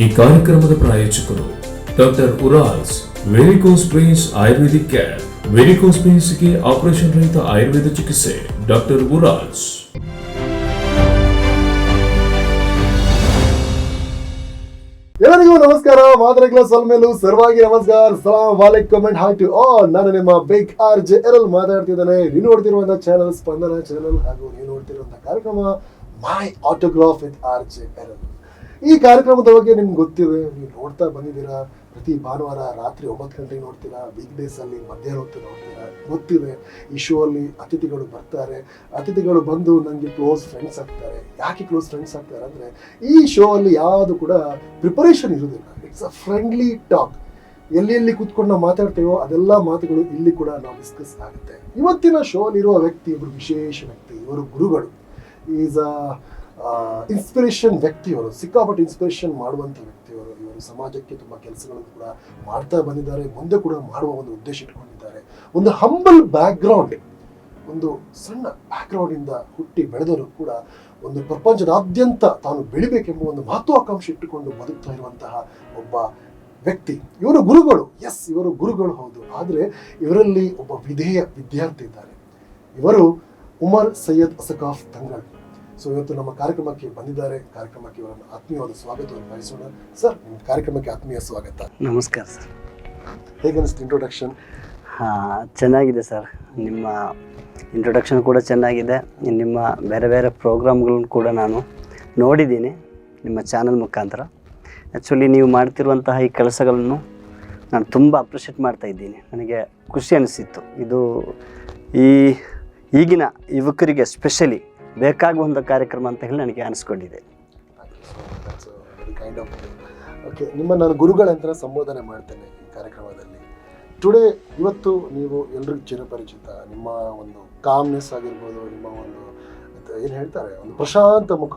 ಈ ಕಾರ್ಯಕ್ರಮದ ಪ್ರಾಯೋಜಕರು doctor Urals varicose veins ayurvedic care. Varicose ವೇನ್ಸ್ಗೆ ಆಪರೇಷನ್ ರಹಿತ ಆಯುರ್ವೇದ ಚಿಕಿತ್ಸೆ ಡಾಕ್ಟರ್ ಉರಾಲ್ಸ್. ಎಲ್ಲರಿಗೂ ನಮಸ್ಕಾರ. ಮಾದರಗಳ ಸಲ್ಮೇಲು ಸರ್ವಾಗಿ ನಮಸ್ಕಾರ. ಸಲಾಂ ವಾಲೇಕುಮ್ ಅಂಡ್ ಹಾಯ್ ಟು ಆಲ್. ನಾನು ನಿಮ್ಮ ಬಿಗ್ RJ ಎರಲ್ ಮಾತಾಡ್ತಿದ್ದೇನೆ. ನೀವು ನೋಡ್ತಿರುವಂತಹ ಚಾನಲ್ ಸ್ಪಂದನ ಚಾನಲ್ ಹಾಗೂ ನೀವು ನೋಡ್ತಿರುವಂತಹ ಕಾರ್ಯಕ್ರಮ my autograph with RJ Errol. ಈ ಕಾರ್ಯಕ್ರಮದ ಬಗ್ಗೆ ನಿಮ್ಗೆ ಗೊತ್ತಿದೆ, ನೀವು ನೋಡ್ತಾ ಬಂದಿದ್ದೀರಾ. ಪ್ರತಿ ಭಾನುವಾರ ರಾತ್ರಿ 9 ಗಂಟೆಗೆ ನೋಡ್ತೀರಾ, ವೀಕ್ ಡೇಸ್ ಅಲ್ಲಿ ಮಧ್ಯಾಹ್ನ ಹೊತ್ತು ನೋಡ್ತೀರಾ. ಗೊತ್ತಿದೆ, ಈ ಶೋ ಅಲ್ಲಿ ಅತಿಥಿಗಳು ಬರ್ತಾರೆ. ಅತಿಥಿಗಳು ಬಂದು ನನಗೆ ಕ್ಲೋಸ್ ಫ್ರೆಂಡ್ಸ್ ಆಗ್ತಾರೆ. ಯಾಕೆ ಕ್ಲೋಸ್ ಫ್ರೆಂಡ್ಸ್ ಆಗ್ತಾರೆ ಅಂದರೆ, ಈ ಶೋ ಅಲ್ಲಿ ಯಾವುದು ಕೂಡ ಪ್ರಿಪರೇಷನ್ ಇರುವುದಿಲ್ಲ. It's a friendly talk. ಎಲ್ಲಿ ಕೂತ್ಕೊಂಡು ನಾವು ಮಾತಾಡ್ತೇವೋ ಅದೆಲ್ಲ ಮಾತುಗಳು ಇಲ್ಲಿ ಕೂಡ ನಾವು ಡಿಸ್ಕಸ್ ಆಗುತ್ತೆ. ಇವತ್ತಿನ ಶೋ ಅಲ್ಲಿರುವ ವ್ಯಕ್ತಿ ಒಬ್ಬರು ವಿಶೇಷ ವ್ಯಕ್ತಿ. ಇವರು ಗುರುಗಳು. ಈಸ್ ಅ ಇನ್ಸ್ಪಿರೇಷನ್ ವ್ಯಕ್ತಿಯವರು, ಸಿಕ್ಕಾಪಟ್ಟೆ ಇನ್ಸ್ಪಿರೇಷನ್ ಮಾಡುವಂಥ ವ್ಯಕ್ತಿಯವರು. ಇವರು ಸಮಾಜಕ್ಕೆ ತುಂಬ ಕೆಲಸಗಳನ್ನು ಕೂಡ ಮಾಡ್ತಾ ಬಂದಿದ್ದಾರೆ, ಮುಂದೆ ಕೂಡ ಮಾಡುವ ಒಂದು ಉದ್ದೇಶ ಇಟ್ಕೊಂಡಿದ್ದಾರೆ. ಒಂದು ಹಂಬಲ್ ಬ್ಯಾಕ್ಗ್ರೌಂಡ್, ಒಂದು ಸಣ್ಣ ಬ್ಯಾಕ್ಗ್ರೌಂಡಿಂದ ಹುಟ್ಟಿ ಬೆಳೆದರೂ ಕೂಡ ಒಂದು ಪ್ರಪಂಚದಾದ್ಯಂತ ತಾನು ಬೆಳಿಬೇಕೆಂಬ ಒಂದು ಮಹತ್ವಾಕಾಂಕ್ಷೆ ಇಟ್ಟುಕೊಂಡು ಬದುಕ್ತಾ ಇರುವಂತಹ ಒಬ್ಬ ವ್ಯಕ್ತಿ. ಇವರು ಗುರುಗಳು. ಎಸ್, ಇವರು ಗುರುಗಳು ಹೌದು. ಆದರೆ ಇವರಲ್ಲಿ ಒಬ್ಬ ವಿಧೇಯ ವಿದ್ಯಾರ್ಥಿ ಇದ್ದಾರೆ. ಇವರು ಉಮರ್ ಸೈಯದ್ ಅಸಕಾಫ್ ತಂಗಳ್. ಸೊ ಇವತ್ತು ನಮ್ಮ ಕಾರ್ಯಕ್ರಮಕ್ಕೆ ಬಂದಿದ್ದಾರೆ. ಕಾರ್ಯಕ್ರಮಕ್ಕೆ ಇವರನ್ನು ಆತ್ಮೀಯವಾದ ಸ್ವಾಗತವನ್ನು ಬಯಸೋಣ. ಸರ್, ನಿಮ್ಮ ಕಾರ್ಯಕ್ರಮಕ್ಕೆ ಆತ್ಮೀಯ ಸ್ವಾಗತ. ನಮಸ್ಕಾರ ಸರ್. ಹೇಗೆ ಅನಿಸ್ತು ಇಂಟ್ರೊಡಕ್ಷನ್? ಚೆನ್ನಾಗಿದೆ ಸರ್. ನಿಮ್ಮ ಇಂಟ್ರೊಡಕ್ಷನ್ ಕೂಡ ಚೆನ್ನಾಗಿದೆ. ನಿಮ್ಮ ಬೇರೆ ಬೇರೆ ಪ್ರೋಗ್ರಾಮ್ಗಳನ್ನು ಕೂಡ ನಾನು ನೋಡಿದ್ದೀನಿ ನಿಮ್ಮ ಚಾನಲ್ ಮುಖಾಂತರ. ಆ್ಯಕ್ಚುಲಿ ನೀವು ಮಾಡ್ತಿರುವಂತಹ ಈ ಕೆಲಸಗಳನ್ನು ನಾನು ತುಂಬ ಅಪ್ರಿಷಿಯೇಟ್ ಮಾಡ್ತಾ ಇದ್ದೀನಿ. ನನಗೆ ಖುಷಿ ಅನಿಸಿತ್ತು. ಇದು ಈಗಿನ ಯುವಕರಿಗೆ ಸ್ಪೆಷಲಿ ಬೇಕಾಗುವಂಥ ಕಾರ್ಯಕ್ರಮ ಅಂತ ಹೇಳಿ ನನಗೆ ಅನಿಸ್ಕೊಂಡಿದೆ. ಓಕೆ, ನಿಮ್ಮ ನಾನು ಗುರುಗಳಂತ ಸಂಬೋಧನೆ ಮಾಡ್ತೇನೆ ಈ ಕಾರ್ಯಕ್ರಮದಲ್ಲಿ. ಟುಡೇ, ಇವತ್ತು ನೀವು ಎಲ್ರಿಗೂ ಚಿರಪರಿಚಿತ. ನಿಮ್ಮ ಒಂದು ಕಾಮ್ನೆಸ್ ಆಗಿರ್ಬೋದು, ನಿಮ್ಮ ಒಂದು ಏನು ಹೇಳ್ತಾರೆ, ಒಂದು ಪ್ರಶಾಂತ ಮುಖ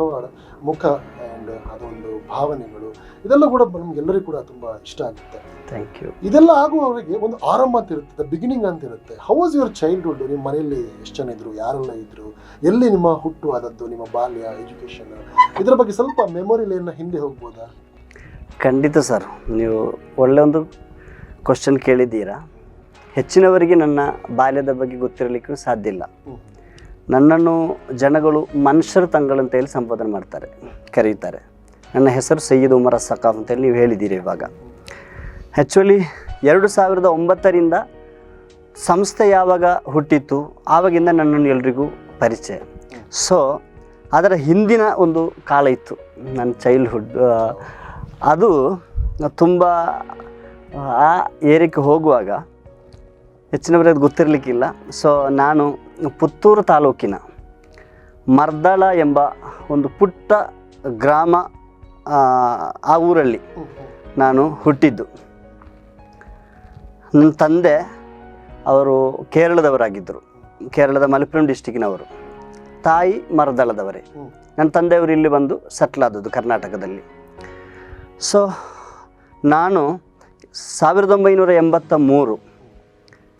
ಆ್ಯಂಡ್ ಅದೊಂದು ಭಾವನೆಗಳು, ಇದೆಲ್ಲ ಕೂಡ ನಮಗೆಲ್ಲರಿಗೂ ಕೂಡ ತುಂಬ ಇಷ್ಟ ಆಗುತ್ತೆ. Thank you. ಇದೆಲ್ಲ ಆಗುವವರಿಗೆ ಒಂದು ಆರಂಭ ಅಂತ ಇರುತ್ತೆ, ಬಿಗಿನಿಂಗ್ ಅಂತ ಇರುತ್ತೆ. How was your childhood? ನಿಮ್ಮ ಮನೆಯಲ್ಲಿ ಎಷ್ಟು ಜನ ಇದ್ರು, ಯಾರೆಲ್ಲ ಇದ್ರು, ಎಲ್ಲಿ ನಿಮ್ಮ ಹುಟ್ಟು ಆದದ್ದು, ನಿಮ್ಮ ಬಾಲ್ಯ, ಎಜುಕೇಷನ್, ಇದರ ಬಗ್ಗೆ ಸ್ವಲ್ಪ ಮೆಮೊರಿ ಲೇನ್ನ ಹಿಂದೆ ಹೋಗ್ಬೋದಾ? ಖಂಡಿತ ಸರ್, ನೀವು ಒಳ್ಳೆ ಒಂದು ಕ್ವಶನ್ ಕೇಳಿದ್ದೀರಾ. ಹೆಚ್ಚಿನವರಿಗೆ ನನ್ನ ಬಾಲ್ಯದ ಬಗ್ಗೆ ಗೊತ್ತಿರಲಿಕ್ಕೂ ಸಾಧ್ಯ ಇಲ್ಲ. ನನ್ನನ್ನು ಜನಗಳು ಮನುಷ್ಯರ ತಂಗಳಂತ ಹೇಳಿ ಸಂಬೋಧನೆ ಮಾಡ್ತಾರೆ, ಕರೀತಾರೆ. ನನ್ನ ಹೆಸರು ಸೈಯದ್ ಉಮರ್ ಅಸಕಾಫ್ ಅಂತೇಳಿ ನೀವು ಹೇಳಿದ್ದೀರಿ. ಇವಾಗ ಆ್ಯಕ್ಚುಲಿ 2009ರಿಂದ ಸಂಸ್ಥೆ ಯಾವಾಗ ಹುಟ್ಟಿತ್ತು ಆವಾಗಿಂದ ನನ್ನನ್ನು ಎಲ್ರಿಗೂ ಪರಿಚಯ. ಸೊ ಅದರ ಹಿಂದಿನ ಒಂದು ಕಾಲ ಇತ್ತು ನನ್ನ ಚೈಲ್ಡ್ಹುಡ್. ಅದು ತುಂಬ ಆ ಏರಿಯಾಕ್ಕೆ ಹೋಗುವಾಗ ಹೆಚ್ಚಿನವರಿಗೆ ಅದು ಗೊತ್ತಿರಲಿಕ್ಕಿಲ್ಲ. ಸೊ ನಾನು ಪುತ್ತೂರು ತಾಲೂಕಿನ ಮರ್ದಾಳ ಎಂಬ ಒಂದು ಪುಟ್ಟ ಗ್ರಾಮ, ಆ ಊರಲ್ಲಿ ನಾನು ಹುಟ್ಟಿದ್ದು. ನನ್ನ ತಂದೆ ಅವರು ಕೇರಳದವರಾಗಿದ್ದರು, ಕೇರಳದ ಮಲಪ್ಪುರಂ ಡಿಸ್ಟಿಕ್ಕಿನವರು. ತಾಯಿ ಮರದಾಳದವರೇ. ನನ್ನ ತಂದೆಯವರು ಇಲ್ಲಿ ಬಂದು ಸೆಟ್ಲ್ ಆದದ್ದು ಕರ್ನಾಟಕದಲ್ಲಿ. ಸೊ ನಾನು 1983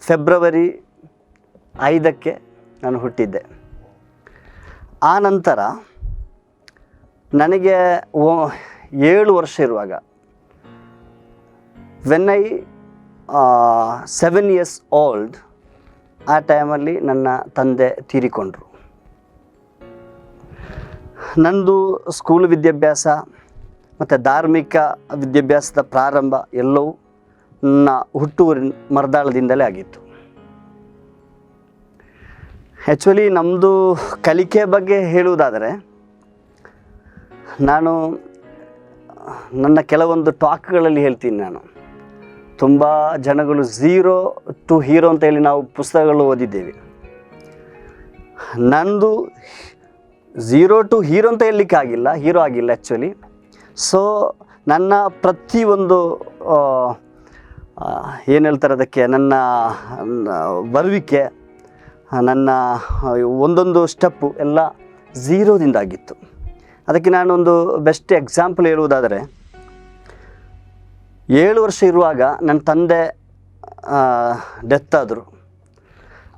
ಫೆಬ್ರವರಿ 5ಕ್ಕೆ ನಾನು ಹುಟ್ಟಿದ್ದೆ. ಆ ನಂತರ ನನಗೆ 7 ವರ್ಷ ಇರುವಾಗ, ವೆನ್ ಐ 7 years old, ಆ ಟೈಮಲ್ಲಿ ನನ್ನ ತಂದೆ ತೀರಿಕೊಂಡರು. ನಂದು ಸ್ಕೂಲ್ ವಿದ್ಯಾಭ್ಯಾಸ ಮತ್ತು ಧಾರ್ಮಿಕ ವಿದ್ಯಾಭ್ಯಾಸದ ಪ್ರಾರಂಭ ಎಲ್ಲವೂ ನನ್ನ ಹುಟ್ಟೂರಿನ ಮರದಾಳದಿಂದಲೇ ಆಗಿತ್ತು. ಆ್ಯಕ್ಚುಲಿ ನಮ್ಮದು ಕಲಿಕೆ ಬಗ್ಗೆ ಹೇಳುವುದಾದರೆ, ನಾನು ನನ್ನ ಕೆಲವೊಂದು ಟಾಕ್ಗಳಲ್ಲಿ ಹೇಳ್ತೀನಿ. ನಾನು ತುಂಬ ಜನಗಳು 0 to hero ಅಂತ ಹೇಳಿ ನಾವು ಪುಸ್ತಕಗಳು ಓದಿದ್ದೇವೆ. ನಂದು 0 to hero ಅಂತ ಹೇಳಲಿಕ್ಕಾಗಿಲ್ಲ, ಹೀರೋ ಆಗಿಲ್ಲ ಆ್ಯಕ್ಚುಲಿ. ಸೊ ನನ್ನ ಪ್ರತಿಯೊಂದು ಏನು ಹೇಳ್ತಾರೆ ಅದಕ್ಕೆ, ನನ್ನ ಬರುವಿಕೆ, ನನ್ನ ಒಂದೊಂದು ಸ್ಟೆಪ್ಪು ಎಲ್ಲ 0ದಿಂದ ಆಗಿತ್ತು. ಅದಕ್ಕೆ ನಾನೊಂದು ಬೆಸ್ಟ್ ಎಕ್ಸಾಂಪಲ್ ಹೇಳುವುದಾದರೆ, 7 ವರ್ಷ ಇರುವಾಗ ನನ್ನ ತಂದೆ ಡೆತ್ ಆದರು.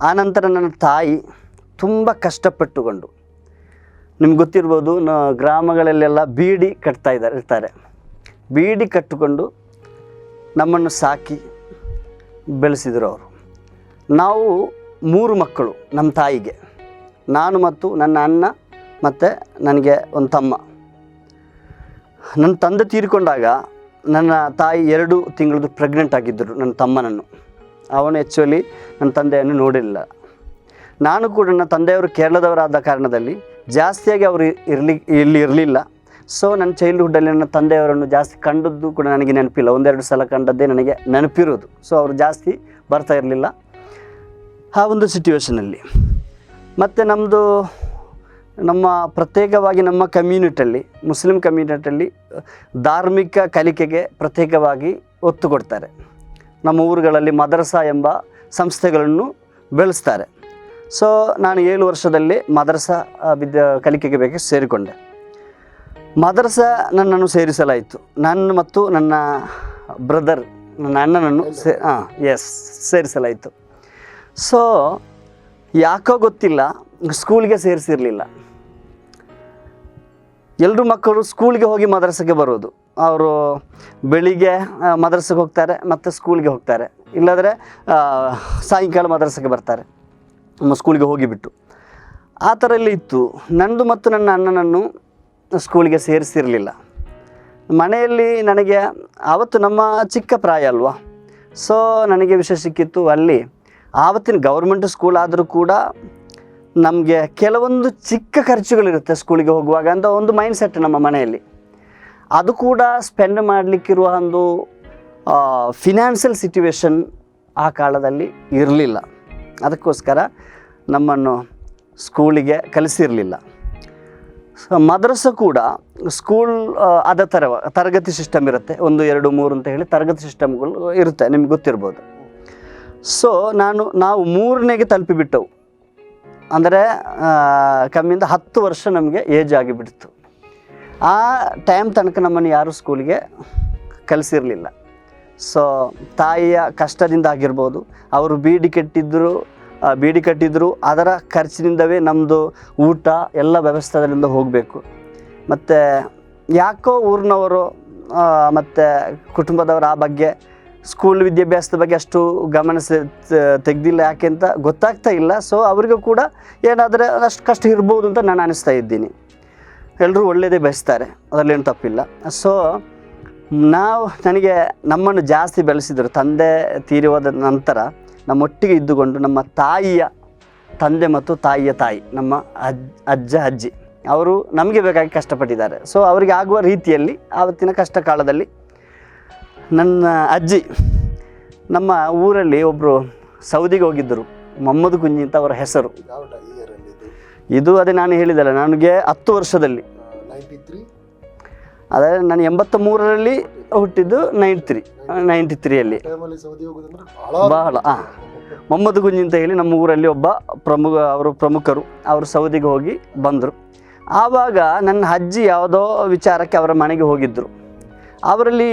ಆನಂತರ ನನ್ನ ತಾಯಿ ತುಂಬ ಕಷ್ಟಪಟ್ಟುಕೊಂಡು, ನಿಮ್ಗೆ ಗೊತ್ತಿರ್ಬೋದು, ಗ್ರಾಮಗಳಲ್ಲೆಲ್ಲ ಬೀಡಿ ಕಟ್ತಾ ಇರ್ತಾರೆ. ಬೀಡಿ ಕಟ್ಟಿಕೊಂಡು ನಮ್ಮನ್ನು ಸಾಕಿ ಬೆಳೆಸಿದರು ಅವರು. ನಾವು 3 ಮಕ್ಕಳು ನಮ್ಮ ತಾಯಿಗೆ, ನಾನು ಮತ್ತು ನನ್ನ ಅಣ್ಣ ಮತ್ತು ನನಗೆ ಒಂದು ತಮ್ಮ. ನನ್ನ ತಂದೆ ತೀರಿಕೊಂಡಾಗ ನನ್ನ ತಾಯಿ 2 ತಿಂಗಳದ್ದು ಪ್ರೆಗ್ನೆಂಟ್ ಆಗಿದ್ದರು ನನ್ನ ತಮ್ಮನನ್ನು. ಅವನು ಆ್ಯಕ್ಚುಲಿ ನನ್ನ ತಂದೆಯನ್ನು ನೋಡಿರಲಿಲ್ಲ. ನಾನು ಕೂಡ ನನ್ನ ತಂದೆಯವರು ಕೇರಳದವರಾದ ಕಾರಣದಲ್ಲಿ ಜಾಸ್ತಿಯಾಗಿ ಅವರು ಇಲ್ಲಿ ಇರಲಿಲ್ಲ. ಸೊ ನನ್ನ ಚೈಲ್ಡ್ಹುಡ್ಡಲ್ಲಿ ನನ್ನ ತಂದೆಯವರನ್ನು ಜಾಸ್ತಿ ಕಂಡದ್ದು ಕೂಡ ನನಗೆ ನೆನಪಿಲ್ಲ. 1-2 ಸಲ ಕಂಡದ್ದೇ ನನಗೆ ನೆನಪಿರೋದು. ಸೊ ಅವರು ಜಾಸ್ತಿ ಬರ್ತಾ ಇರಲಿಲ್ಲ ಆ ಒಂದು ಸಿಚುವೇಷನಲ್ಲಿ. ಮತ್ತು ನಮ್ಮ ಪ್ರತ್ಯೇಕವಾಗಿ ನಮ್ಮ ಕಮ್ಯುನಿಟಿಯಲ್ಲಿ, ಮುಸ್ಲಿಂ ಕಮ್ಯುನಿಟಿಯಲ್ಲಿ ಧಾರ್ಮಿಕ ಕಲಿಕೆಗೆ ಪ್ರತ್ಯೇಕವಾಗಿ ಒತ್ತು ಕೊಡ್ತಾರೆ. ನಮ್ಮ ಊರುಗಳಲ್ಲಿ ಮದರಸಾ ಎಂಬ ಸಂಸ್ಥೆಗಳನ್ನು ಬೆಳೆಸ್ತಾರೆ. ಸೊ ನಾನು 7 ವರ್ಷದಲ್ಲಿ ಮದರಸಾ ಕಲಿಕೆಗೆ ಬೇಕು ಸೇರಿಕೊಂಡೆ. ಮದರಸಾ ನನ್ನನ್ನು ಸೇರಿಸಲಾಯಿತು. ನನ್ನ ಮತ್ತು ನನ್ನ ಬ್ರದರ್, ನನ್ನ ಅಣ್ಣನನ್ನು ಸೇರಿಸಲಾಯಿತು. ಸೊ ಯಾಕೋ ಗೊತ್ತಿಲ್ಲ, ಸ್ಕೂಲ್ಗೆ ಸೇರಿಸಿರಲಿಲ್ಲ. ಎಲ್ಲರೂ ಮಕ್ಕಳು ಸ್ಕೂಲ್ಗೆ ಹೋಗಿ ಮದರಸೆಗೆ ಬರೋದು. ಅವರು ಬೆಳಿಗ್ಗೆ ಮದರಸೆಗೆ ಹೋಗ್ತಾರೆ ಮತ್ತು ಸ್ಕೂಲ್ಗೆ ಹೋಗ್ತಾರೆ, ಇಲ್ಲಾಂದರೆ ಸಾಯಂಕಾಲ ಮದರಸೆಗೆ ಬರ್ತಾರೆ ಸ್ಕೂಲ್ಗೆ ಹೋಗಿಬಿಟ್ಟು. ಆ ಥರ ಎಲ್ಲ ಇತ್ತು. ನಂದು ಮತ್ತು ನನ್ನ ಅಣ್ಣನನ್ನು ಸ್ಕೂಲಿಗೆ ಸೇರಿಸಿರಲಿಲ್ಲ. ಮನೆಯಲ್ಲಿ ನನಗೆ ಆವತ್ತು ನಮ್ಮ ಚಿಕ್ಕ ಪ್ರಾಯ ಅಲ್ವಾ, ಸೊ ನನಗೆ ವಿಷಯ ಸಿಕ್ಕಿತ್ತು. ಅಲ್ಲಿ ಆವತ್ತಿನ ಗೌರ್ಮೆಂಟ್ ಸ್ಕೂಲ್ ಆದರೂ ಕೂಡ ನಮಗೆ ಕೆಲವೊಂದು ಚಿಕ್ಕ ಖರ್ಚುಗಳಿರುತ್ತೆ ಸ್ಕೂಲಿಗೆ ಹೋಗುವಾಗ ಅಂತ ಒಂದು ಮೈಂಡ್ ಸೆಟ್ ನಮ್ಮ ಮನೆಯಲ್ಲಿ. ಅದು ಕೂಡ ಸ್ಪೆಂಡ್ ಮಾಡಲಿಕ್ಕಿರುವ ಒಂದು ಫಿನಾನ್ಷಿಯಲ್ ಸಿಚುವೇಶನ್ ಆ ಕಾಲದಲ್ಲಿ ಇರಲಿಲ್ಲ. ಅದಕ್ಕೋಸ್ಕರ ನಮ್ಮನ್ನು ಸ್ಕೂಲಿಗೆ ಕಲಿಸಿರಲಿಲ್ಲ. ಮದ್ರಸ ಕೂಡ ಸ್ಕೂಲ್ ಅದ ಥರ ತರಗತಿ ಸಿಸ್ಟಮ್ ಇರುತ್ತೆ, 1, 2, 3 ಅಂತ ಹೇಳಿ ತರಗತಿ ಸಿಸ್ಟಮ್ಗಳು ಇರುತ್ತೆ, ನಿಮ್ಗೆ ಗೊತ್ತಿರ್ಬೋದು. ಸೊ ನಾವು 3ನೇಗೆ ತಲುಪಿಬಿಟ್ಟವು. ಅಂದರೆ ಕಮ್ಮಿಯಿಂದ 10 ವರ್ಷ ನಮಗೆ ಏಜ್ ಆಗಿಬಿಡ್ತು. ಆ ಟೈಮ್ ತನಕ ನಮ್ಮನ್ನು ಯಾರೂ ಸ್ಕೂಲಿಗೆ ಕಲಿಸಿರಲಿಲ್ಲ. ಸೊ ತಾಯಿಯ ಕಷ್ಟದಿಂದ ಆಗಿರ್ಬೋದು, ಅವರು ಬೀಡಿ ಕಟ್ಟಿದ್ರು, ಅದರ ಖರ್ಚಿನಿಂದವೇ ನಮ್ಮದು ಊಟ ಎಲ್ಲ ವ್ಯವಸ್ಥೆಯಿಂದ ಹೋಗಬೇಕು. ಮತ್ತು ಯಾಕೋ ಊರಿನವರು ಮತ್ತು ಕುಟುಂಬದವರು ಆ ಬಗ್ಗೆ ಸ್ಕೂಲ್ ವಿದ್ಯಾಭ್ಯಾಸದ ಬಗ್ಗೆ ಅಷ್ಟು ಗಮನ ತೆಗೆದಿಲ್ಲ, ಯಾಕೆ ಅಂತ ಗೊತ್ತಾಗ್ತಾ ಇಲ್ಲ. ಸೊ ಅವರಿಗೂ ಕೂಡ ಏನಾದರೆ ಅಷ್ಟು ಕಷ್ಟ ಇರ್ಬೋದು ಅಂತ ನಾನು ಅನಿಸ್ತಾ ಇದ್ದೀನಿ. ಎಲ್ಲರೂ ಒಳ್ಳೆಯದೇ ಬಯಸ್ತಾರೆ, ಅದರಲ್ಲೇನು ತಪ್ಪಿಲ್ಲ. ಸೊ ನನಗೆ ನಮ್ಮನ್ನು ಜಾಸ್ತಿ ಬೆಳೆಸಿದರು. ತಂದೆ ತೀರಿ ಹೋದ ನಂತರ ನಮ್ಮೊಟ್ಟಿಗೆ ಇದ್ದುಕೊಂಡು ನಮ್ಮ ತಾಯಿಯ ತಂದೆ ಮತ್ತು ತಾಯಿಯ ತಾಯಿ, ನಮ್ಮ ಅಜ್ಜ ಅಜ್ಜಿ, ಅವರು ನಮಗೆ ಬೇಕಾಗಿ ಕಷ್ಟಪಟ್ಟಿದ್ದಾರೆ. ಸೊ ಅವರಿಗೆ ಆಗುವ ರೀತಿಯಲ್ಲಿ ಆವತ್ತಿನ ಕಷ್ಟ ಕಾಲದಲ್ಲಿ ನನ್ನ ಅಜ್ಜಿ ನಮ್ಮ ಊರಲ್ಲಿ ಒಬ್ಬರು ಸೌದಿಗೆ ಹೋಗಿದ್ದರು, ಮೊಹಮ್ಮದ್ ಕುಂಜಿ ಅಂತ ಅವರ ಹೆಸರು. ಇದು ಅದೇ ನಾನು ಹೇಳಿದಲ್ಲ, ನನಗೆ 10 ವರ್ಷದಲ್ಲಿ, ಅದೇ ನಾನು 83ರಲ್ಲಿ ಹುಟ್ಟಿದ್ದು, 93ಯಲ್ಲಿ ಬಹಳ ಮೊಹಮ್ಮದ್ ಗುಂಜಿ ಅಂತ ಹೇಳಿ ನಮ್ಮ ಊರಲ್ಲಿ ಒಬ್ಬ ಪ್ರಮುಖರು ಅವರು ಸೌದಿಗೆ ಹೋಗಿ ಬಂದರು. ಆವಾಗ ನನ್ನ ಅಜ್ಜಿ ಯಾವುದೋ ವಿಚಾರಕ್ಕೆ ಅವರ ಮನೆಗೆ ಹೋಗಿದ್ದರು. ಅವರಲ್ಲಿ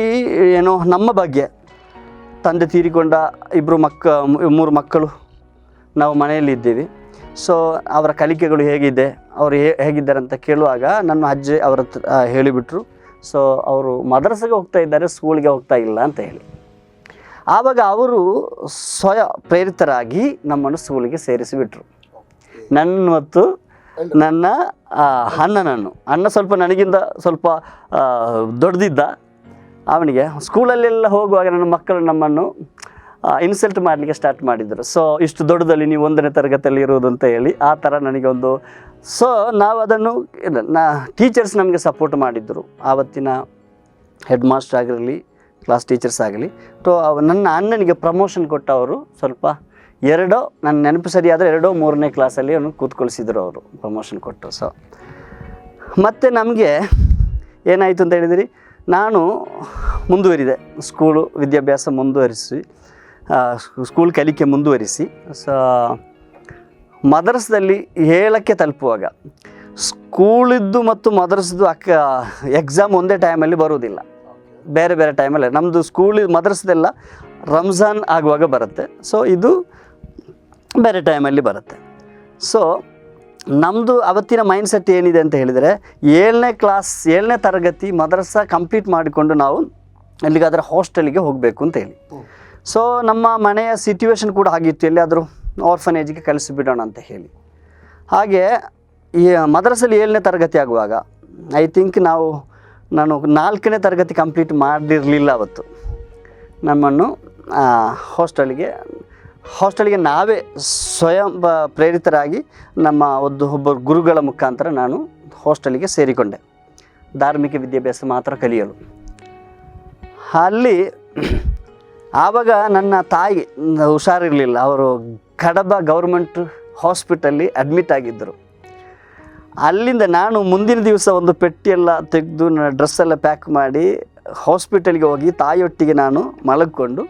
ಏನೋ ನಮ್ಮ ಬಗ್ಗೆ, ತಂದೆ ತೀರಿಕೊಂಡ 3 ಮಕ್ಕಳು ನಾವು ಮನೆಯಲ್ಲಿದ್ದೀವಿ. ಸೊ ಅವರ ಕಲಿಕೆಗಳು ಹೇಗಿದೆ, ಅವರು ಹೇಗಿದ್ದಾರೆ ಅಂತ ಕೇಳುವಾಗ ನನ್ನ ಅಜ್ಜಿ ಅವರ ಹೇಳಿಬಿಟ್ರು. ಸೊ ಅವರು ಮದ್ರಸೆಗೆ ಹೋಗ್ತಾ ಇದ್ದಾರೆ, ಸ್ಕೂಲ್ಗೆ ಹೋಗ್ತಾ ಇಲ್ಲ ಅಂತ ಹೇಳಿ. ಆವಾಗ ಅವರು ಸ್ವಯಂ ಪ್ರೇರಿತರಾಗಿ ನಮ್ಮನ್ನು ಸ್ಕೂಲಿಗೆ ಸೇರಿಸಿಬಿಟ್ರು, ನನ್ನ ಮತ್ತು ನನ್ನ ಅಣ್ಣ ಸ್ವಲ್ಪ ನನಗಿಂತ ಸ್ವಲ್ಪ ದೊಡ್ಡದಿದ್ದ. ಅವನಿಗೆ ಸ್ಕೂಲಲ್ಲೆಲ್ಲ ಹೋಗುವಾಗ ನನ್ನ ಮಕ್ಕಳು ನಮ್ಮನ್ನು ಇನ್ಸಲ್ಟ್ ಮಾಡಲಿಕ್ಕೆ ಸ್ಟಾರ್ಟ್ ಮಾಡಿದರು. ಸೊ ಇಷ್ಟು ದೊಡ್ಡದಲ್ಲಿ ನೀವು 1ನೇ ತರಗತಿಯಲ್ಲಿ ಇರೋದು ಅಂತ ಹೇಳಿ ಆ ಥರ ನನಗೊಂದು. ಸೊ ನಾವು ಅದನ್ನು ಟೀಚರ್ಸ್ ನಮಗೆ ಸಪೋರ್ಟ್ ಮಾಡಿದ್ದರು. ಆವತ್ತಿನ ಹೆಡ್ ಮಾಸ್ಟರ್ ಆಗಿರಲಿ, ಕ್ಲಾಸ್ ಟೀಚರ್ಸ್ ಆಗಲಿ. ನನ್ನ ಅಣ್ಣನಿಗೆ ಪ್ರಮೋಷನ್ ಕೊಟ್ಟವರು ಸ್ವಲ್ಪ ನನ್ನ ನೆನಪು ಸರಿಯಾದರೆ 2, 3ನೇ ಕ್ಲಾಸಲ್ಲಿ ಅವನು ಕೂತ್ಕೊಳಿಸಿದ್ರು ಅವರು, ಪ್ರಮೋಷನ್ ಕೊಟ್ಟು. ಸೊ ಮತ್ತು ನಮಗೆ ಏನಾಯಿತು ಅಂತ ಹೇಳಿದಿರಿ, ನಾನು ಮುಂದುವರಿದೆ ಸ್ಕೂಲು ವಿದ್ಯಾಭ್ಯಾಸ ಮುಂದುವರಿಸಿ, ಸ್ಕೂಲ್ ಕಲಿಕೆ ಮುಂದುವರಿಸಿ. ಸೊ ಮದರಸದಲ್ಲಿ 7ಕ್ಕೆ ತಲುಪುವಾಗ ಸ್ಕೂಲಿದ್ದು ಮತ್ತು ಮದರಸದ್ದು ಎಕ್ಸಾಮ್ ಒಂದೇ ಟೈಮಲ್ಲಿ ಬರುವುದಿಲ್ಲ, ಬೇರೆ ಬೇರೆ ಟೈಮಲ್ಲಿ. ನಮ್ಮದು ಮದರಸದೆಲ್ಲ ರಂಜಾನ್ ಆಗುವಾಗ ಬರುತ್ತೆ. ಸೊ ಇದು ಬೇರೆ ಟೈಮಲ್ಲಿ ಬರುತ್ತೆ. ಸೊ ನಮ್ಮದು ಅವತ್ತಿನ ಮೈಂಡ್ಸೆಟ್ ಏನಿದೆ ಅಂತ ಹೇಳಿದರೆ 7ನೇ ತರಗತಿ ಮದ್ರಸಾ ಕಂಪ್ಲೀಟ್ ಮಾಡಿಕೊಂಡು ನಾವು ಎಲ್ಲಿಗಾದರೆ ಹಾಸ್ಟೆಲಿಗೆ ಹೋಗಬೇಕು ಅಂತ ಹೇಳಿ. ಸೊ ನಮ್ಮ ಮನೆಯ ಸಿಟ್ಯುವೇಶನ್ ಕೂಡ ಆಗಿತ್ತು, ಎಲ್ಲಿಯಾದರೂ ಆರ್ಫನೇಜಿಗೆ ಕಳಿಸಿಬಿಡೋಣ ಅಂತ ಹೇಳಿ. ಹಾಗೆ ಈ ಮದ್ರಸಲ್ಲಿ 7ನೇ ತರಗತಿ ಆಗುವಾಗ ಐ ಥಿಂಕ್ ನಾನು 4ನೇ ತರಗತಿ ಕಂಪ್ಲೀಟ್ ಮಾಡಿರಲಿಲ್ಲ. ಅವತ್ತು ನಮ್ಮನ್ನು ಹಾಸ್ಟೆಲಿಗೆ ನಾವೇ ಸ್ವಯಂ ಪ್ರೇರಿತರಾಗಿ ನಮ್ಮ ಒಬ್ಬರು ಗುರುಗಳ ಮುಖಾಂತರ ನಾನು ಹಾಸ್ಟೆಲಿಗೆ ಸೇರಿಕೊಂಡೆ, ಧಾರ್ಮಿಕ ವಿದ್ಯಾಭ್ಯಾಸ ಮಾತ್ರ ಕಲಿಯಲು. ಅಲ್ಲಿ ಆವಾಗ ನನ್ನ ತಾಯಿ ಹುಷಾರಿರಲಿಲ್ಲ, ಅವರು ಕಡಬ ಗೌರ್ಮೆಂಟ್ ಹಾಸ್ಪಿಟಲ್ಲಿ ಅಡ್ಮಿಟ್ ಆಗಿದ್ದರು. ಅಲ್ಲಿಂದ ನಾನು ಮುಂದಿನ ದಿವಸ ಒಂದು ಪೆಟ್ಟಿಯೆಲ್ಲ ತೆಗೆದು ಡ್ರೆಸ್ಸೆಲ್ಲ ಪ್ಯಾಕ್ ಮಾಡಿ ಹಾಸ್ಪಿಟಲ್ಗೆ ಹೋಗಿ ತಾಯಿಯೊಟ್ಟಿಗೆ ನಾನು ಮಲಗಿಕೊಂಡು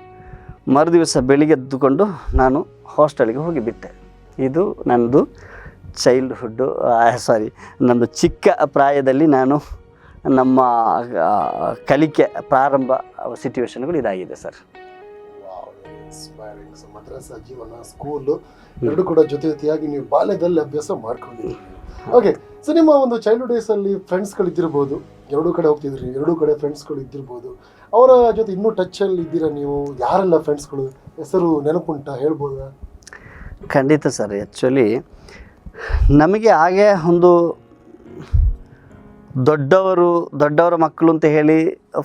ಮರುದಿವಸ ಬೆಳಿಗ್ಗೆ ಎದ್ದುಕೊಂಡು ನಾನು ಹಾಸ್ಟೆಲ್ಗೆ ಹೋಗಿಬಿಟ್ಟೆ. ಇದು ನನ್ನದು ನನ್ನದು ಚಿಕ್ಕ ಪ್ರಾಯದಲ್ಲಿ ನಾನು ನಮ್ಮ ಕಲಿಕೆ ಪ್ರಾರಂಭ ಸಿಚುವೇಶನ್ಗಳು ಇದಾಗಿದೆ ಸರ್. ಮದ್ರಸಾ ಜೀವನ, ಸ್ಕೂಲು ಎರಡು ಕೂಡ ಜೊತೆಯಾಗಿ ನೀವು ಬಾಲ್ಯದಲ್ಲಿ ಅಭ್ಯಾಸ ಮಾಡ್ಕೊಂಡಿದ್ದೀರಿ. ಓಕೆ, ಸೊ ನಿಮ್ಮ ಒಂದು ಚೈಲ್ಡ್ಹುಡ್ ಡೇಸಲ್ಲಿ ಫ್ರೆಂಡ್ಸ್ಗಳು ಇದ್ದಿರ್ಬೋದು, ಎರಡೂ ಕಡೆ ಹೋಗ್ತಿದ್ರಿ, ಎರಡೂ ಕಡೆ ಫ್ರೆಂಡ್ಸ್ಗಳು ಇದ್ದಿರ್ಬೋದು. ಅವರ ಜೊತೆ ಇನ್ನೂ ಟಚ್ಚಲ್ಲಿ ಇದ್ದೀರಾ ನೀವು? ಯಾರೆಲ್ಲ ಫ್ರೆಂಡ್ಸ್ಗಳು, ಹೆಸರು ನೆನಪುಂಟಾ, ಹೇಳ್ಬೋದಾ? ಖಂಡಿತ ಸರ್. ಆ್ಯಕ್ಚುಲಿ ನಮಗೆ ಹಾಗೆ ಒಂದು ದೊಡ್ಡವರ ಮಕ್ಕಳು ಅಂತ ಹೇಳಿ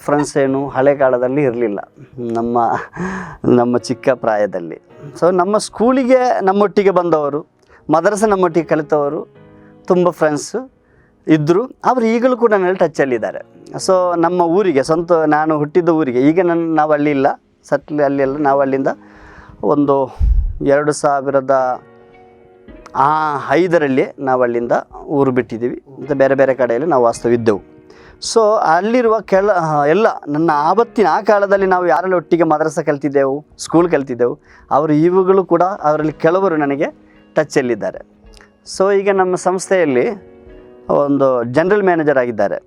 ಫ್ರೆಂಡ್ಸ್ ಏನು ಹಳೆ ಕಾಲದಲ್ಲಿ ಇರಲಿಲ್ಲ ನಮ್ಮ ಚಿಕ್ಕ ಪ್ರಾಯದಲ್ಲಿ. ಸೊ ನಮ್ಮ ಸ್ಕೂಲಿಗೆ ನಮ್ಮೊಟ್ಟಿಗೆ ಬಂದವರು, ಮದ್ರಸ ನಮ್ಮೊಟ್ಟಿಗೆ ಕಲಿತವರು ತುಂಬ ಫ್ರೆಂಡ್ಸು ಇದ್ದರು. ಅವರು ಈಗಲೂ ಕೂಡ ನನ್ನ ಟಚ್ಚಲ್ಲಿದ್ದಾರೆ. ಸೊ ನಮ್ಮ ಊರಿಗೆ ನಾನು ಹುಟ್ಟಿದ್ದ ಊರಿಗೆ ಈಗ ನಾವು ಅಲ್ಲಿ ಇಲ್ಲ, ಅಲ್ಲೆಲ್ಲ ನಾವು ಅಲ್ಲಿಂದ ಒಂದು 2005ರಲ್ಲಿ ನಾವು ಅಲ್ಲಿಂದ ಊರು ಬಿಟ್ಟಿದ್ದೀವಿ. ಮತ್ತು ಬೇರೆ ಬೇರೆ ಕಡೆಯಲ್ಲಿ ನಾವು ವಾಸ್ತವಿದ್ದೆವು. ಸೊ ಅಲ್ಲಿರುವ ಎಲ್ಲ ನನ್ನ ಆ ಕಾಲದಲ್ಲಿ ನಾವು ಯಾರೆಲ್ಲ ಒಟ್ಟಿಗೆ ಮದ್ರಸ ಕಲ್ತಿದ್ದೆವು, ಸ್ಕೂಲ್ ಕಲ್ತಿದ್ದೆವು, ಅವರು ಇವುಗಳು ಕೂಡ ಅವರಲ್ಲಿ ಕೆಲವರು ನನಗೆ ಟಚ್ಚಲ್ಲಿದ್ದಾರೆ. ಸೊ ಈಗ ನಮ್ಮ ಸಂಸ್ಥೆಯಲ್ಲಿ ಒಂದು ಜನರಲ್ ಮ್ಯಾನೇಜರ್ ಆಗಿದ್ದಾರೆ,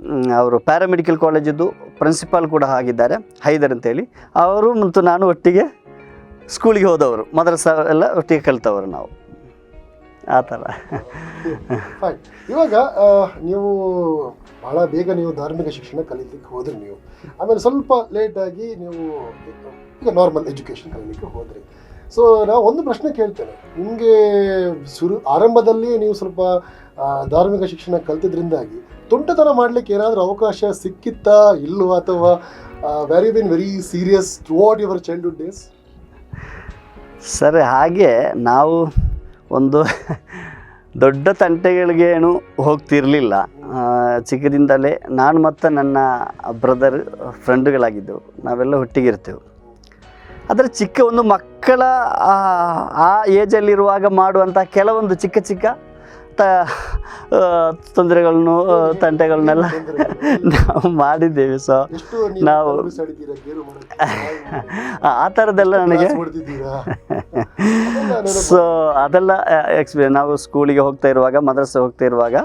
ಅವರು ಪ್ಯಾರಾಮೆಡಿಕಲ್ ಕಾಲೇಜಿದ್ದು ಪ್ರಿನ್ಸಿಪಾಲ್ ಕೂಡ ಆಗಿದ್ದಾರೆ, ಹೈದರ್ ಅಂತೇಳಿ. ಅವರು ಮತ್ತು ನಾನು ಒಟ್ಟಿಗೆ ಸ್ಕೂಲಿಗೆ ಹೋದವರು, ಮದ್ರಸ ಎಲ್ಲ ಒಟ್ಟಿಗೆ ಕಲಿತವರು ನಾವು, ಆ ಥರ. ಇವಾಗ ನೀವು ಭಾಳ ಬೇಗ ನೀವು ಧಾರ್ಮಿಕ ಶಿಕ್ಷಣ ಕಲೀಲಿಕ್ಕೆ ಹೋದ್ರಿ, ನೀವು ಆಮೇಲೆ ಸ್ವಲ್ಪ ಲೇಟಾಗಿ ನೀವು ಈಗ ನಾರ್ಮಲ್ ಎಜುಕೇಷನ್ ಕಲೀಲಿಕ್ಕೆ ಹೋದ್ರಿ. ಸೊ ನಾವು ಒಂದು ಪ್ರಶ್ನೆ ಕೇಳ್ತೇನೆ ನಿಮಗೆ, ಆರಂಭದಲ್ಲಿ ನೀವು ಸ್ವಲ್ಪ ಧಾರ್ಮಿಕ ಶಿಕ್ಷಣ ಕಲ್ತಿದ್ರಿಂದಾಗಿ ತುಂಟತನ ಮಾಡಲಿಕ್ಕೆ ಏನಾದರೂ ಅವಕಾಶ ಸಿಕ್ಕಿತ್ತಾ ಇಲ್ವಾ, ಅಥವಾ very been very serious throughout your childhood days? Sir, ಹಾಗೆ ನಾವು ಒಂದು ದೊಡ್ಡ ತಂಟೆಗಳಿಗೇನು ಹೋಗ್ತಿರಲಿಲ್ಲ. ಚಿಕ್ಕದಿಂದಲೇ ನಾನು ಮತ್ತು ನನ್ನ ಬ್ರದರ್ ಫ್ರೆಂಡುಗಳಾಗಿದ್ದೆವು, ನಾವೆಲ್ಲ ಒಟ್ಟಿಗಿರ್ತೇವೆ. ಆದರೆ ಚಿಕ್ಕ ಒಂದು ಮಕ್ಕಳ ಆ ಏಜಲ್ಲಿರುವಾಗ ಮಾಡುವಂಥ ಕೆಲವೊಂದು ಚಿಕ್ಕ ತೊಂದರೆಗಳನ್ನು, ತಂಟೆಗಳನ್ನೆಲ್ಲ ನಾವು ಮಾಡಿದ್ದೇವೆ. ಸೊ ನಾವು ಆ ಥರದ್ದೆಲ್ಲ ನನಗೆ ಸೊ ಅದೆಲ್ಲ ಎಕ್ಸ್ಪೀರಿಯನ್ಸ್. ನಾವು ಸ್ಕೂಲಿಗೆ ಹೋಗ್ತಾ ಇರುವಾಗ, ಮದ್ರಸೆ ಹೋಗ್ತಾ ಇರುವಾಗ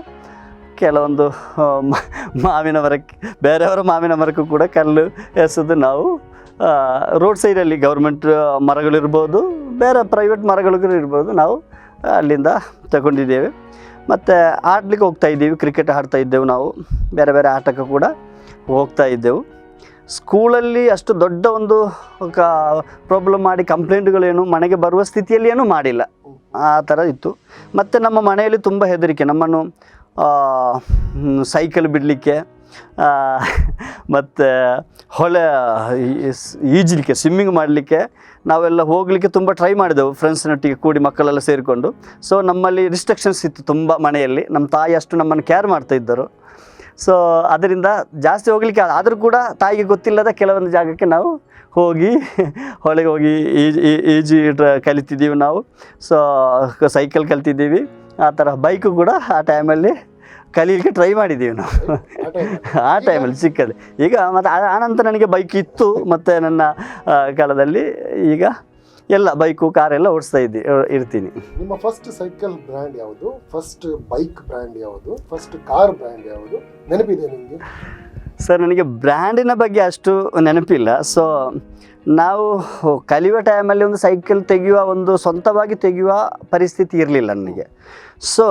ಕೆಲವೊಂದು ಮಾವಿನ ಮರಕ್ಕೆ, ಬೇರೆಯವರ ಮಾವಿನ ಮರಕ್ಕೂ ಕೂಡ ಕಲ್ಲು ಎಸೆದು ನಾವು ರೋಡ್ ಸೈಡಲ್ಲಿ ಗೌರ್ಮೆಂಟ್ ಮರಗಳಿರ್ಬೋದು, ಬೇರೆ ಪ್ರೈವೇಟ್ ಮರಗಳಿಗೂ ಇರ್ಬೋದು, ನಾವು ಅಲ್ಲಿಂದ ತಗೊಂಡಿದ್ದೇವೆ. ಮತ್ತು ಆಡಲಿಕ್ಕೆ ಹೋಗ್ತಾ ಇದ್ದೀವಿ, ಕ್ರಿಕೆಟ್ ಆಡ್ತಾ ಇದ್ದೆವು, ನಾವು ಬೇರೆ ಬೇರೆ ಆಟಕ್ಕೆ ಕೂಡ ಹೋಗ್ತಾ ಇದ್ದೆವು. ಸ್ಕೂಲಲ್ಲಿ ಅಷ್ಟು ದೊಡ್ಡ ಒಂದು ಪ್ರಾಬ್ಲಮ್ ಮಾಡಿ ಕಂಪ್ಲೇಂಟ್ಗಳೇನು ಮನೆಗೆ ಬರುವ ಸ್ಥಿತಿಯಲ್ಲಿ ಏನೂ ಮಾಡಿಲ್ಲ, ಆ ಥರ ಇತ್ತು. ಮತ್ತು ನಮ್ಮ ಮನೆಯಲ್ಲಿ ತುಂಬ ಹೆದರಿಕೆ, ನಮ್ಮನ್ನು ಸೈಕಲ್ ಬಿಡಲಿಕ್ಕೆ ಮತ್ತು ಈಜಲಿಕ್ಕೆ, ಸ್ವಿಮ್ಮಿಂಗ್ ಮಾಡಲಿಕ್ಕೆ ನಾವೆಲ್ಲ ಹೋಗಲಿಕ್ಕೆ ತುಂಬ ಟ್ರೈ ಮಾಡಿದೆವು, ಫ್ರೆಂಡ್ಸ್ನೊಟ್ಟಿಗೆ ಕೂಡಿ ಮಕ್ಕಳೆಲ್ಲ ಸೇರಿಕೊಂಡು. ಸೊ ನಮ್ಮಲ್ಲಿ ರಿಸ್ಟ್ರಿಕ್ಷನ್ಸ್ ಇತ್ತು ತುಂಬ ಮನೆಯಲ್ಲಿ, ನಮ್ಮ ತಾಯಿ ಅಷ್ಟು ನಮ್ಮನ್ನು ಕೇರ್ ಮಾಡ್ತಾಯಿದ್ದರು. ಸೊ ಅದರಿಂದ ಜಾಸ್ತಿ ಹೋಗಲಿಕ್ಕೆ, ಆದರೂ ಕೂಡ ತಾಯಿಗೆ ಗೊತ್ತಿಲ್ಲದ ಕೆಲವೊಂದು ಜಾಗಕ್ಕೆ ನಾವು ಹೋಗಿ ಹೊಳೆಗೆ ಹೋಗಿ ಈಜು ಕಲಿತಿದ್ದೀವಿ ನಾವು. ಸೊ ಸೈಕಲ್ ಕಲ್ತಿದ್ದೀವಿ, ಆ ಥರ ಬೈಕು ಕೂಡ ಆ ಟೈಮಲ್ಲಿ ಕಲೀಲಿಕ್ಕೆ ಟ್ರೈ ಮಾಡಿದ್ದೀವಿ ನಾವು ಆ ಟೈಮಲ್ಲಿ ಚಿಕ್ಕದು. ಈಗ ಮತ್ತು ಆನಂತರ ನನಗೆ ಬೈಕ್ ಇತ್ತು, ಮತ್ತು ನನ್ನ ಕಾಲದಲ್ಲಿ ಈಗ ಎಲ್ಲ ಬೈಕು ಕಾರೆಲ್ಲ ಓಡಿಸ್ತಾ ಇರ್ತೀನಿ. ನಿಮ್ಮ ಫಸ್ಟ್ ಸೈಕಲ್ ಬ್ರ್ಯಾಂಡ್ ಯಾವುದು, ಫಸ್ಟ್ ಬೈಕ್ ಬ್ರ್ಯಾಂಡ್ ಯಾವುದು, ಫಸ್ಟ್ ಕಾರ್ ಬ್ರ್ಯಾಂಡ್ ಯಾವುದು ನೆನಪಿದೆ ನಿಮಗೆ? ಸರ್, ನನಗೆ ಬ್ರ್ಯಾಂಡಿನ ಬಗ್ಗೆ ಅಷ್ಟು ನೆನಪಿಲ್ಲ. ಸೊ ನಾವು ಕಲಿಯುವ ಟೈಮಲ್ಲಿ ಒಂದು ಸೈಕಲ್ ತೆಗೆಯುವ ಒಂದು ಸ್ವಂತವಾಗಿ ತೆಗೆಯುವ ಪರಿಸ್ಥಿತಿ ಇರಲಿಲ್ಲ ನನಗೆ. ಸೊ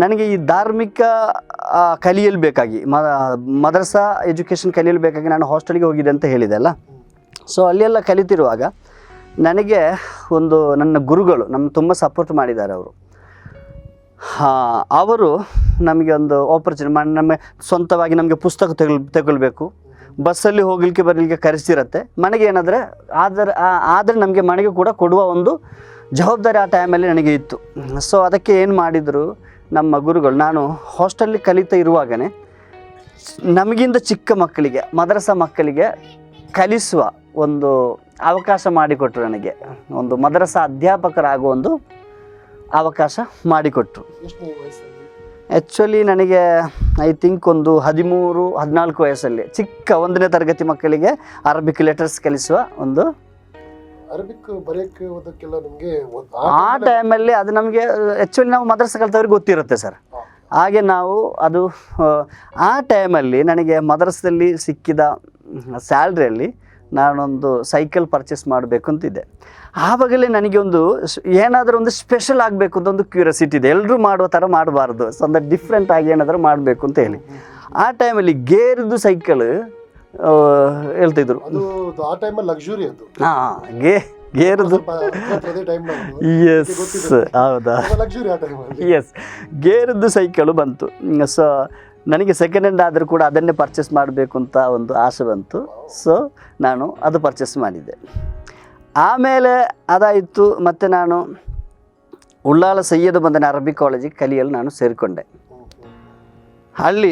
ನನಗೆ ಈ ಧಾರ್ಮಿಕ ಕಲಿಯಲು ಬೇಕಾಗಿ ಮದ್ರಸಾ ಎಜುಕೇಷನ್ ಕಲಿಯಲು ಬೇಕಾಗಿ ನಾನು ಹಾಸ್ಟೆಲ್ಗೆ ಹೋಗಿದ್ದೆ ಅಂತ ಹೇಳಿದೆ ಅಲ್ಲ. ಸೊ ಅಲ್ಲೆಲ್ಲ ಕಲಿತಿರುವಾಗ ನನಗೆ ಒಂದು ನನ್ನ ಗುರುಗಳು ತುಂಬ ಸಪೋರ್ಟ್ ಮಾಡಿದ್ದಾರೆ. ಅವರು ನಮಗೆ ಒಂದು ಆಪರ್ಚುನಿಟಿ ನಮಗೆ ಸ್ವಂತವಾಗಿ ನಮಗೆ ಪುಸ್ತಕ ತಗೊಳ್ಬೇಕು, ಬಸ್ಸಲ್ಲಿ ಹೋಗಲಿಕ್ಕೆ ಬರಲಿಕ್ಕೆ ಕರೆಸಿರುತ್ತೆ, ಮನೆಗೆ ಏನಾದರೆ ಆದರೆ ನಮಗೆ ಮನೆಗೆ ಕೂಡ ಕೊಡುವ ಒಂದು ಜವಾಬ್ದಾರಿ ಆ ಟೈಮಲ್ಲಿ ನನಗೆ ಇತ್ತು. ಸೊ ಅದಕ್ಕೆ ಏನು ಮಾಡಿದರು ನಮ್ಮ ಗುರುಗಳು, ನಾನು ಹಾಸ್ಟೆಲ್ಲಿ ಕಲಿತಾ ಇರುವಾಗಲೇ ನಮಗಿಂತ ಚಿಕ್ಕ ಮಕ್ಕಳಿಗೆ, ಮದ್ರಸಾ ಮಕ್ಕಳಿಗೆ ಕಲಿಸುವ ಒಂದು ಅವಕಾಶ ಮಾಡಿಕೊಟ್ರು. ನನಗೆ ಒಂದು ಮದ್ರಸಾ ಅಧ್ಯಾಪಕರಾಗುವ ಒಂದು ಅವಕಾಶ ಮಾಡಿಕೊಟ್ರು. ಆ್ಯಕ್ಚುಲಿ ನನಗೆ ಐ ಥಿಂಕ್ ಒಂದು 13-14 ವಯಸ್ಸಲ್ಲಿ ಚಿಕ್ಕ 1ನೇ ತರಗತಿ ಮಕ್ಕಳಿಗೆ ಅರಬಿಕ್ ಲೆಟರ್ಸ್ ಕಲಿಸುವ ಒಂದು ಅರಬಿಕ್ ಬರೆಯೋಕ್ಕೆ ಓದೋಕ್ಕೆಲ್ಲ ನಮಗೆ ಆ ಟೈಮಲ್ಲಿ ಅದು ನಮಗೆ ಆ್ಯಕ್ಚುಲಿ ನಾವು ಮದ್ರಸಾ ಕಲಿತವ್ರಿಗೆ ಗೊತ್ತಿರುತ್ತೆ ಸರ್. ಹಾಗೆ ನಾವು ಅದು ಆ ಟೈಮಲ್ಲಿ ನನಗೆ ಮದ್ರಸದಲ್ಲಿ ಸಿಕ್ಕಿದ ಸ್ಯಾಲ್ರಿಯಲ್ಲಿ ನಾನೊಂದು ಸೈಕಲ್ ಪರ್ಚೇಸ್ ಮಾಡಬೇಕು ಅಂತಿದ್ದೆ. ಆವಾಗಲೇ ನನಗೆ ಒಂದು ಏನಾದರೂ ಒಂದು ಸ್ಪೆಷಲ್ ಆಗಬೇಕು ಅಂತ ಒಂದು ಕ್ಯೂರಿಯಾಸಿಟಿ ಇದೆ. ಎಲ್ಲರೂ ಮಾಡುವ ಥರ ಮಾಡಬಾರ್ದು, ಸೊ ಒಂದು ಡಿಫ್ರೆಂಟ್ ಆಗಿ ಏನಾದರೂ ಮಾಡಬೇಕು ಅಂತ ಹೇಳಿ ಆ ಟೈಮಲ್ಲಿ ಗೇರ್ದು ಸೈಕಲ್ ಹೇಳ್ತಿದ್ರು. ಆ ಟೈಮಲ್ಲಿ ಲಕ್ಸುರಿ ಅದು. ಹಾಂ, ಗೇರ್ದು ಎಸ್ ಹೌದಾ, ಎಸ್ ಗೇರ್ದು ಸೈಕಲು ಬಂತು. ಸೊ ನನಗೆ ಸೆಕೆಂಡ್ ಹ್ಯಾಂಡ್ ಆದರೂ ಕೂಡ ಅದನ್ನೇ ಪರ್ಚೇಸ್ ಮಾಡಬೇಕು ಅಂತ ಒಂದು ಆಸೆ ಬಂತು. ಸೊ ನಾನು ಅದು ಪರ್ಚೇಸ್ ಮಾಡಿದ್ದೆ. ಆಮೇಲೆ ಅದಾಯಿತು. ಮತ್ತು ನಾನು ಉಳ್ಳಾಲ ಸೈಯದ್ ಮದನಿ ಅರಬಿಕ್ ಕಾಲೇಜಿಗೆ ಕಲಿಯಲು ನಾನು ಸೇರಿಕೊಂಡೆ. ಅಲ್ಲಿ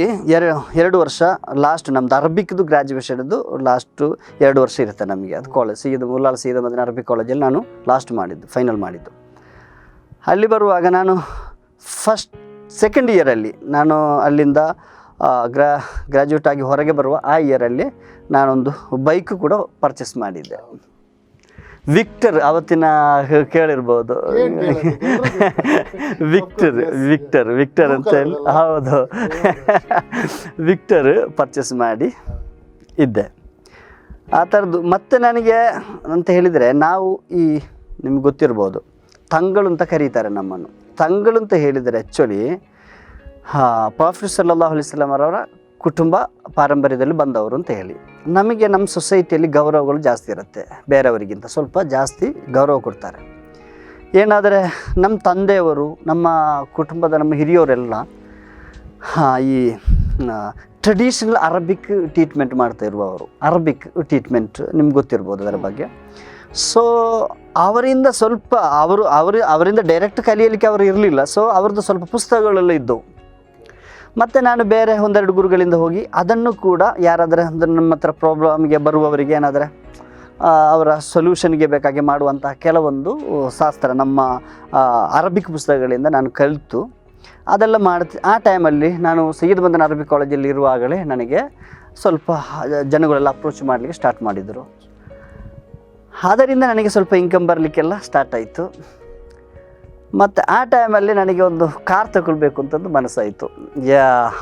2 ವರ್ಷ ಲಾಸ್ಟ್ ನಮ್ಮದು ಅರಬಿಕ್ದು ಗ್ರ್ಯಾಜುಯೇಷನ್ದು ಲಾಸ್ಟು 2 ವರ್ಷ ಇರುತ್ತೆ ನಮಗೆ. ಅದು ಕಾಲೇಜ್ ಉಳ್ಳಾಲ ಸೈಯದ್ ಮದನಿ ಅರಬಿಕ್ ಕಾಲೇಜಲ್ಲಿ ನಾನು ಲಾಸ್ಟ್ ಮಾಡಿದ್ದು, ಫೈನಲ್ ಮಾಡಿದ್ದು. ಅಲ್ಲಿ ಬರುವಾಗ ನಾನು ಸೆಕೆಂಡ್ ಇಯರಲ್ಲಿ ನಾನು ಅಲ್ಲಿಂದ ಗ್ರ್ಯಾಜುಯೇಟ್ ಆಗಿ ಹೊರಗೆ ಬರುವ ಆ ಇಯರಲ್ಲಿ ನಾನೊಂದು ಬೈಕ್ ಕೂಡ ಪರ್ಚೇಸ್ ಮಾಡಿದ್ದೆ. ವಿಕ್ಟರ್, ಅವತ್ತಿನ ಕೇಳಿರ್ಬೋದು, ವಿಕ್ಟರ್ ಅಂತ ಹೇಳಿ, ಹೌದು ವಿಕ್ಟರ್ ಪರ್ಚೇಸ್ ಮಾಡಿ ಇದ್ದೆ ಆ ಥರದ್ದು. ಮತ್ತು ನನಗೆ ಅಂತ ಹೇಳಿದರೆ ನಾವು ನಿಮ್ಗೆ ಗೊತ್ತಿರ್ಬೋದು ತಂಗಳು ಅಂತ ಕರೀತಾರೆ ನಮ್ಮನ್ನು. ತಂಗಳು ಅಂತ ಹೇಳಿದರೆ ಆ್ಯಕ್ಚುಲಿ ಪ್ರಾಫೆಟ್ ಸಲ್ಲಲ್ಲಾಹು ಅಲೈಹಿ ವಸಲ್ಲಂ ಅವರ ಕುಟುಂಬ ಪಾರಂಪರ್ಯದಲ್ಲಿ ಬಂದವರು ಅಂತ ಹೇಳಿ. ನಮಗೆ ನಮ್ಮ ಸೊಸೈಟಿಯಲ್ಲಿ ಗೌರವಗಳು ಜಾಸ್ತಿ ಇರುತ್ತೆ, ಬೇರೆಯವರಿಗಿಂತ ಸ್ವಲ್ಪ ಜಾಸ್ತಿ ಗೌರವ ಕೊಡ್ತಾರೆ. ಏನಾದರೆ ನಮ್ಮ ತಂದೆಯವರು, ನಮ್ಮ ಕುಟುಂಬದ ನಮ್ಮ ಹಿರಿಯವರೆಲ್ಲ ಈ ಟ್ರೆಡಿಷನಲ್ ಅರಬಿಕ್ ಟ್ರೀಟ್ಮೆಂಟ್ ಮಾಡ್ತಾ ಇರುವವರು. ಅರಬಿಕ್ ಟ್ರೀಟ್ಮೆಂಟ್ ನಿಮ್ಗೆ ಗೊತ್ತಿರ್ಬೋದು ಅದರ ಬಗ್ಗೆ. ಸೊ ಅವರಿಂದ ಸ್ವಲ್ಪ ಅವರಿಂದ ಡೈರೆಕ್ಟ್ ಕಲಿಯಲಿಕ್ಕೆ ಅವರು ಇರಲಿಲ್ಲ. ಸೊ ಅವ್ರದ್ದು ಸ್ವಲ್ಪ ಪುಸ್ತಕಗಳೆಲ್ಲ ಇದ್ದವು. ಮತ್ತು ನಾನು ಬೇರೆ 1-2 ಗುರುಗಳಿಂದ ಹೋಗಿ ಅದನ್ನು ಕೂಡ ಯಾರಾದರೆ ನಮ್ಮ ಹತ್ರ ಪ್ರಾಬ್ಲಮ್ಗೆ ಬರುವವರಿಗೆ ಏನಾದರೆ ಅವರ ಸೊಲ್ಯೂಷನ್ಗೆ ಬೇಕಾಗಿ ಮಾಡುವಂತಹ ಕೆಲವೊಂದು ಶಾಸ್ತ್ರ ನಮ್ಮ ಅರಬಿಕ್ ಪುಸ್ತಕಗಳಿಂದ ನಾನು ಕಲಿತು ಅದೆಲ್ಲ ಆ ಟೈಮಲ್ಲಿ ನಾನು ಸೈಯದ್ ಮದನಿ ಅರಬಿಕ್ ಕಾಲೇಜಲ್ಲಿ ಇರುವಾಗಲೇ ನನಗೆ ಸ್ವಲ್ಪ ಜನಗಳೆಲ್ಲ ಅಪ್ರೋಚ್ ಮಾಡಲಿಕ್ಕೆ ಸ್ಟಾರ್ಟ್ ಮಾಡಿದರು. ಅದರಿಂದ ನನಗೆ ಸ್ವಲ್ಪ ಇನ್ಕಮ್ ಬರಲಿಕ್ಕೆಲ್ಲ ಸ್ಟಾರ್ಟ್ ಆಯಿತು. ಮತ್ತು ಆ ಟೈಮಲ್ಲಿ ನನಗೆ ಒಂದು ಕಾರ್ ತಗೊಳ್ಬೇಕು ಅಂತಂದು ಮನಸ್ಸಾಯಿತು.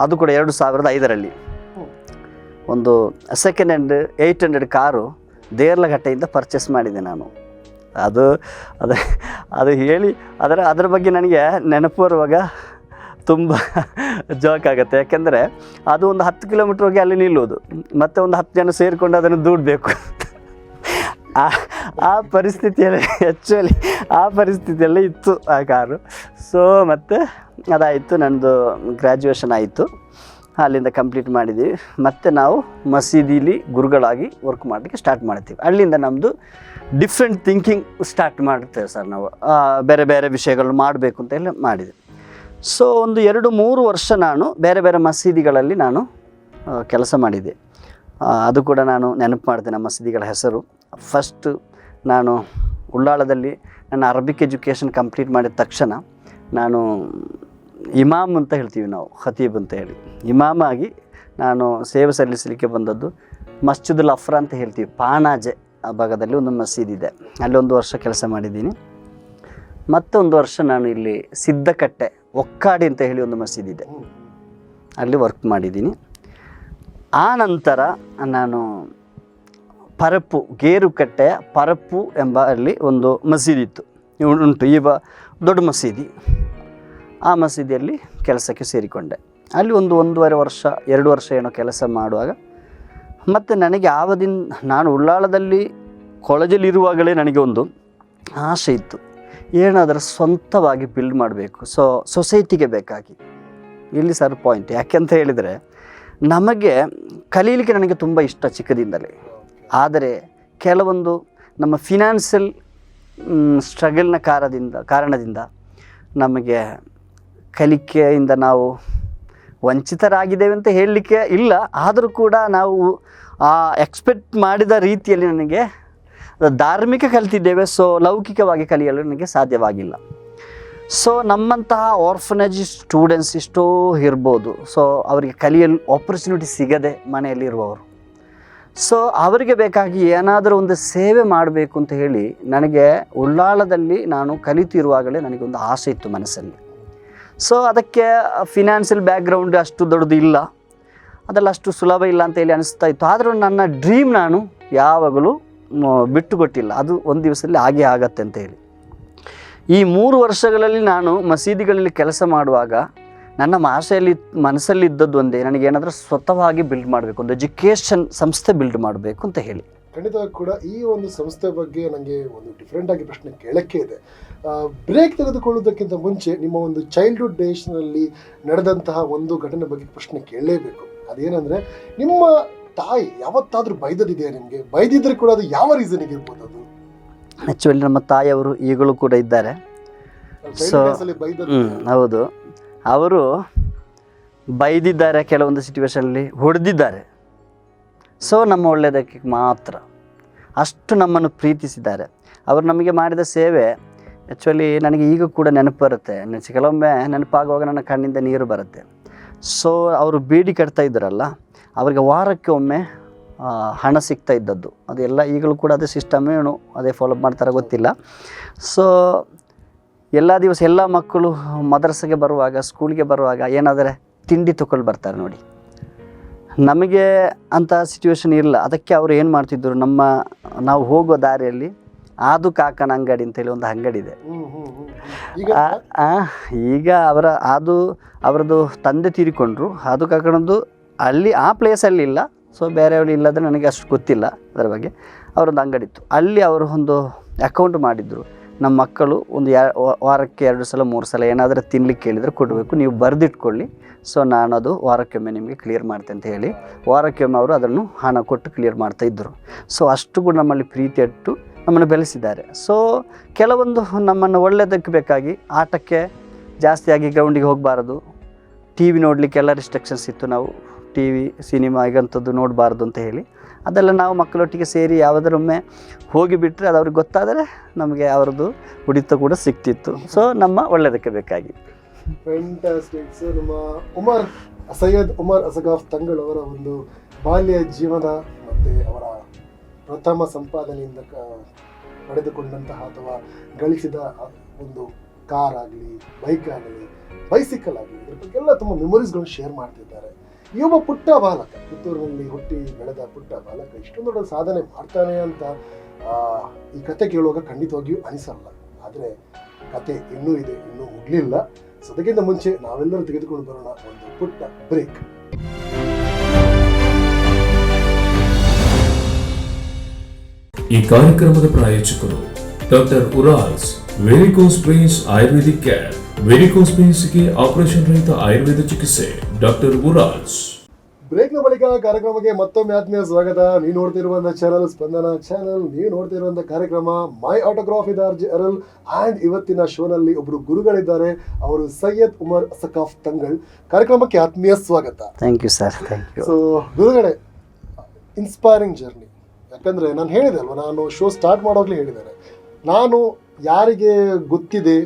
ಅದು ಕೂಡ 2005ರಲ್ಲಿ ಒಂದು ಸೆಕೆಂಡ್ ಹ್ಯಾಂಡ್ 800 ಕಾರು ದೇರ್ಲಘಟ್ಟೆಯಿಂದ ಪರ್ಚೇಸ್ ಮಾಡಿದೆ ನಾನು. ಅದು ಹೇಳಿ ಅದರ ಬಗ್ಗೆ ನನಗೆ ನೆನಪು ಬರುವಾಗ ತುಂಬ ಜೋಕ್ ಆಗುತ್ತೆ. ಯಾಕೆಂದರೆ ಅದು ಒಂದು 10 ಕಿಲೋಮೀಟ್ರ್ ಹೋಗಿ ಅಲ್ಲಿ ನಿಲ್ಲೋದು, ಮತ್ತು ಒಂದು 10 ಜನ ಸೇರಿಕೊಂಡು ಅದನ್ನು ದುಡ್ಬೇಕು. ಆ ಪರಿಸ್ಥಿತಿಯಲ್ಲಿ ಆ ಪರಿಸ್ಥಿತಿಯಲ್ಲೇ ಇತ್ತು ಆ ಕಾರು. ಸೊ ಮತ್ತು ಅದಾಯಿತು, ನನ್ನದು ಗ್ರ್ಯಾಜುಯೇಷನ್ ಆಯಿತು, ಅಲ್ಲಿಂದ ಕಂಪ್ಲೀಟ್ ಮಾಡಿದ್ದೀವಿ. ಮತ್ತು ನಾವು ಮಸೀದಿಲಿ ಗುರುಗಳಾಗಿ ವರ್ಕ್ ಮಾಡಲಿಕ್ಕೆ ಸ್ಟಾರ್ಟ್ ಮಾಡ್ತೀವಿ. ಅಲ್ಲಿಂದ ನಮ್ಮದು ಡಿಫ್ರೆಂಟ್ ಥಿಂಕಿಂಗ್ ಸ್ಟಾರ್ಟ್ ಮಾಡ್ತೇವೆ ಸರ್. ನಾವು ಬೇರೆ ಬೇರೆ ವಿಷಯಗಳು ಮಾಡಬೇಕು ಅಂತ ಹೇಳಿ ಮಾಡಿದೆ. ಸೊ ಒಂದು 2-3 ವರ್ಷ ನಾನು ಬೇರೆ ಬೇರೆ ಮಸೀದಿಗಳಲ್ಲಿ ನಾನು ಕೆಲಸ ಮಾಡಿದ್ದೆ. ಅದು ಕೂಡ ನಾನು ನೆನಪು ಮಾಡ್ತೇನೆ ಮಸೀದಿಗಳ ಹೆಸರು. ಫಸ್ಟು ನಾನು ಉಳ್ಳಾಳದಲ್ಲಿ ನನ್ನ ಅರಬಿಕ್ ಎಜುಕೇಷನ್ ಕಂಪ್ಲೀಟ್ ಮಾಡಿದ ತಕ್ಷಣ ನಾನು ಇಮಾಮ್ ಅಂತ ಹೇಳ್ತೀವಿ ನಾವು, ಖತೀಬ್ ಅಂತ ಹೇಳಿ ಇಮಾಮ್ ಆಗಿ ನಾನು ಸೇವೆ ಸಲ್ಲಿಸಲಿಕ್ಕೆ ಬಂದದ್ದು. ಮಸ್ಜಿದುಲ್ ಅಫ್ರಾ ಅಂತ ಹೇಳ್ತೀವಿ, ಪಾಣಾಜೆ ಆ ಭಾಗದಲ್ಲಿ ಒಂದು ಮಸೀದಿ ಇದೆ, ಅಲ್ಲಿ 1 ವರ್ಷ ಕೆಲಸ ಮಾಡಿದ್ದೀನಿ. ಮತ್ತೊಂದು ವರ್ಷ ನಾನು ಇಲ್ಲಿ ಸಿದ್ದಕಟ್ಟೆ ಒಕ್ಕಾಡಿ ಅಂತ ಹೇಳಿ ಒಂದು ಮಸೀದಿ ಇದೆ, ಅಲ್ಲಿ ವರ್ಕ್ ಮಾಡಿದ್ದೀನಿ. ಆ ನಂತರ ನಾನು ಪರಪ್ಪು ಗೇರುಕಟ್ಟೆಯ ಪರಪ್ಪು ಎಂಬ ಅಲ್ಲಿ ಒಂದು ಮಸೀದಿ ಇತ್ತು, ಉಂಟು ಈಗ ದೊಡ್ಡ ಮಸೀದಿ. ಆ ಮಸೀದಿಯಲ್ಲಿ ಕೆಲಸಕ್ಕೆ ಸೇರಿಕೊಂಡೆ. ಅಲ್ಲಿ 1.5 ವರ್ಷ 2 ವರ್ಷ ಏನೋ ಕೆಲಸ ಮಾಡುವಾಗ ಮತ್ತು ನನಗೆ ನಾನು ಉಳ್ಳಾಳದಲ್ಲಿ ಕಾಲೇಜಲ್ಲಿರುವಾಗಲೇ ನನಗೆ ಒಂದು ಆಸೆ ಇತ್ತು, ಏನಾದರೂ ಸ್ವಂತವಾಗಿ ಬಿಲ್ಡ್ ಮಾಡಬೇಕು. ಸೊಸೈಟಿಗೆ ಬೇಕಾಗಿ. ಇಲ್ಲಿ ಸರ್ ಪಾಯಿಂಟ್ ಯಾಕೆಂತ ಹೇಳಿದರೆ, ನಮಗೆ ಕಲೀಲಿಕ್ಕೆ ನನಗೆ ತುಂಬ ಇಷ್ಟ ಚಿಕ್ಕದಿಂದಲೇ. ಆದರೆ ಕೆಲವೊಂದು ನಮ್ಮ ಫಿನಾನ್ಷಿಯಲ್ ಸ್ಟ್ರಗಲ್ನ ಕಾರಣದಿಂದ ನಮಗೆ ಕಲಿಕೆಯಿಂದ ನಾವು ವಂಚಿತರಾಗಿದ್ದೇವೆ ಅಂತ ಹೇಳಲಿಕ್ಕೆ ಇಲ್ಲ. ಆದರೂ ಕೂಡ ನಾವು ಎಕ್ಸ್ಪೆಕ್ಟ್ ಮಾಡಿದ ರೀತಿಯಲ್ಲಿ ನನಗೆ ಧಾರ್ಮಿಕ ಕಲಿತಿದ್ದೇವೆ. ಲೌಕಿಕವಾಗಿ ಕಲಿಯಲು ನನಗೆ ಸಾಧ್ಯವಾಗಿಲ್ಲ. ನಮ್ಮಂತಹ ಆರ್ಫನೇಜ್ ಸ್ಟೂಡೆಂಟ್ಸ್ ಎಷ್ಟೋ ಇರ್ಬೋದು. ಅವರಿಗೆ ಕಲಿಯಲು ಆಪರ್ಚುನಿಟಿ ಸಿಗದೆ ಮನೆಯಲ್ಲಿರುವವರು. ಅವರಿಗೆ ಬೇಕಾಗಿ ಏನಾದರೂ ಒಂದು ಸೇವೆ ಮಾಡಬೇಕು ಅಂತ ಹೇಳಿ ನನಗೆ ಉಳ್ಳಾಳದಲ್ಲಿ ನಾನು ಕಲಿತಿರುವಾಗಲೇ ನನಗೊಂದು ಆಸೆ ಇತ್ತು ಮನಸ್ಸಲ್ಲಿ. ಅದಕ್ಕೆ ಫಿನಾನ್ಷಿಯಲ್ ಬ್ಯಾಕ್ಗ್ರೌಂಡ್ ಅಷ್ಟು ದೊಡ್ಡದು ಇಲ್ಲ, ಅದೆಲ್ಲ ಅಷ್ಟು ಸುಲಭ ಇಲ್ಲ ಅಂತ ಹೇಳಿ ಅನಿಸ್ತಾ ಇತ್ತು. ಆದರೂ ನನ್ನ ಡ್ರೀಮ್ ನಾನು ಯಾವಾಗಲೂ ಬಿಟ್ಟುಕೊಟ್ಟಿಲ್ಲ, ಅದು ಒಂದು ದಿವಸದಲ್ಲಿ ಹಾಗೆ ಆಗತ್ತೆ ಅಂತ ಹೇಳಿ. ಈ 3 ವರ್ಷಗಳಲ್ಲಿ ನಾನು ಮಸೀದಿಗಳಲ್ಲಿ ಕೆಲಸ ಮಾಡುವಾಗ ನನ್ನ ಮನಸ್ಸಲ್ಲಿದ್ದದ್ದು ಒಂದೇ, ನನಗೇನಾದರೂ ಸ್ವತಃವಾಗಿ ಬಿಲ್ಡ್ ಮಾಡಬೇಕು, ಒಂದು ಎಜುಕೇಷನ್ ಸಂಸ್ಥೆ ಬಿಲ್ಡ್ ಮಾಡಬೇಕು ಅಂತ ಹೇಳಿ. ಖಂಡಿತವಾಗಿ ಕೂಡ ಈ ಒಂದು ಸಂಸ್ಥೆ ಬಗ್ಗೆ ನನಗೆ ಒಂದು ಡಿಫ್ರೆಂಟ್ ಆಗಿ ಪ್ರಶ್ನೆ ಕೇಳಕ್ಕೆ ಇದೆ. ಬ್ರೇಕ್ ತೆಗೆದುಕೊಳ್ಳೋದಕ್ಕಿಂತ ಮುಂಚೆ ನಿಮ್ಮ ಒಂದು ಚೈಲ್ಡ್ಹುಡ್ ಡೇಸ್ನಲ್ಲಿ ನಡೆದಂತಹ ಒಂದು ಘಟನೆ ಬಗ್ಗೆ ಪ್ರಶ್ನೆ ಕೇಳಲೇಬೇಕು. ಅದೇನಂದರೆ, ನಿಮ್ಮ ತಾಯಿ ಯಾವತ್ತಾದರೂ ಬೈದದಿದೆಯಾ ನಿಮಗೆ? ಬೈದಿದ್ರೆ ಕೂಡ ಅದು ಯಾವ ರೀಸನಿಗೆ ಇರ್ಬೋದು? ಅದು ಆ್ಯಕ್ಚುಲಿ ನಮ್ಮ ತಾಯಿಯವರು ಈಗಲೂ ಕೂಡ ಇದ್ದಾರೆ. ಹೌದು, ಅವರು ಬೈದಿದ್ದಾರೆ, ಕೆಲವೊಂದು ಸಿಚುವೇಶನಲ್ಲಿ ಹೊಡೆದಿದ್ದಾರೆ. ನಮ್ಮ ಒಳ್ಳೆಯದಕ್ಕೆ ಮಾತ್ರ ಅಷ್ಟು ನಮ್ಮನ್ನು ಪ್ರೀತಿಸಿದ್ದಾರೆ. ಅವರು ನಮಗೆ ಮಾಡಿದ ಸೇವೆ ಆ್ಯಕ್ಚುಲಿ ನನಗೆ ಈಗ ಕೂಡ ನೆನಪು ಬರುತ್ತೆ. ಕೆಲವೊಮ್ಮೆ ನೆನಪಾಗುವಾಗ ನನ್ನ ಕಣ್ಣಿಂದ ನೀರು ಬರುತ್ತೆ. ಅವರು ಬೀಡಿ ಕಟ್ತಾ ಇದ್ದರಲ್ಲ, ಅವರಿಗೆ ವಾರಕ್ಕೆ ಒಮ್ಮೆ ಹಣ ಸಿಗ್ತಾ ಇದ್ದದ್ದು. ಅದೆಲ್ಲ ಈಗಲೂ ಕೂಡ ಅದೇ ಸಿಸ್ಟಮ್, ಏನು ಅದೇ ಫಾಲೋ ಮಾಡ್ತಾರೆ ಗೊತ್ತಿಲ್ಲ. ಎಲ್ಲ ದಿವಸ ಎಲ್ಲ ಮಕ್ಕಳು ಮದ್ರಸೆಗೆ ಬರುವಾಗ, ಸ್ಕೂಲಿಗೆ ಬರುವಾಗ ಏನಾದರೆ ತಿಂಡಿ ತಗೊಳ್ಳಿ ಬರ್ತಾರೆ ನೋಡಿ. ನಮಗೆ ಅಂಥ ಸಿಚುವೇಶನ್ ಇಲ್ಲ. ಅದಕ್ಕೆ ಅವರು ಏನು ಮಾಡ್ತಿದ್ದರು, ನಾವು ಹೋಗೋ ದಾರಿಯಲ್ಲಿ ಆದು ಕಾಕನ ಅಂಗಡಿ ಅಂತೇಳಿ ಒಂದು ಅಂಗಡಿ ಇದೆ. ಈಗ ಅವರದ್ದು ತಂದೆ ತೀರಿಕೊಂಡ್ರು. ಆದು ಕಾಕನದ್ದು ಅಲ್ಲಿ ಆ ಪ್ಲೇಸಲ್ಲಿ ಇಲ್ಲ. ಬೇರೆಯವರು ಇಲ್ಲದ್ರೆ ನನಗೆ ಅಷ್ಟು ಗೊತ್ತಿಲ್ಲ ಅದರ ಬಗ್ಗೆ. ಅವರೊಂದು ಅಂಗಡಿ ಇತ್ತು, ಅಲ್ಲಿ ಅವರು ಒಂದು ಅಕೌಂಟ್ ಮಾಡಿದ್ರು. ನಮ್ಮ ಮಕ್ಕಳು ಒಂದು ವಾರಕ್ಕೆ 2 ಸಲ 3 ಸಲ ಏನಾದರೂ ತಿನ್ಲಿಕ್ಕೆ ಕೇಳಿದರೆ ಕೊಡಬೇಕು, ನೀವು ಬರೆದಿಟ್ಕೊಳ್ಳಿ, ನಾನು ಅದು ವಾರಕ್ಕೊಮ್ಮೆ ನಿಮಗೆ ಕ್ಲಿಯರ್ ಮಾಡ್ತೇನೆ ಅಂತ ಹೇಳಿ ವಾರಕ್ಕೊಮ್ಮೆ ಅವರು ಅದನ್ನು ಹಣ ಕೊಟ್ಟು ಕ್ಲಿಯರ್ ಮಾಡ್ತಾಯಿದ್ದರು. ಅಷ್ಟು ಕೂಡ ನಮ್ಮಲ್ಲಿ ಪ್ರೀತಿ ಇಟ್ಟು ನಮ್ಮನ್ನು ಬೆಳೆಸಿದ್ದಾರೆ. ಕೆಲವೊಂದು ನಮ್ಮನ್ನು ಒಳ್ಳೆಯದಕ್ಕೆ ಬೇಕಾಗಿ ಆಟಕ್ಕೆ ಜಾಸ್ತಿಯಾಗಿ ಗ್ರೌಂಡಿಗೆ ಹೋಗಬಾರದು, ಟಿ ವಿ ನೋಡಲಿಕ್ಕೆಲ್ಲ ರಿಸ್ಟ್ರಿಕ್ಷನ್ಸ್ ಇತ್ತು. ನಾವು ಟಿ ವಿ ಸಿನಿಮಾ ಈಗಂಥದ್ದು ನೋಡಬಾರ್ದು ಅಂತ ಹೇಳಿ ಅದೆಲ್ಲ ನಾವು ಮಕ್ಕಳೊಟ್ಟಿಗೆ ಸೇರಿ ಯಾವುದರೊಮ್ಮೆ ಹೋಗಿಬಿಟ್ರೆ ಅದು ಅವ್ರಿಗೆ ಗೊತ್ತಾದರೆ ನಮಗೆ ಅವರದ್ದು ಹುಡಿತ ಕೂಡ ಸಿಗ್ತಿತ್ತು. ನಮ್ಮ ಒಳ್ಳೆಯದಕ್ಕೆ ಬೇಕಾಗಿ. ಫ್ಯಾಂಟಾಸ್ಟಿಕ್. ನಮ್ಮ ಸೈಯದ್ ಉಮರ್ ಅಸಗಾಫ್ ತಂಗಳ್ ಅವರ ಒಂದು ಬಾಲ್ಯ ಜೀವನ ಮತ್ತು ಅವರ ಪ್ರಥಮ ಸಂಪಾದನೆಯಿಂದ ಪಡೆದುಕೊಂಡಂತಹ ಅಥವಾ ಗಳಿಸಿದ ಒಂದು ಕಾರ್ ಆಗಲಿ, ಬೈಕ್ ಆಗಲಿ, ಬೈಸಿಕಲ್ ಆಗಲಿ, ಇದ್ರ ಬಗ್ಗೆಲ್ಲ ತುಂಬ ಮೆಮೊರೀಸ್ಗಳನ್ನು ಶೇರ್ ಮಾಡ್ತಿದ್ದಾರೆ. ಈ ಒಬ್ಬ ಪುಟ್ಟ ಬಾಲಕ, ಪುತ್ತೂರಿನಲ್ಲಿ ಹುಟ್ಟಿ ಬೆಳೆದ ಪುಟ್ಟ ಬಾಲಕ ಇಷ್ಟೊಂದು ದೊಡ್ಡ ಸಾಧನೆ ಮಾಡ್ತಾನೆ ಅಂತ ಈ ಕತೆ ಕೇಳುವಾಗ ಖಂಡಿತವಾಗಿಯೂ ಅನಿಸಲ್ಲ. ಆದರೆ ಕತೆ ಇನ್ನೂ ಇದೆ, ಇನ್ನೂ ಮುಗಿಲಿಲ್ಲ. ಅದಕ್ಕಿಂತ ಮುಂಚೆ ನಾವೆಲ್ಲರೂ ತೆಗೆದುಕೊಂಡು ಬರೋಣ ಒಂದು ಪುಟ್ಟ ಬ್ರೇಕ್. ಈ ಕಾರ್ಯಕ್ರಮದ ಪ್ರಾಯೋಜಕರು doctor Urals varicose veins ayurvedic care. Varicose ವೇನ್ಸ್ಗೆ ಆಪರೇಷನ್ ರಹಿತ ಆಯುರ್ವೇದ ಚಿಕಿತ್ಸೆ ಡಾಕ್ಟರ್ ಉರಾಲ್ಸ್. ಬ್ರೇಕ್ನ ಬಳಿಕ ಕಾರ್ಯಕ್ರಮಕ್ಕೆ ಮತ್ತೊಮ್ಮೆ ಆತ್ಮೀಯ ಸ್ವಾಗತ. ನೀವು ನೋಡ್ತಿರುವಂಥ ಚಾನಲ್ ಸ್ಪಂದನ ಚಾನಲ್. ನೀವು ನೋಡ್ತಿರುವಂಥ ಕಾರ್ಯಕ್ರಮ my autograph with R J ಅರಲ್. ಆ್ಯಂಡ್ ಇವತ್ತಿನ ಶೋನಲ್ಲಿ ಒಬ್ಬರು ಗುರುಗಳಿದ್ದಾರೆ, ಅವರು ಸೈಯದ್ ಉಮರ್ ಅಸಗಾಫ್ ತಂಗಳ್. ಕಾರ್ಯಕ್ರಮಕ್ಕೆ ಆತ್ಮೀಯ ಸ್ವಾಗತ. Thank you sir, thank you. ಗುರುಗಳೇ, ಇನ್ಸ್ಪೈರಿಂಗ್ ಜರ್ನಿ. ಯಾಕಂದರೆ ನಾನು ಹೇಳಿದೆ ಅಲ್ವ, ನಾನು ಶೋ ಸ್ಟಾರ್ಟ್ ಮಾಡೋಗ್ಲೇ ಹೇಳಿದ್ದೇನೆ, ನಾನು ಯಾರಿಗೆ ಗೊತ್ತಿದೆ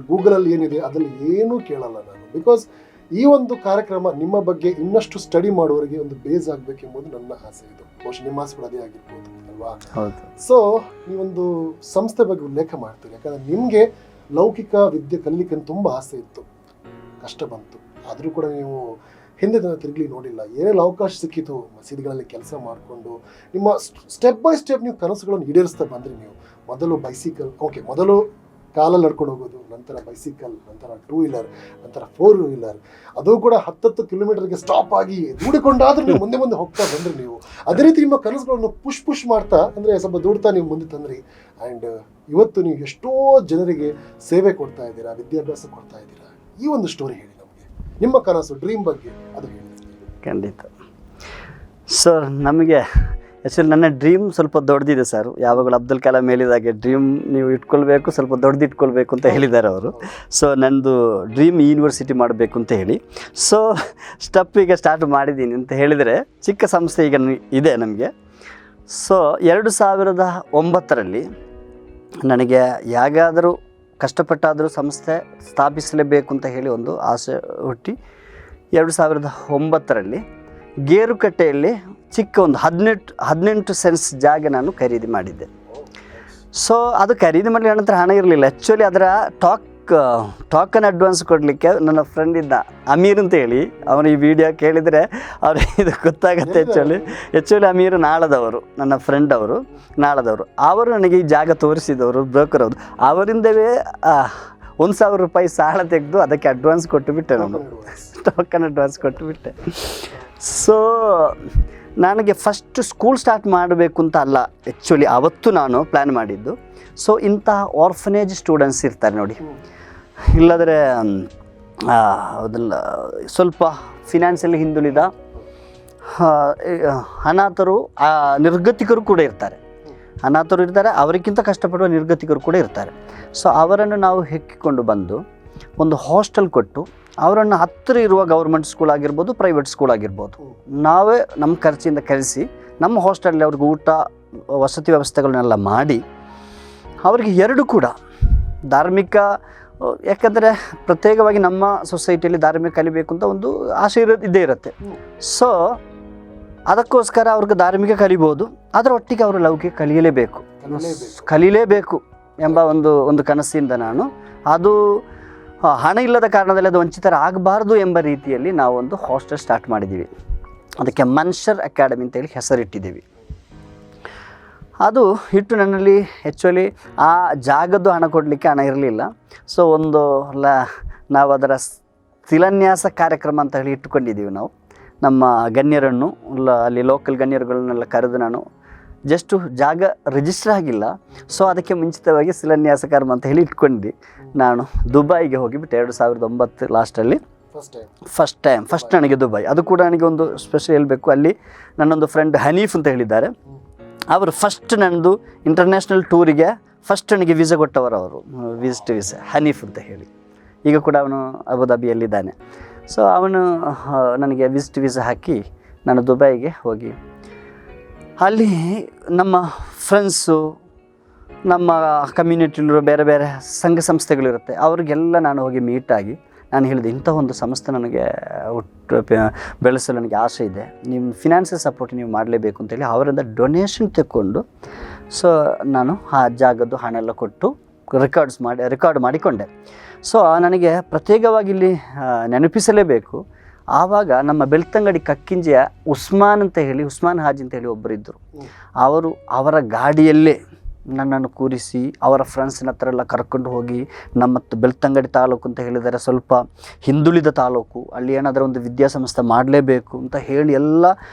ಗೂಗಲಲ್ಲಿ ಏನಿದೆ ಅದರಲ್ಲಿ ಏನೂ ಕೇಳಲ್ಲ ನಾನು. ಬಿಕಾಸ್ ಈ ಒಂದು ಕಾರ್ಯಕ್ರಮ ನಿಮ್ಮ ಬಗ್ಗೆ ಇನ್ನಷ್ಟು ಸ್ಟಡಿ ಮಾಡುವವರಿಗೆ ಒಂದು ಬೇಸ್ ಆಗಬೇಕೆಂಬುದು ನನ್ನ ಆಸೆ. ಇದು ಬಹುಶಃ ನಿಮ್ಮ ಆಸೆ ಕೂಡ ಅದೇ ಆಗಿರ್ಬೋದು ಅಲ್ವಾ? ನೀವೊಂದು ಸಂಸ್ಥೆ ಬಗ್ಗೆ ಉಲ್ಲೇಖ ಮಾಡ್ತೀರಿ. ಯಾಕಂದರೆ ನಿಮಗೆ ಲೌಕಿಕ ವಿದ್ಯೆ ಕಲಿಲಿಕ್ಕೆ ತುಂಬ ಆಸೆ ಇತ್ತು, ಕಷ್ಟ ಬಂತು. ಆದರೂ ಕೂಡ ನೀವು ಹಿಂದೆ ದಿನ ತಿರುಗಲಿ ನೋಡಿಲ್ಲ. ಏನೆಲ್ಲ ಅವಕಾಶ ಸಿಕ್ಕಿತು ಮಸೀದಿಗಳಲ್ಲಿ ಕೆಲಸ ಮಾಡಿಕೊಂಡು ನಿಮ್ಮ ಸ್ಟೆಪ್ ಬೈ ಸ್ಟೆಪ್ ನೀವು ಕನಸುಗಳನ್ನು ಈಡೇರಿಸ್ತಾ ಬಂದ್ರಿ. ನೀವು ಮೊದಲು ಬೈಸಿಕಲ್, ಮೊದಲು ಕಾಲಲ್ಲಿ ನಡ್ಕೊಂಡು ಹೋಗೋದು, ನಂತರ ಬೈಸಿಕಲ್, ನಂತರ 2 ವೀಲರ್, ನಂತರ 4 ವೀಲರ್, ಅದು ಕೂಡ 10 ಕಿಲೋಮೀಟರ್ಗೆ ಸ್ಟಾಪ್ ಆಗಿ ದೂಡಿಕೊಂಡಾದ್ರೂ ನೀವು ಮುಂದೆ ಹೋಗ್ತಾ ಬಂದ್ರಿ. ನೀವು ಅದೇ ರೀತಿ ನಿಮ್ಮ ಕನಸುಗಳನ್ನು ಪುಷ್ ಮಾಡ್ತಾ ಅಂದರೆ ಸ್ವಲ್ಪ ದೂಡ್ತಾ ನೀವು ಮುಂದೆ ತಂದ್ರಿ. ಆ್ಯಂಡ್ ಇವತ್ತು ನೀವು ಎಷ್ಟೋ ಜನರಿಗೆ ಸೇವೆ ಕೊಡ್ತಾ ಇದ್ದೀರಾ, ವಿದ್ಯಾಭ್ಯಾಸ ಕೊಡ್ತಾ ಇದ್ದೀರಾ. ಈ ಒಂದು ಸ್ಟೋರಿ ಹೇಳಿ ನಮಗೆ, ನಿಮ್ಮ ಕನಸು ಡ್ರೀಮ್ ಬಗ್ಗೆ ಅದು ಹೇಳಿ. ಖಂಡಿತ ಸರ್, ನಮಗೆ ಆ್ಯಕ್ಚುಲಿ ನನ್ನ ಡ್ರೀಮ್ ಸ್ವಲ್ಪ ದೊಡ್ಡದಿದೆ ಸರ್. ಯಾವಾಗಲೂ ಅಬ್ದುಲ್ ಕಲಾಂ ಹೇಳಿದಾಗೆ ಡ್ರೀಮ್ ನೀವು ಇಟ್ಕೊಳ್ಬೇಕು, ಸ್ವಲ್ಪ ದೊಡ್ಡದು ಇಟ್ಕೊಳ್ಬೇಕು ಅಂತ ಹೇಳಿದ್ದಾರೆ ಅವರು. ಸೊ ನನ್ನದು ಡ್ರೀಮ್ ಯೂನಿವರ್ಸಿಟಿ ಮಾಡಬೇಕು ಅಂತ ಹೇಳಿ. ಸೊ ಈಗ ಸ್ಟಾರ್ಟ್ ಮಾಡಿದ್ದೀನಿ ಅಂತ ಹೇಳಿದರೆ, ಚಿಕ್ಕ ಸಂಸ್ಥೆ ಈಗ ಇದೆ ನಮಗೆ. ಸೊ 2009ರಲ್ಲಿ ನನಗೆ ಹೇಗಾದರೂ ಕಷ್ಟಪಟ್ಟಾದರೂ ಸಂಸ್ಥೆ ಸ್ಥಾಪಿಸಲೇಬೇಕು ಅಂತ ಹೇಳಿ ಒಂದು ಆಸೆ ಹುಟ್ಟಿ 2009ರಲ್ಲಿ ಗೇರುಕಟ್ಟೆಯಲ್ಲಿ ಚಿಕ್ಕ ಒಂದು 18 ಸೆನ್ಸ್ ಜಾಗ ನಾನು ಖರೀದಿ ಮಾಡಿದ್ದೆ. ಸೊ ಅದು ಖರೀದಿ ಮಾಡಲಿ ನಂತರ ಹಣ ಇರಲಿಲ್ಲ. ಆ್ಯಕ್ಚುಲಿ ಅದರ ಟಾಕನ್ ಅಡ್ವಾನ್ಸ್ ಕೊಡಲಿಕ್ಕೆ ನನ್ನ ಫ್ರೆಂಡ್ ಇದ್ದ ಅಮೀರ್ ಅಂತ ಹೇಳಿ, ಅವನು ಈ ವಿಡಿಯೋ ಕೇಳಿದರೆ ಅವ್ರಿಗೆ ಇದು ಗೊತ್ತಾಗುತ್ತೆ. ಆ್ಯಕ್ಚುಲಿ ಅಮೀರ್ ನಾಳದವರು, ನನ್ನ ಫ್ರೆಂಡ್ ಅವರು ನಾಳದವರು. ಅವರು ನನಗೆ ಈ ಜಾಗ ತೋರಿಸಿದವರು, ಬ್ರೋಕರ್ ಅವರು. ಅವರಿಂದವೇ 1,000 ರೂಪಾಯಿ ಸಾಲ ತೆಗೆದು ಅದಕ್ಕೆ ಅಡ್ವಾನ್ಸ್ ಕೊಟ್ಟುಬಿಟ್ಟೆ, ನಾನು ಟೋಕನ್ ಅಡ್ವಾನ್ಸ್ ಕೊಟ್ಟುಬಿಟ್ಟೆ. ಸೊ ನನಗೆ ಫಸ್ಟ್ ಸ್ಕೂಲ್ ಸ್ಟಾರ್ಟ್ ಮಾಡಬೇಕು ಅಂತ ಅಲ್ಲ ಆ್ಯಕ್ಚುಲಿ ಅವತ್ತು ನಾನು ಪ್ಲ್ಯಾನ್ ಮಾಡಿದ್ದು. ಸೊ ಇಂತಹ ಆರ್ಫನೇಜ್ ಸ್ಟೂಡೆಂಟ್ಸ್ ಇರ್ತಾರೆ ನೋಡಿ, ಇಲ್ಲದ್ರೆ ಅದೆಲ್ಲ ಸ್ವಲ್ಪ ಫಿನಾನ್ಷಿಯಲಿ ಹಿಂದುಳಿದ ಅನಾಥರು, ನಿರ್ಗತಿಕರು ಕೂಡ ಇರ್ತಾರೆ. ಅನಾಥರು ಇರ್ತಾರೆ, ಅವರಿಗಿಂತ ಕಷ್ಟಪಡುವ ನಿರ್ಗತಿಕರು ಕೂಡ ಇರ್ತಾರೆ. ಸೊ ಅವರನ್ನು ನಾವು ಹೆಕ್ಕಿಕೊಂಡು ಬಂದು ಒಂದು ಹಾಸ್ಟೆಲ್ ಕೊಟ್ಟು ಅವರನ್ನು ಹತ್ತಿರ ಇರುವ ಗೌರ್ಮೆಂಟ್ ಸ್ಕೂಲ್ ಆಗಿರ್ಬೋದು, ಪ್ರೈವೇಟ್ ಸ್ಕೂಲ್ ಆಗಿರ್ಬೋದು, ನಾವೇ ನಮ್ಮ ಖರ್ಚಿಂದ ಕರೆಸಿ ನಮ್ಮ ಹಾಸ್ಟೆಲಲ್ಲಿ ಅವ್ರಿಗೆ ಊಟ ವಸತಿ ವ್ಯವಸ್ಥೆಗಳನ್ನೆಲ್ಲ ಮಾಡಿ ಅವರಿಗೆ ಎರಡು ಕೂಡ ಧಾರ್ಮಿಕ, ಯಾಕಂದರೆ ಪ್ರತ್ಯೇಕವಾಗಿ ನಮ್ಮ ಸೊಸೈಟಿಯಲ್ಲಿ ಧಾರ್ಮಿಕ ಕಲಿಬೇಕು ಅಂತ ಒಂದು ಆಸೆ ಇದ್ದೇ ಇರುತ್ತೆ. ಸೊ ಅದಕ್ಕೋಸ್ಕರ ಅವ್ರಿಗೆ ಧಾರ್ಮಿಕ ಕಲಿಬೋದು, ಅದರ ಒಟ್ಟಿಗೆ ಅವರು ಲೌಕಿಕ ಕಲೀಲೇಬೇಕು ಎಂಬ ಒಂದು ಕನಸಿಂದ ನಾನು ಅದು ಹಣ ಇಲ್ಲದ ಕಾರಣದಲ್ಲಿ ಅದು ವಂಚಿತರಾಗಬಾರ್ದು ಎಂಬ ರೀತಿಯಲ್ಲಿ ನಾವು ಒಂದು ಹಾಸ್ಟೆಲ್ ಸ್ಟಾರ್ಟ್ ಮಾಡಿದ್ದೀವಿ. ಅದಕ್ಕೆ ಮನ್ಷರ್ ಅಕಾಡೆಮಿ ಅಂತೇಳಿ ಹೆಸರಿಟ್ಟಿದ್ದೀವಿ. ಅದು ಇಟ್ಟು ನನ್ನಲ್ಲಿ ಆ್ಯಕ್ಚುಲಿ ಆ ಜಾಗದ್ದು ಹಣ ಕೊಡಲಿಕ್ಕೆ ಹಣ ಇರಲಿಲ್ಲ. ಸೊ ನಾವು ಅದರ ಶಿಲಾನ್ಯಾಸ ಕಾರ್ಯಕ್ರಮ ಅಂತ ಹೇಳಿ ಇಟ್ಟುಕೊಂಡಿದ್ದೀವಿ. ನಾವು ನಮ್ಮ ಗಣ್ಯರನ್ನು ಅಲ್ಲಿ ಲೋಕಲ್ ಗಣ್ಯರುಗಳನ್ನೆಲ್ಲ ಕರೆದು, ನಾನು ಜಸ್ಟು ಜಾಗ ರಿಜಿಸ್ಟರ್ ಆಗಿಲ್ಲ, ಸೊ ಅದಕ್ಕೆ ಮುಂಚಿತವಾಗಿ ಶಿಲಾನ್ಯಾಸ ಕಾರ್ಯಕ್ರಮ ಅಂತ ಹೇಳಿ ಇಟ್ಕೊಂಡು ನಾನು ದುಬೈಗೆ ಹೋಗಿಬಿಟ್ಟೆ 2009 ಲಾಸ್ಟಲ್ಲಿ. ಫಸ್ಟ್ ನನಗೆ ದುಬೈ. ಅದು ಕೂಡ ನನಗೆ ಒಂದು ಸ್ಪೆಷಲ್ ಹೇಳಬೇಕು, ಅಲ್ಲಿ ನನ್ನೊಂದು ಫ್ರೆಂಡ್ ಹನೀಫ್ ಅಂತ ಹೇಳಿದ್ದಾರೆ. ಅವರು ಫಸ್ಟ್ ನನ್ನದು ಇಂಟರ್ನ್ಯಾಷನಲ್ ಟೂರಿಗೆ ಫಸ್ಟ್ ನನಗೆ ವೀಸಾ ಕೊಟ್ಟವರು, ಅವರು ವಿಸಿಟ್ ವೀಸಾ ಹನೀಫ್ ಅಂತ ಹೇಳಿ. ಈಗ ಕೂಡ ಅವನು ಅಬುದಾಬಿಯಲ್ಲಿದ್ದಾನೆ. ಸೊ ಅವನು ನನಗೆ ವಿಸಿಟ್ ವೀಸಾ ಹಾಕಿ ನಾನು ದುಬೈಗೆ ಹೋಗಿ ಅಲ್ಲಿ ನಮ್ಮ ಫ್ರೆಂಡ್ಸು, ನಮ್ಮ ಕಮ್ಯುನಿಟಿಲಿರೋ ಬೇರೆ ಬೇರೆ ಸಂಘ ಸಂಸ್ಥೆಗಳಿರುತ್ತೆ, ಅವ್ರಿಗೆಲ್ಲ ನಾನು ಹೋಗಿ ಮೀಟಾಗಿ ನಾನು ಹೇಳಿದೆ, ಇಂಥ ಒಂದು ಸಂಸ್ಥೆ ನನಗೆ ಬೆಳೆಸಲು ನನಗೆ ಆಸೆ ಇದೆ, ನಿಮ್ಮ ಫಿನಾನ್ಷಿಯಲ್ ಸಪೋರ್ಟ್ ನೀವು ಮಾಡಲೇಬೇಕು ಅಂತೇಳಿ ಅವರಿಂದ ಡೊನೇಷನ್ ತಗೊಂಡು ಸೊ ನಾನು ಆ ಜಾಗದ್ದು ಹಣ ಎಲ್ಲ ಕೊಟ್ಟು ರೆಕಾರ್ಡ್ ಮಾಡಿಕೊಂಡೆ. ಸೊ ನನಗೆ ಪ್ರತ್ಯೇಕವಾಗಿ ಇಲ್ಲಿ ನೆನಪಿಸಲೇಬೇಕು, ಆವಾಗ ನಮ್ಮ ಬೆಳ್ತಂಗಡಿ ಕಕ್ಕಿಂಜೆಯ ಉಸ್ಮಾನ್ ಹಾಜಿ ಅಂತ ಹೇಳಿ ಒಬ್ಬರಿದ್ದರು. ಅವರ ಗಾಡಿಯಲ್ಲೇ ನನ್ನನ್ನು ಕೂರಿಸಿ ಅವರ ಫ್ರೆಂಡ್ಸಿನ ಹತ್ರ ಎಲ್ಲ ಕರ್ಕೊಂಡು ಹೋಗಿ, ನಮ್ಮ ಬೆಳ್ತಂಗಡಿ ತಾಲೂಕು ಅಂತ ಹೇಳಿದರೆ ಸ್ವಲ್ಪ ಹಿಂದುಳಿದ ತಾಲೂಕು, ಅಲ್ಲಿ ಏನಾದರೂ ಒಂದು ವಿದ್ಯಾಸಂಸ್ಥೆ ಮಾಡಲೇಬೇಕು ಅಂತ ಹೇಳಿ ಎಲ್ಲ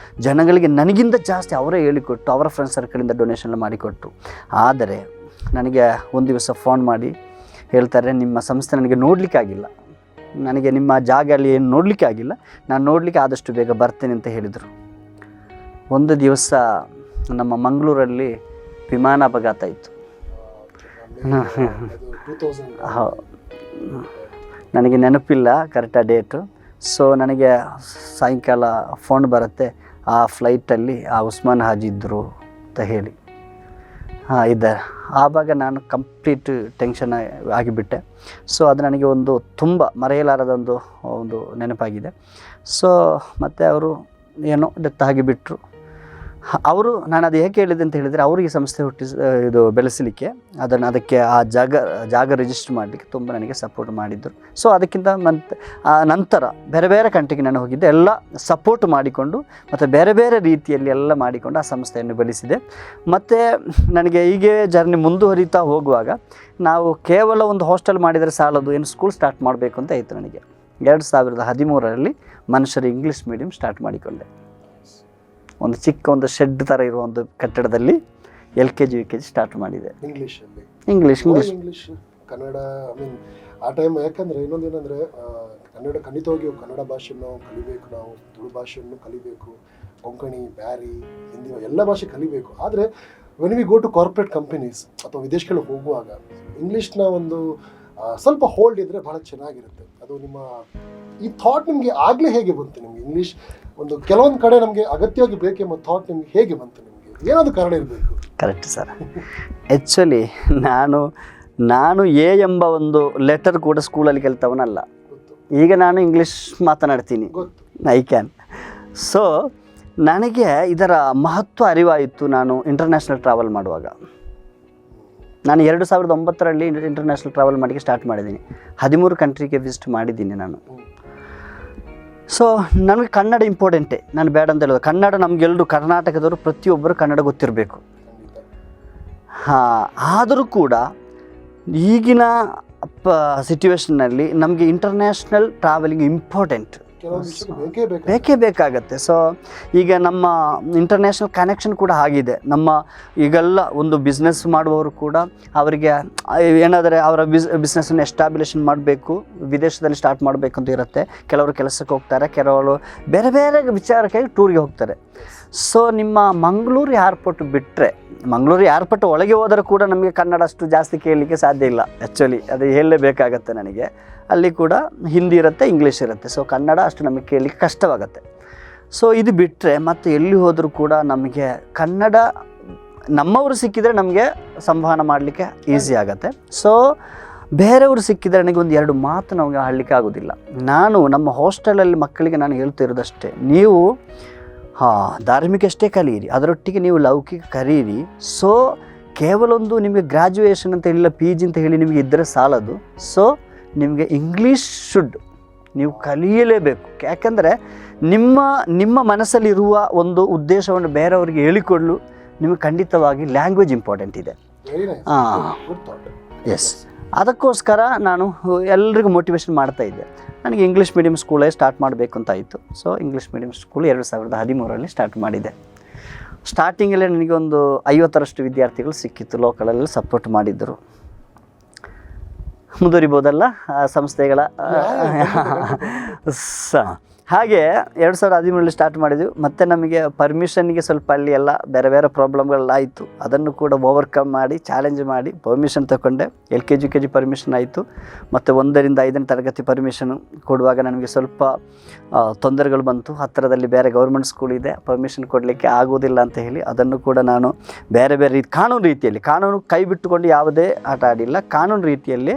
ಜನಗಳಿಗೆ ನನಗಿಂತ ಜಾಸ್ತಿ ಅವರೇ ಹೇಳಿಕೊಟ್ಟು, ಅವರ ಫ್ರೆಂಡ್ಸ್ ಸರ್ಕಲಿಂದ ಡೊನೇಷನ್ ಮಾಡಿಕೊಟ್ಟು. ಆದರೆ ನನಗೆ ಒಂದು ದಿವಸ ಫೋನ್ ಮಾಡಿ ಹೇಳ್ತಾರೆ, ನಿಮ್ಮ ಸಂಸ್ಥೆ ನನಗೆ ನೋಡಲಿಕ್ಕೆ ಆಗಿಲ್ಲ, ನನಗೆ ನಿಮ್ಮ ಜಾಗ ಅಲ್ಲಿ ಏನು ನೋಡಲಿಕ್ಕೆ ಆಗಿಲ್ಲ, ನಾನು ನೋಡಲಿಕ್ಕೆ ಆದಷ್ಟು ಬೇಗ ಬರ್ತೇನೆ ಅಂತ ಹೇಳಿದರು. ಒಂದು ದಿವಸ ನಮ್ಮ ಮಂಗಳೂರಲ್ಲಿ ವಿಮಾನ ಅಪಘಾತ ಇತ್ತು. ನನಗೆ ನೆನಪಿಲ್ಲ ಕರೆಕ್ಟಾಗಿ ಡೇಟು. ಸೊ ನನಗೆ ಸಾಯಂಕಾಲ ಫೋನ್ ಬರುತ್ತೆ, ಆ ಫ್ಲೈಟಲ್ಲಿ ಆ ಉಸ್ಮಾನ್ ಹಾಜಿ ಇದ್ದರು ಅಂತ ಹೇಳಿ. ಇದ್ದಾರೆ. ಆವಾಗ ನಾನು ಕಂಪ್ಲೀಟ್ ಟೆನ್ಷನ್ ಆಗಿಬಿಟ್ಟೆ. ಸೊ ಅದು ನನಗೆ ಒಂದು ತುಂಬ ಮರೆಯಲಾರದ ಒಂದು ನೆನಪಾಗಿದೆ. ಸೊ ಮತ್ತು ಅವರು ಏನೋ ಡೆತ್ ಆಗಿಬಿಟ್ರು. ಅವರು ನಾನು ಅದು ಏಕೆ ಹೇಳಿದೆ ಅಂತ ಹೇಳಿದರೆ ಅವರಿಗೆ ಸಂಸ್ಥೆ ಇದು ಬೆಳೆಸಲಿಕ್ಕೆ ಅದಕ್ಕೆ ಆ ಜಾಗ ರಿಜಿಸ್ಟರ್ ಮಾಡಲಿಕ್ಕೆ ತುಂಬ ನನಗೆ ಸಪೋರ್ಟ್ ಮಾಡಿದ್ದರು. ಸೊ ಅದಕ್ಕಿಂತ ನಂತರ ಬೇರೆ ಬೇರೆ ಕಂಟ್ರಿಗೆ ನಾನು ಹೋಗಿದ್ದೆ, ಎಲ್ಲ ಸಪೋರ್ಟ್ ಮಾಡಿಕೊಂಡು ಮತ್ತು ಬೇರೆ ಬೇರೆ ರೀತಿಯಲ್ಲಿ ಎಲ್ಲ ಮಾಡಿಕೊಂಡು ಆ ಸಂಸ್ಥೆಯನ್ನು ಬೆಳೆಸಿದೆ. ಮತ್ತು ನನಗೆ ಹೀಗೆ ಜರ್ನಿ ಮುಂದುವರಿತಾ ಹೋಗುವಾಗ ನಾವು ಕೇವಲ ಒಂದು ಹಾಸ್ಟೆಲ್ ಮಾಡಿದರೆ ಸಾಲದು, ಏನು ಸ್ಕೂಲ್ ಸ್ಟಾರ್ಟ್ ಮಾಡಬೇಕು ಅಂತ ಆಯಿತು ನನಗೆ. 2013ರಲ್ಲಿ ಮನುಷ್ಯರು ಇಂಗ್ಲೀಷ್ ಮೀಡಿಯಂ ಸ್ಟಾರ್ಟ್ ಮಾಡಿಕೊಂಡೆ. ಒಂದು ಚಿಕ್ಕ ಒಂದು ಶೆಡ್ ಥರ ಇರುವ ಒಂದು ಕಟ್ಟಡದಲ್ಲಿ LKG UKG ಸ್ಟಾರ್ಟ್ ಮಾಡಿದೆ. ಇಂಗ್ಲೀಷ್ ಕನ್ನಡ ಆ ಟೈಮ್. ಯಾಕಂದರೆ ಇನ್ನೊಂದು ಏನಂದರೆ ಖಂಡಿತವಾಗಿ ಕನ್ನಡ ಭಾಷೆಯನ್ನು ನಾವು ಕಲಿಬೇಕು, ನಾವು ತುಳು ಭಾಷೆಯನ್ನು ಕಲಿಬೇಕು, ಕೊಂಕಣಿ, ಬ್ಯಾರಿ, ಹಿಂದಿ ಎಲ್ಲ ಭಾಷೆ ಕಲಿಬೇಕು. ಆದರೆ when we go to corporate companies ಅಥವಾ ವಿದೇಶಗಳಿಗೆ ಹೋಗುವಾಗ ಇಂಗ್ಲೀಷ್ನ ಒಂದು ಸ್ವಲ್ಪ ಹೋಲ್ಡ್ ಇದ್ದರೆ ಭಾಳ ಚೆನ್ನಾಗಿರುತ್ತೆ. ಅದು ನಿಮ್ಮ ಈ ಥಾಟ್ ನಿಮಗೆ ಆಗಲೇ ಹೇಗೆ ಬಂತು? ನಿಮಗೆ ಇಂಗ್ಲೀಷ್ ಒಂದು ಕೆಲವೊಂದು ಕಡೆ ನಮಗೆ ಅಗತ್ಯವಾಗಿ ಬೇಕೆಂಬ ಥಾಟ್ ನಿಮಗೆ ಹೇಗೆ ಬಂತು? ನಿಮಗೆ ಏನಾದರೂ ಕಾರಣ ಇರಬೇಕು. Correct sir. ಆ್ಯಕ್ಚುಲಿ ನಾನು ಎ ಎಂಬ ಒಂದು ಲೆಟರ್ ಕೂಡ ಸ್ಕೂಲಲ್ಲಿ ಕಲಿತವನಲ್ಲ. ಈಗ ನಾನು ಇಂಗ್ಲೀಷ್ ಮಾತನಾಡ್ತೀನಿ, ಐ ಕ್ಯಾನ್. ಸೊ ನನಗೆ ಇದರ ಮಹತ್ವ ಅರಿವಾಯಿತು ನಾನು ಇಂಟರ್ನ್ಯಾಷನಲ್ ಟ್ರಾವೆಲ್ ಮಾಡುವಾಗ. ನಾನು 2009ರಲ್ಲಿ ಇಂಟರ್ನ್ಯಾಷನಲ್ ಟ್ರಾವೆಲ್ ಮಾಡೋಕ್ಕೆ ಸ್ಟಾರ್ಟ್ ಮಾಡಿದ್ದೀನಿ. 13 ಕಂಟ್ರಿಗೆ ವಿಸಿಟ್ ಮಾಡಿದ್ದೀನಿ ನಾನು. ಸೊ ನನಗೆ ಕನ್ನಡ ಇಂಪಾರ್ಟೆಂಟೇ, ನಾನು ಬೇಡ ಅಂತ ಹೇಳೋದು. ಕನ್ನಡ ನಮಗೆಲ್ಲರೂ ಕರ್ನಾಟಕದವರು ಪ್ರತಿಯೊಬ್ಬರು ಕನ್ನಡ ಗೊತ್ತಿರಬೇಕು. ಆದರೂ ಕೂಡ ಈಗಿನ ಸಿಚುವೇಷನ್ನಲ್ಲಿ ನಮಗೆ ಇಂಟರ್ನ್ಯಾಷನಲ್ ಟ್ರಾವೆಲಿಂಗ್ ಇಂಪಾರ್ಟೆಂಟ್, ಬೇಕೇ ಬೇಕಾಗತ್ತೆ. ಸೊ ಈಗ ನಮ್ಮ ಇಂಟರ್ನ್ಯಾಷನಲ್ ಕನೆಕ್ಷನ್ ಕೂಡ ಆಗಿದೆ. ಈಗೆಲ್ಲ ಒಂದು ಬಿಸ್ನೆಸ್ ಮಾಡುವವರು ಕೂಡ ಅವರಿಗೆ ಏನಾದರೆ ಅವರ ಬಿಸ್ನೆಸ್ಸನ್ನು ಎಸ್ಟಾಬ್ಲಿಷನ್ ಮಾಡಬೇಕು, ವಿದೇಶದಲ್ಲಿ ಸ್ಟಾರ್ಟ್ ಮಾಡಬೇಕು ಅಂತ ಇರುತ್ತೆ. ಕೆಲವರು ಕೆಲಸಕ್ಕೆ ಹೋಗ್ತಾರೆ, ಕೆಲವರು ಬೇರೆ ಬೇರೆ ವಿಚಾರಕ್ಕಾಗಿ ಟೂರಿಗೆ ಹೋಗ್ತಾರೆ. ಸೊ ನಿಮ್ಮ ಮಂಗಳೂರು ಏರ್ಪೋರ್ಟ್ ಬಿಟ್ಟರೆ, ಮಂಗಳೂರು ಏರ್ಪೋರ್ಟ್ ಒಳಗೆ ಹೋದರೂ ಕೂಡ ನಮಗೆ ಕನ್ನಡ ಅಷ್ಟು ಜಾಸ್ತಿ ಕೇಳಲಿಕ್ಕೆ ಸಾಧ್ಯ ಇಲ್ಲ. ಆ್ಯಕ್ಚುಲಿ ಅದು ಹೇಳಲೇಬೇಕಾಗತ್ತೆ ನನಗೆ. ಅಲ್ಲಿ ಕೂಡ ಹಿಂದಿ ಇರುತ್ತೆ, ಇಂಗ್ಲೀಷ್ ಇರುತ್ತೆ. ಸೊ ಕನ್ನಡ ಅಷ್ಟು ನಮಗೆ ಕೇಳಲಿಕ್ಕೆ ಕಷ್ಟವಾಗುತ್ತೆ. ಸೊ ಇದು ಬಿಟ್ಟರೆ ಮತ್ತು ಎಲ್ಲಿ ಹೋದರೂ ಕೂಡ ನಮಗೆ ಕನ್ನಡ ನಮ್ಮವರು ಸಿಕ್ಕಿದರೆ ನಮಗೆ ಸಂವಹನ ಮಾಡಲಿಕ್ಕೆ ಈಸಿ ಆಗುತ್ತೆ. ಸೊ ಬೇರೆಯವರು ಸಿಕ್ಕಿದರೆ ನನಗೆ ಒಂದು 2 ಮಾತು ನಮಗೆ ಆಡಲಿಕ್ಕೆ ಆಗೋದಿಲ್ಲ. ನಮ್ಮ ಹಾಸ್ಟೆಲಲ್ಲಿ ಮಕ್ಕಳಿಗೆ ನಾನು ಹೇಳ್ತಿರೋದಷ್ಟೇ, ನೀವು ಧಾರ್ಮಿಕ ಅಷ್ಟೇ ಕಲಿಯಿರಿ, ಅದರೊಟ್ಟಿಗೆ ನೀವು ಲೌಕಿಕ ಕಲಿಯಿರಿ. ಸೊ ಕೇವಲ ಒಂದು ನಿಮಗೆ ಗ್ರ್ಯಾಜುಯೇಷನ್ ಅಂತ ಇಲ್ಲ, PG ಅಂತ ಹೇಳಿ ನಿಮಗೆ ಇದ್ದರೆ ಸಾಲದು. ಸೊ ನಿಮಗೆ ಇಂಗ್ಲೀಷ್ ನೀವು ಕಲಿಯಲೇಬೇಕು. ಯಾಕೆಂದರೆ ನಿಮ್ಮ ಮನಸ್ಸಲ್ಲಿರುವ ಒಂದು ಉದ್ದೇಶವನ್ನು ಬೇರೆಯವರಿಗೆ ಹೇಳಿಕೊಡಲು ನಿಮಗೆ ಖಂಡಿತವಾಗಿ ಲ್ಯಾಂಗ್ವೇಜ್ ಇಂಪಾರ್ಟೆಂಟ್ ಇದೆ. ಎಸ್, ಅದಕ್ಕೋಸ್ಕರ ನಾನು ಎಲ್ರಿಗೂ ಮೋಟಿವೇಶನ್ ಮಾಡ್ತಾಯಿದ್ದೆ. ನನಗೆ ಇಂಗ್ಲೀಷ್ ಮೀಡಿಯಮ್ ಸ್ಕೂಲೇ ಸ್ಟಾರ್ಟ್ ಮಾಡಬೇಕು ಅಂತ ಆಯಿತು. ಸೊ ಇಂಗ್ಲೀಷ್ ಮೀಡಿಯಮ್ ಸ್ಕೂಲ್ 2013ರಲ್ಲಿ ಸ್ಟಾರ್ಟ್ ಮಾಡಿದೆ. ಸ್ಟಾರ್ಟಿಂಗಲ್ಲೇ ನನಗೆ ಒಂದು 50ರಷ್ಟು ವಿದ್ಯಾರ್ಥಿಗಳು ಸಿಕ್ಕಿತ್ತು, ಲೋಕಲಲ್ಲಿ ಸಪೋರ್ಟ್ ಮಾಡಿದ್ದರು. ಮುಂದುವರಿಬೋದಲ್ಲ ಸಂಸ್ಥೆಗಳ ಹಾಗೆ 2013ರಲ್ಲಿ ಸ್ಟಾರ್ಟ್ ಮಾಡಿದ್ವಿ. ಮತ್ತು ನಮಗೆ ಪರ್ಮಿಷನ್ಗೆ ಸ್ವಲ್ಪ ಅಲ್ಲಿ ಎಲ್ಲ ಬೇರೆ ಬೇರೆ ಪ್ರಾಬ್ಲಮ್ಗಳೆಲ್ಲ ಆಯಿತು. ಅದನ್ನು ಕೂಡ ಓವರ್ಕಮ್ ಮಾಡಿ ಚಾಲೆಂಜ್ ಮಾಡಿ ಪರ್ಮಿಷನ್ ತಗೊಂಡೆ. LKG UKG ಪರ್ಮಿಷನ್ ಆಯಿತು. ಮತ್ತು 1ರಿಂದ 5ನೇ ತರಗತಿ ಪರ್ಮಿಷನ್ ಕೊಡುವಾಗ ನನಗೆ ಸ್ವಲ್ಪ ತೊಂದರೆಗಳು ಬಂತು. ಹತ್ತಿರದಲ್ಲಿ ಬೇರೆ ಗೌರ್ಮೆಂಟ್ ಸ್ಕೂಲ್ ಇದೆ, ಪರ್ಮಿಷನ್ ಕೊಡಲಿಕ್ಕೆ ಆಗೋದಿಲ್ಲ ಅಂತ ಹೇಳಿ ಅದನ್ನು ಕೂಡ ನಾನು ಬೇರೆ ಬೇರೆ ಕಾನೂನು ಕೈ ಬಿಟ್ಟುಕೊಂಡು ಯಾವುದೇ ಆಟ ಆಡಿಲ್ಲ. ಕಾನೂನು ರೀತಿಯಲ್ಲಿ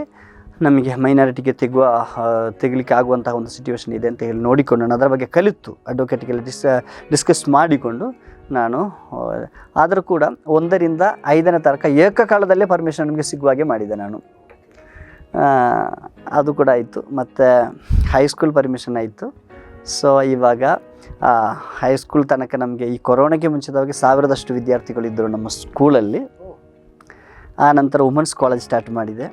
ನಮಗೆ ಮೈನಾರಿಟಿಗೆ ತೆಗಲಿಕ್ಕೆ ಆಗುವಂತಹ ಒಂದು ಸಿಚುವೇಷನ್ ಇದೆ ಅಂತ ಹೇಳಿ ನೋಡಿಕೊಂಡು ನಾನು ಅದರ ಬಗ್ಗೆ ಕಲಿತು ಅಡ್ವೊಕೇಟ್ಗೆಲ್ಲ ಡಿಸ್ಕಸ್ ಮಾಡಿಕೊಂಡು ನಾನು ಆದರೂ ಕೂಡ 1ರಿಂದ 5ನೇ ತನಕ ಏಕಕಾಲದಲ್ಲೇ ಪರ್ಮಿಷನ್ ನಮಗೆ ಸಿಗುವಾಗೆ ಮಾಡಿದೆ ನಾನು. ಅದು ಕೂಡ ಆಯಿತು. ಮತ್ತು ಹೈಸ್ಕೂಲ್ ಪರ್ಮಿಷನ್ ಆಯಿತು. ಸೊ ಇವಾಗ ಹೈಸ್ಕೂಲ್ ತನಕ ನಮಗೆ ಈ ಕೊರೋನಾಗೆ ಮುಂಚಿತವಾಗಿ 1000ರಷ್ಟು ವಿದ್ಯಾರ್ಥಿಗಳಿದ್ದರು ನಮ್ಮ ಸ್ಕೂಲಲ್ಲಿ. ಆ ನಂತರ ವುಮೆನ್ಸ್ ಕಾಲೇಜ್ ಸ್ಟಾರ್ಟ್ ಮಾಡಿದೆ.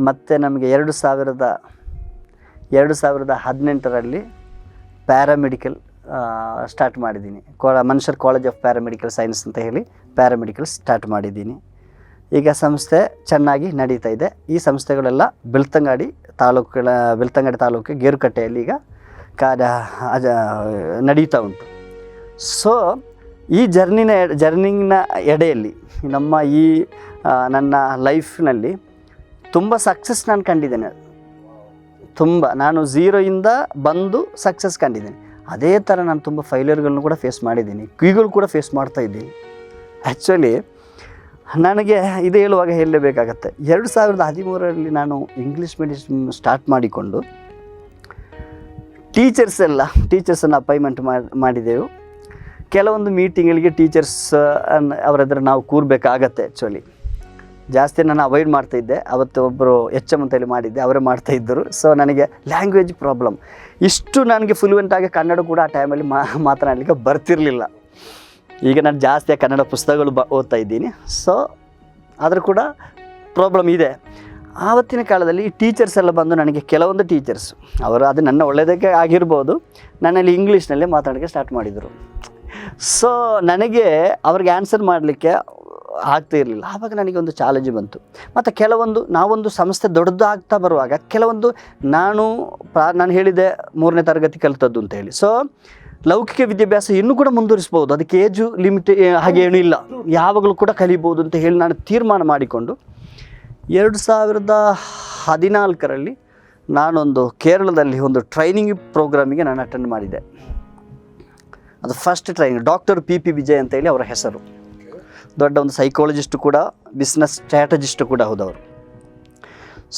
ಮತ್ತು ನಮಗೆ 2018ರಲ್ಲಿ ಪ್ಯಾರಾಮೆಡಿಕಲ್ ಸ್ಟಾರ್ಟ್ ಮಾಡಿದ್ದೀನಿ. ಮನುಷ್ಯರ್ ಕಾಲೇಜ್ ಆಫ್ ಪ್ಯಾರಾಮೆಡಿಕಲ್ ಸೈನ್ಸ್ ಅಂತ ಹೇಳಿ ಪ್ಯಾರಾಮೆಡಿಕಲ್ ಸ್ಟಾರ್ಟ್ ಮಾಡಿದ್ದೀನಿ. ಈಗ ಸಂಸ್ಥೆ ಚೆನ್ನಾಗಿ ನಡೀತಾ ಇದೆ. ಈ ಸಂಸ್ಥೆಗಳೆಲ್ಲ ಬೆಳ್ತಂಗಡಿ ತಾಲೂಕು ಗೇರುಕಟ್ಟೆಯಲ್ಲಿ ಈಗ ನಡೀತಾ ಉಂಟು. ಸೊ ಈ ಜರ್ನಿನ ಎಡೆಯಲ್ಲಿ ನನ್ನ ಲೈಫ್ನಲ್ಲಿ ತುಂಬ ಸಕ್ಸಸ್ ನಾನು ಕಂಡಿದ್ದೇನೆ. ನಾನು 0ಇಂದ ಬಂದು ಸಕ್ಸಸ್ ಕಂಡಿದ್ದೇನೆ. ಅದೇ ಥರ ನಾನು ತುಂಬ ಫೈಲ್ಯೂರ್ಗಳನ್ನು ಕೂಡ ಫೇಸ್ ಮಾಡಿದ್ದೀನಿ, ಈಗಲೂ ಕೂಡ ಫೇಸ್ ಮಾಡ್ತಾ ಇದ್ದೀನಿ. ಆ್ಯಕ್ಚುಲಿ ನನಗೆ ಇದು ಹೇಳುವಾಗ ಹೇಳಲೇಬೇಕಾಗತ್ತೆ. 2013ರಲ್ಲಿ ನಾನು ಇಂಗ್ಲೀಷ್ ಮೀಡಿಯಮ್ ಸ್ಟಾರ್ಟ್ ಮಾಡಿಕೊಂಡು ಟೀಚರ್ಸನ್ನು ಅಪಾಯಿಂಟ್ಮೆಂಟ್ ಮಾಡಿದೆವು. ಕೆಲವೊಂದು ಮೀಟಿಂಗ್ಗಳಿಗೆ ಟೀಚರ್ಸ್ ಅವರ ಎದುರು ನಾವು ಕೂರಬೇಕಾಗತ್ತೆ. ಆ್ಯಕ್ಚುಲಿ ಜಾಸ್ತಿ ನಾನು ಅವಾಯ್ಡ್ ಮಾಡ್ತಾಯಿದ್ದೆ. ಅವತ್ತು ಒಬ್ಬರು HM ಅಂತೇಳಿ ಮಾಡಿದ್ದೆ, ಅವರೇ ಮಾಡ್ತಾಯಿದ್ದರು. ಸೊ ನನಗೆ ಲ್ಯಾಂಗ್ವೇಜ್ ಪ್ರಾಬ್ಲಮ್. ಇಷ್ಟು ನನಗೆ ಫ್ಲೂಯೆಂಟಾಗಿ ಕನ್ನಡ ಕೂಡ ಆ ಟೈಮಲ್ಲಿ ಮಾತನಾಡಲಿಕ್ಕೆ ಬರ್ತಿರಲಿಲ್ಲ. ಈಗ ನಾನು ಜಾಸ್ತಿ ಕನ್ನಡ ಪುಸ್ತಕಗಳು ಓದ್ತಾ ಇದ್ದೀನಿ. ಸೊ ಆದರೂ ಕೂಡ ಪ್ರಾಬ್ಲಮ್ ಇದೆ. ಆವತ್ತಿನ ಕಾಲದಲ್ಲಿ ಈ ಟೀಚರ್ಸ್ ಎಲ್ಲ ಬಂದು ನನಗೆ ಕೆಲವೊಂದು ಟೀಚರ್ಸ್ ಅವರು ಅದು ನನ್ನ ಒಳ್ಳೆಯದಕ್ಕೆ ಆಗಿರ್ಬೋದು, ನನ್ನಲ್ಲಿ ಇಂಗ್ಲೀಷ್ನಲ್ಲೇ ಮಾತಾಡೋಕ್ಕೆ ಸ್ಟಾರ್ಟ್ ಮಾಡಿದರು. ಸೊ ನನಗೆ ಅವ್ರಿಗೆ ಆನ್ಸರ್ ಮಾಡಲಿಕ್ಕೆ ಆಗ್ತಾ ಇರಲಿಲ್ಲ. ಆವಾಗ ನನಗೆ ಒಂದು ಚಾಲೆಂಜ್ ಬಂತು. ಮತ್ತು ಕೆಲವೊಂದು ನಾವೊಂದು ಸಂಸ್ಥೆ ದೊಡ್ಡದು ಆಗ್ತಾ ಬರುವಾಗ ಕೆಲವೊಂದು ನಾನು ಹೇಳಿದೆ 3ನೇ ತರಗತಿ ಕಲಿತದ್ದು ಅಂತ ಹೇಳಿ. ಸೊ ಲೌಕಿಕ ವಿದ್ಯಾಭ್ಯಾಸ ಇನ್ನೂ ಕೂಡ ಮುಂದುವರಿಸ್ಬೋದು, ಅದಕ್ಕೆ ಏಜು ಲಿಮಿಟ್ ಹಾಗೇನೂ ಇಲ್ಲ, ಯಾವಾಗಲೂ ಕೂಡ ಕಲಿಬೋದು ಅಂತ ಹೇಳಿ ನಾನು ತೀರ್ಮಾನ ಮಾಡಿಕೊಂಡು 2014ರಲ್ಲಿ ನಾನೊಂದು ಕೇರಳದಲ್ಲಿ ಒಂದು ಟ್ರೈನಿಂಗ್ ಪ್ರೋಗ್ರಾಮಿಗೆ ನಾನು ಅಟೆಂಡ್ ಮಾಡಿದ್ದೆ. ಅದು first training. Doctor PP Vijay ಅಂತೇಳಿ ಅವರ ಹೆಸರು. ದೊಡ್ಡ ಒಂದು ಸೈಕಾಲಜಿಸ್ಟು ಕೂಡ, ಬಿಸ್ನೆಸ್ ಸ್ಟ್ರಾಟಜಿಸ್ಟು ಕೂಡ ಹೌದವರು.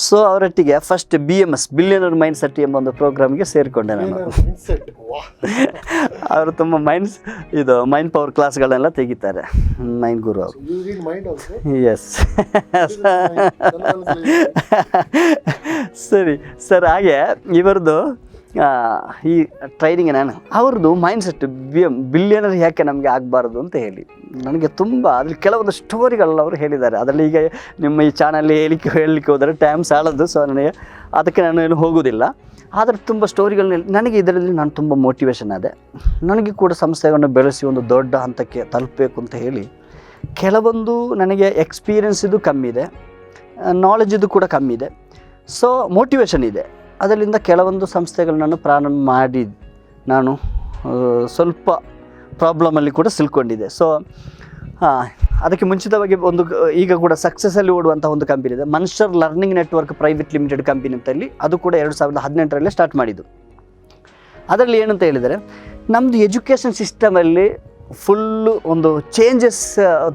ಸೊ ಅವರೊಟ್ಟಿಗೆ first BMS billionaire mind set ಎಂಬ ಒಂದು ಪ್ರೋಗ್ರಾಮ್ಗೆ ಸೇರಿಕೊಂಡೆ ನಾನು. ಅವರು ತುಂಬ ಮೈಂಡ್ ಪವರ್ ಕ್ಲಾಸ್ಗಳನ್ನೆಲ್ಲ ತೆಗಿತಾರೆ, ಮೈಂಡ್ ಗುರು ಅವರು. ಎಸ್ ಸರಿ ಸರ್. ಹಾಗೆ ಇವರದ್ದು ಈ ಟ್ರೈನಿಂಗ್ ಅವ್ರದ್ದು ಮೈಂಡ್ ಸೆಟ್ ಬಿಲಿಯನರ್ ಯಾಕೆ ನಮಗೆ ಆಗಬಾರ್ದು ಅಂತ ಹೇಳಿ ನನಗೆ ತುಂಬ ಅದ್ರಲ್ಲಿ ಕೆಲವೊಂದು ಸ್ಟೋರಿಗಳನ್ನ ಅವರು ಹೇಳಿದ್ದಾರೆ. ಅದರಲ್ಲಿ ಈಗ ನಿಮ್ಮ ಈ ಚಾನಲ್ಲಿ ಹೇಳಲಿಕ್ಕೆ ಹೋದರೆ ಟೈಮ್ ಸಾಲದು. ಸೊ ನನಗೆ ಅದಕ್ಕೆ ನಾನು ಏನು ಹೋಗೋದಿಲ್ಲ. ಆದರೆ ತುಂಬ ಸ್ಟೋರಿಗಳನ್ನ ನನಗೆ ಇದರಲ್ಲಿ ನಾನು ತುಂಬ ಮೋಟಿವೇಶನ್ ಆದೆ. ನನಗೆ ಕೂಡ ಸಂಸ್ಥೆಗಳನ್ನು ಬೆಳೆಸಿ ಒಂದು ದೊಡ್ಡ ಹಂತಕ್ಕೆ ತಲುಪಬೇಕು ಅಂತ ಹೇಳಿ ಕೆಲವೊಂದು ನನಗೆ ಎಕ್ಸ್ಪೀರಿಯನ್ಸ್ ಇದು ಕಮ್ಮಿ ಇದೆ, ನಾಲೆಜ್ ಇದು ಕೂಡ ಕಮ್ಮಿ ಇದೆ. ಸೊ ಮೋಟಿವೇಶನ್ ಇದೆ. ಅದರಿಂದ ಕೆಲವೊಂದು ಸಂಸ್ಥೆಗಳನ್ನ ಪ್ರಾರಂಭ ಮಾಡಿ ನಾನು ಸ್ವಲ್ಪ ಪ್ರಾಬ್ಲಮಲ್ಲಿ ಕೂಡ ಸಿಲ್ಕೊಂಡಿದ್ದೆ. ಸೊ ಅದಕ್ಕೆ ಮುಂಚಿತವಾಗಿ ಒಂದು ಈಗ ಕೂಡ ಸಕ್ಸಸ್ಸಲ್ಲಿ ಓಡುವಂಥ ಒಂದು ಕಂಪನಿ ಇದೆ, Monster learning network private limited company ಅಂತೇಳಿ. ಅದು ಕೂಡ 2018ರಲ್ಲೇ ಸ್ಟಾರ್ಟ್ ಮಾಡಿದ್ದು. ಅದರಲ್ಲಿ ಏನಂತ ಹೇಳಿದರೆ, ನಮ್ಮದು ಎಜುಕೇಷನ್ ಸಿಸ್ಟಮಲ್ಲಿ ಫುಲ್ಲು ಒಂದು ಚೇಂಜಸ್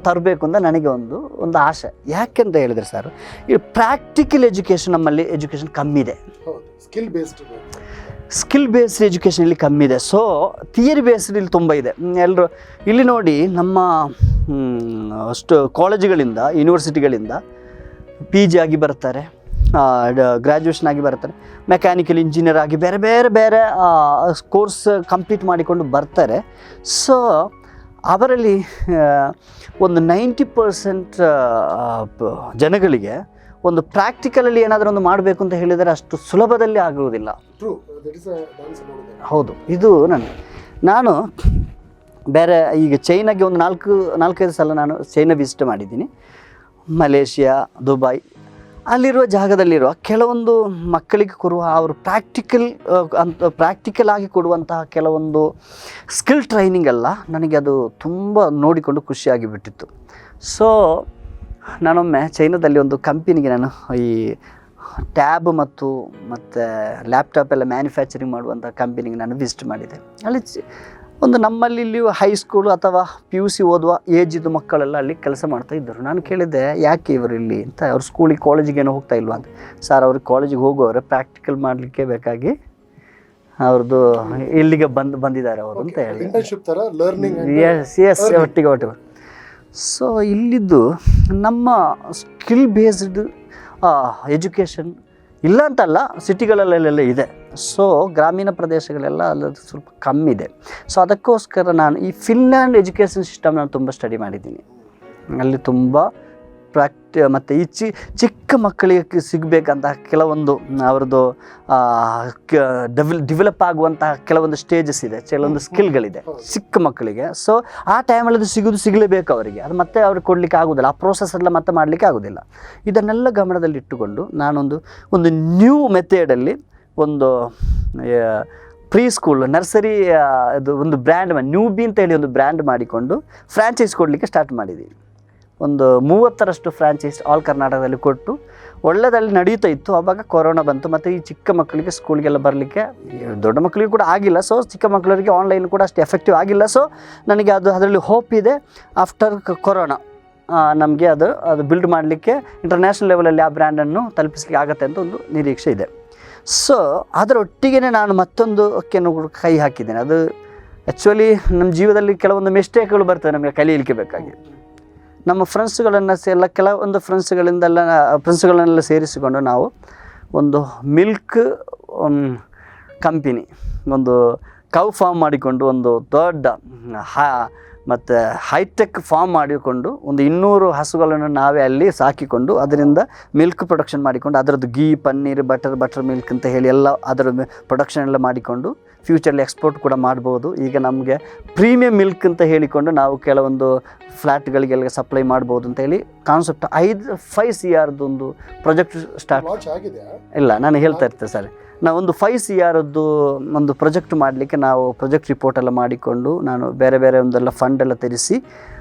ತರಬೇಕು ಅಂತ ನನಗೆ ಒಂದು ಆಸೆ. ಯಾಕೆಂತ ಹೇಳಿದರೆ ಸರ್, ಈ ಪ್ರಾಕ್ಟಿಕಲ್ ಎಜುಕೇಷನ್ ನಮ್ಮಲ್ಲಿ ಎಜುಕೇಷನ್ ಕಮ್ಮಿ ಇದೆ. ಸ್ಕಿಲ್ ಬೇಸ್ಡ್ ಎಜುಕೇಷನ್ ಇಲ್ಲಿ ಕಮ್ಮಿ ಇದೆ. ಸೊ ಥಿಯರಿ ಬೇಸ್ಡ್ ಇಲ್ಲಿ ತುಂಬ ಇದೆ. ಎಲ್ಲರೂ ಇಲ್ಲಿ ನೋಡಿ, ನಮ್ಮ ಅಷ್ಟು ಕಾಲೇಜುಗಳಿಂದ, ಯೂನಿವರ್ಸಿಟಿಗಳಿಂದ PG ಆಗಿ ಬರ್ತಾರೆ, ಗ್ರ್ಯಾಜುಯೇಷನ್ ಆಗಿ ಬರ್ತಾರೆ, ಮೆಕ್ಯಾನಿಕಲ್ ಇಂಜಿನಿಯರ್ ಆಗಿ ಬೇರೆ ಬೇರೆ ಬೇರೆ ಕೋರ್ಸ್ ಕಂಪ್ಲೀಟ್ ಮಾಡಿಕೊಂಡು ಬರ್ತಾರೆ. ಸೊ ಅವರಲ್ಲಿ ಒಂದು 90% ಜನಗಳಿಗೆ ಒಂದು ಪ್ರಾಕ್ಟಿಕಲಲ್ಲಿ ಏನಾದರೂ ಒಂದು ಮಾಡಬೇಕು ಅಂತ ಹೇಳಿದರೆ ಅಷ್ಟು ಸುಲಭದಲ್ಲಿ ಆಗುವುದಿಲ್ಲ. ಹೌದು, ಇದು ನಾನು ಬೇರೆ ಈಗ ಚೈನಾಗೆ ಒಂದು 4-5 ಸಲ ನಾನು ಚೈನಾ ವಿಸಿಟ್ ಮಾಡಿದ್ದೀನಿ. ಮಲೇಷಿಯಾ, ದುಬೈ, ಅಲ್ಲಿರುವ ಜಾಗದಲ್ಲಿರುವ ಕೆಲವೊಂದು ಮಕ್ಕಳಿಗೆ ಕೊಡುವ ಅವರು ಪ್ರಾಕ್ಟಿಕಲ್ ಆಗಿ ಕೊಡುವಂತಹ ಕೆಲವೊಂದು ಸ್ಕಿಲ್ ಟ್ರೈನಿಂಗ್ ಎಲ್ಲ ನನಗೆ ಅದು ತುಂಬ ನೋಡಿಕೊಂಡು ಖುಷಿಯಾಗಿಬಿಟ್ಟಿತ್ತು. ಸೊ ನಾನೊಮ್ಮೆ ಚೈನಾದಲ್ಲಿ ಒಂದು ಕಂಪನಿಗೆ ನಾನು ಈ ಟ್ಯಾಬ್ ಮತ್ತು ಲ್ಯಾಪ್ಟಾಪ್ ಎಲ್ಲ ಮ್ಯಾನುಫ್ಯಾಕ್ಚರಿಂಗ್ ಮಾಡುವಂಥ ಕಂಪನಿಗೆ ನಾನು ವಿಸಿಟ್ ಮಾಡಿದೆ. ಅಲ್ಲಿ ಒಂದು ನಮ್ಮಲ್ಲಿ ಇಲ್ಲಿಯೂ ಹೈಸ್ಕೂಲು ಅಥವಾ PUC ಓದುವ ಏಜಿದ್ದು ಮಕ್ಕಳೆಲ್ಲ ಅಲ್ಲಿ ಕೆಲಸ ಮಾಡ್ತಾ ಇದ್ದರು. ನಾನು ಕೇಳಿದ್ದೆ, ಯಾಕೆ ಇವರು ಇಲ್ಲಿ ಅಂತ. ಅವ್ರ ಸ್ಕೂಲಿಗೆ ಕಾಲೇಜಿಗೇನೋ ಹೋಗ್ತಾ ಇಲ್ವಾ ಅಂತ. ಸರ್, ಅವ್ರಿಗೆ ಕಾಲೇಜಿಗೆ ಹೋಗುವವರೆ ಪ್ರಾಕ್ಟಿಕಲ್ ಮಾಡಲಿಕ್ಕೆ ಬೇಕಾಗಿ ಅವ್ರದ್ದು ಇಲ್ಲಿಗೆ ಬಂದಿದ್ದಾರೆ ಅವರು ಅಂತ ಹೇಳಿ. ಎಸ್ ಒಟ್ಟಿಗೆ. ಸೊ ಇಲ್ಲಿದ್ದು ನಮ್ಮ ಸ್ಕಿಲ್ ಬೇಸ್ಡ್ ಎಜುಕೇಷನ್ ಇಲ್ಲ ಅಂತಲ್ಲ, ಸಿಟಿಗಳಲ್ಲೆಲ್ಲ ಇದೆ. ಸೊ ಗ್ರಾಮೀಣ ಪ್ರದೇಶಗಳೆಲ್ಲ ಅಲ್ಲದು ಸ್ವಲ್ಪ ಕಮ್ಮಿ ಇದೆ. ಸೊ ಅದಕ್ಕೋಸ್ಕರ ನಾನು ಈ ಫಿನ್ಲ್ಯಾಂಡ್ ಎಜುಕೇಷನ್ ಸಿಸ್ಟಮ್ ನಾನು ತುಂಬ ಸ್ಟಡಿ ಮಾಡಿದ್ದೀನಿ. ಅಲ್ಲಿ ತುಂಬ ಮತ್ತು ಈ ಚಿಕ್ಕ ಮಕ್ಕಳಿಗೆ ಸಿಗಬೇಕಂತ ಕೆಲವೊಂದು ಅವ್ರದ್ದು ಡೆವಲಪ್ ಆಗುವಂತಹ ಕೆಲವೊಂದು ಸ್ಟೇಜಸ್ ಇದೆ, ಕೆಲವೊಂದು ಸ್ಕಿಲ್ಗಳಿದೆ ಚಿಕ್ಕ ಮಕ್ಕಳಿಗೆ. ಸೊ ಆ ಟೈಮಲ್ಲಿ ಅದು ಸಿಗಲೇಬೇಕು ಅವರಿಗೆ. ಅದು ಮತ್ತೆ ಅವ್ರಿಗೆ ಕೊಡಲಿಕ್ಕೆ ಆಗೋದಿಲ್ಲ, ಆ ಪ್ರೋಸೆಸ್ ಎಲ್ಲ ಮತ್ತೆ ಮಾಡಲಿಕ್ಕೆ ಆಗೋದಿಲ್ಲ. ಇದನ್ನೆಲ್ಲ ಗಮನದಲ್ಲಿ ಇಟ್ಟುಕೊಂಡು ನಾನೊಂದು ನ್ಯೂ ಮೆಥಡಲ್ಲಿ ಒಂದು ಪ್ರೀ ಸ್ಕೂಲ್, ನರ್ಸರಿ, ಅದು ಒಂದು ಬ್ರ್ಯಾಂಡ್ ನ್ಯೂಬಿ ಅಂತ ಹೇಳಿ ಒಂದು ಬ್ರ್ಯಾಂಡ್ ಮಾಡಿಕೊಂಡು ಫ್ರ್ಯಾಂಚೈಸ್ ಕೊಡಲಿಕ್ಕೆ ಸ್ಟಾರ್ಟ್ ಮಾಡಿದ್ದೀವಿ. ಒಂದು 30ರಷ್ಟು ಫ್ರ್ಯಾಂಚೈಸ್ ಆಲ್ ಕರ್ನಾಟಕದಲ್ಲಿ ಕೊಟ್ಟು ಒಳ್ಳೆಯದಲ್ಲಿ ನಡೀತಾ ಇತ್ತು. ಆವಾಗ ಕೊರೋನಾ ಬಂತು ಮತ್ತು ಈ ಚಿಕ್ಕ ಮಕ್ಕಳಿಗೆ ಸ್ಕೂಲ್ಗೆಲ್ಲ ಬರಲಿಕ್ಕೆ, ದೊಡ್ಡ ಮಕ್ಕಳಿಗೆ ಕೂಡ ಆಗಿಲ್ಲ. ಸೊ ಚಿಕ್ಕ ಮಕ್ಕಳಿಗೆ ಆನ್ಲೈನ್ ಕೂಡ ಅಷ್ಟು ಎಫೆಕ್ಟಿವ್ ಆಗಿಲ್ಲ. ಸೊ ನನಗೆ ಅದರಲ್ಲಿ ಹೋಪ್ ಇದೆ. ಆಫ್ಟರ್ ಕೊರೋನಾ ನಮಗೆ ಅದು ಬಿಲ್ಡ್ ಮಾಡಲಿಕ್ಕೆ ಇಂಟರ್ನ್ಯಾಷನಲ್ ಲೆವೆಲಲ್ಲಿ ಆ ಬ್ರ್ಯಾಂಡನ್ನು ತಲುಪಿಸಲಿಕ್ಕೆ ಆಗುತ್ತೆ ಅಂತ ಒಂದು ನಿರೀಕ್ಷೆ ಇದೆ. ಸೊ ಅದರೊಟ್ಟಿಗೆ ನಾನು ಮತ್ತೊಂದಕ್ಕೆ ಕೈ ಹಾಕಿದ್ದೇನೆ. ಅದು ಆ್ಯಕ್ಚುಲಿ ನಮ್ಮ ಜೀವನದಲ್ಲಿ ಕೆಲವೊಂದು ಮಿಸ್ಟೇಕ್ಗಳು ಬರ್ತವೆ ನಮಗೆ ಕಲೀಲಿಕ್ಕೆ ಬೇಕಾಗಿ. ನಮ್ಮ ಫ್ರೆಂಡ್ಸ್ಗಳನ್ನು ಕೆಲವೊಂದು ಫ್ರೆಂಡ್ಸ್ಗಳನ್ನೆಲ್ಲ ಸೇರಿಸಿಕೊಂಡು ನಾವು ಒಂದು ಮಿಲ್ಕ್ ಕಂಪನಿ, ಒಂದು ಕೌ ಫಾರ್ಮ್ ಮಾಡಿಕೊಂಡು ಒಂದು ದೊಡ್ಡ ಮತ್ತು ಹೈಟೆಕ್ ಫಾರ್ಮ್ ಮಾಡಿಕೊಂಡು ಒಂದು 200 ಹಸುಗಳನ್ನು ನಾವೇ ಅಲ್ಲಿ ಸಾಕಿಕೊಂಡು ಅದರಿಂದ ಮಿಲ್ಕ್ ಪ್ರೊಡಕ್ಷನ್ ಮಾಡಿಕೊಂಡು ಅದರದ್ದು ಗೀ, ಪನ್ನೀರ್, ಬಟರ್ ಮಿಲ್ಕ್ ಅಂತ ಹೇಳಿ ಎಲ್ಲ ಅದರ ಪ್ರೊಡಕ್ಷನ್ ಎಲ್ಲ ಮಾಡಿಕೊಂಡು ಫ್ಯೂಚರ್ಲಿ ಎಕ್ಸ್ಪೋರ್ಟ್ ಕೂಡ ಮಾಡ್ಬೋದು. ಈಗ ನಮಗೆ ಪ್ರೀಮಿಯಂ ಮಿಲ್ಕ್ ಅಂತ ಹೇಳಿಕೊಂಡು ನಾವು ಕೆಲವೊಂದು ಫ್ಲ್ಯಾಟ್ಗಳಿಗೆಲ್ಲ ಸಪ್ಲೈ ಮಾಡ್ಬೋದು ಅಂತ ಹೇಳಿ ಕಾನ್ಸೆಪ್ಟ್ 5 CRದು ಒಂದು ಪ್ರಾಜೆಕ್ಟ್ ಸ್ಟಾರ್ಟ್ ಇಲ್ಲ, ನಾನು ಹೇಳ್ತಾ ಇರ್ತೇನೆ ಸರ್. ನಾವು ಒಂದು 5 CRದ್ದು ಒಂದು ಪ್ರಾಜೆಕ್ಟ್ ಮಾಡಲಿಕ್ಕೆ ನಾವು ಪ್ರಾಜೆಕ್ಟ್ ರಿಪೋರ್ಟ್ ಎಲ್ಲ ಮಾಡಿಕೊಂಡು ನಾನು ಬೇರೆ ಒಂದೆಲ್ಲ ಫಂಡ್ ಎಲ್ಲ ತೆರೆಸಿ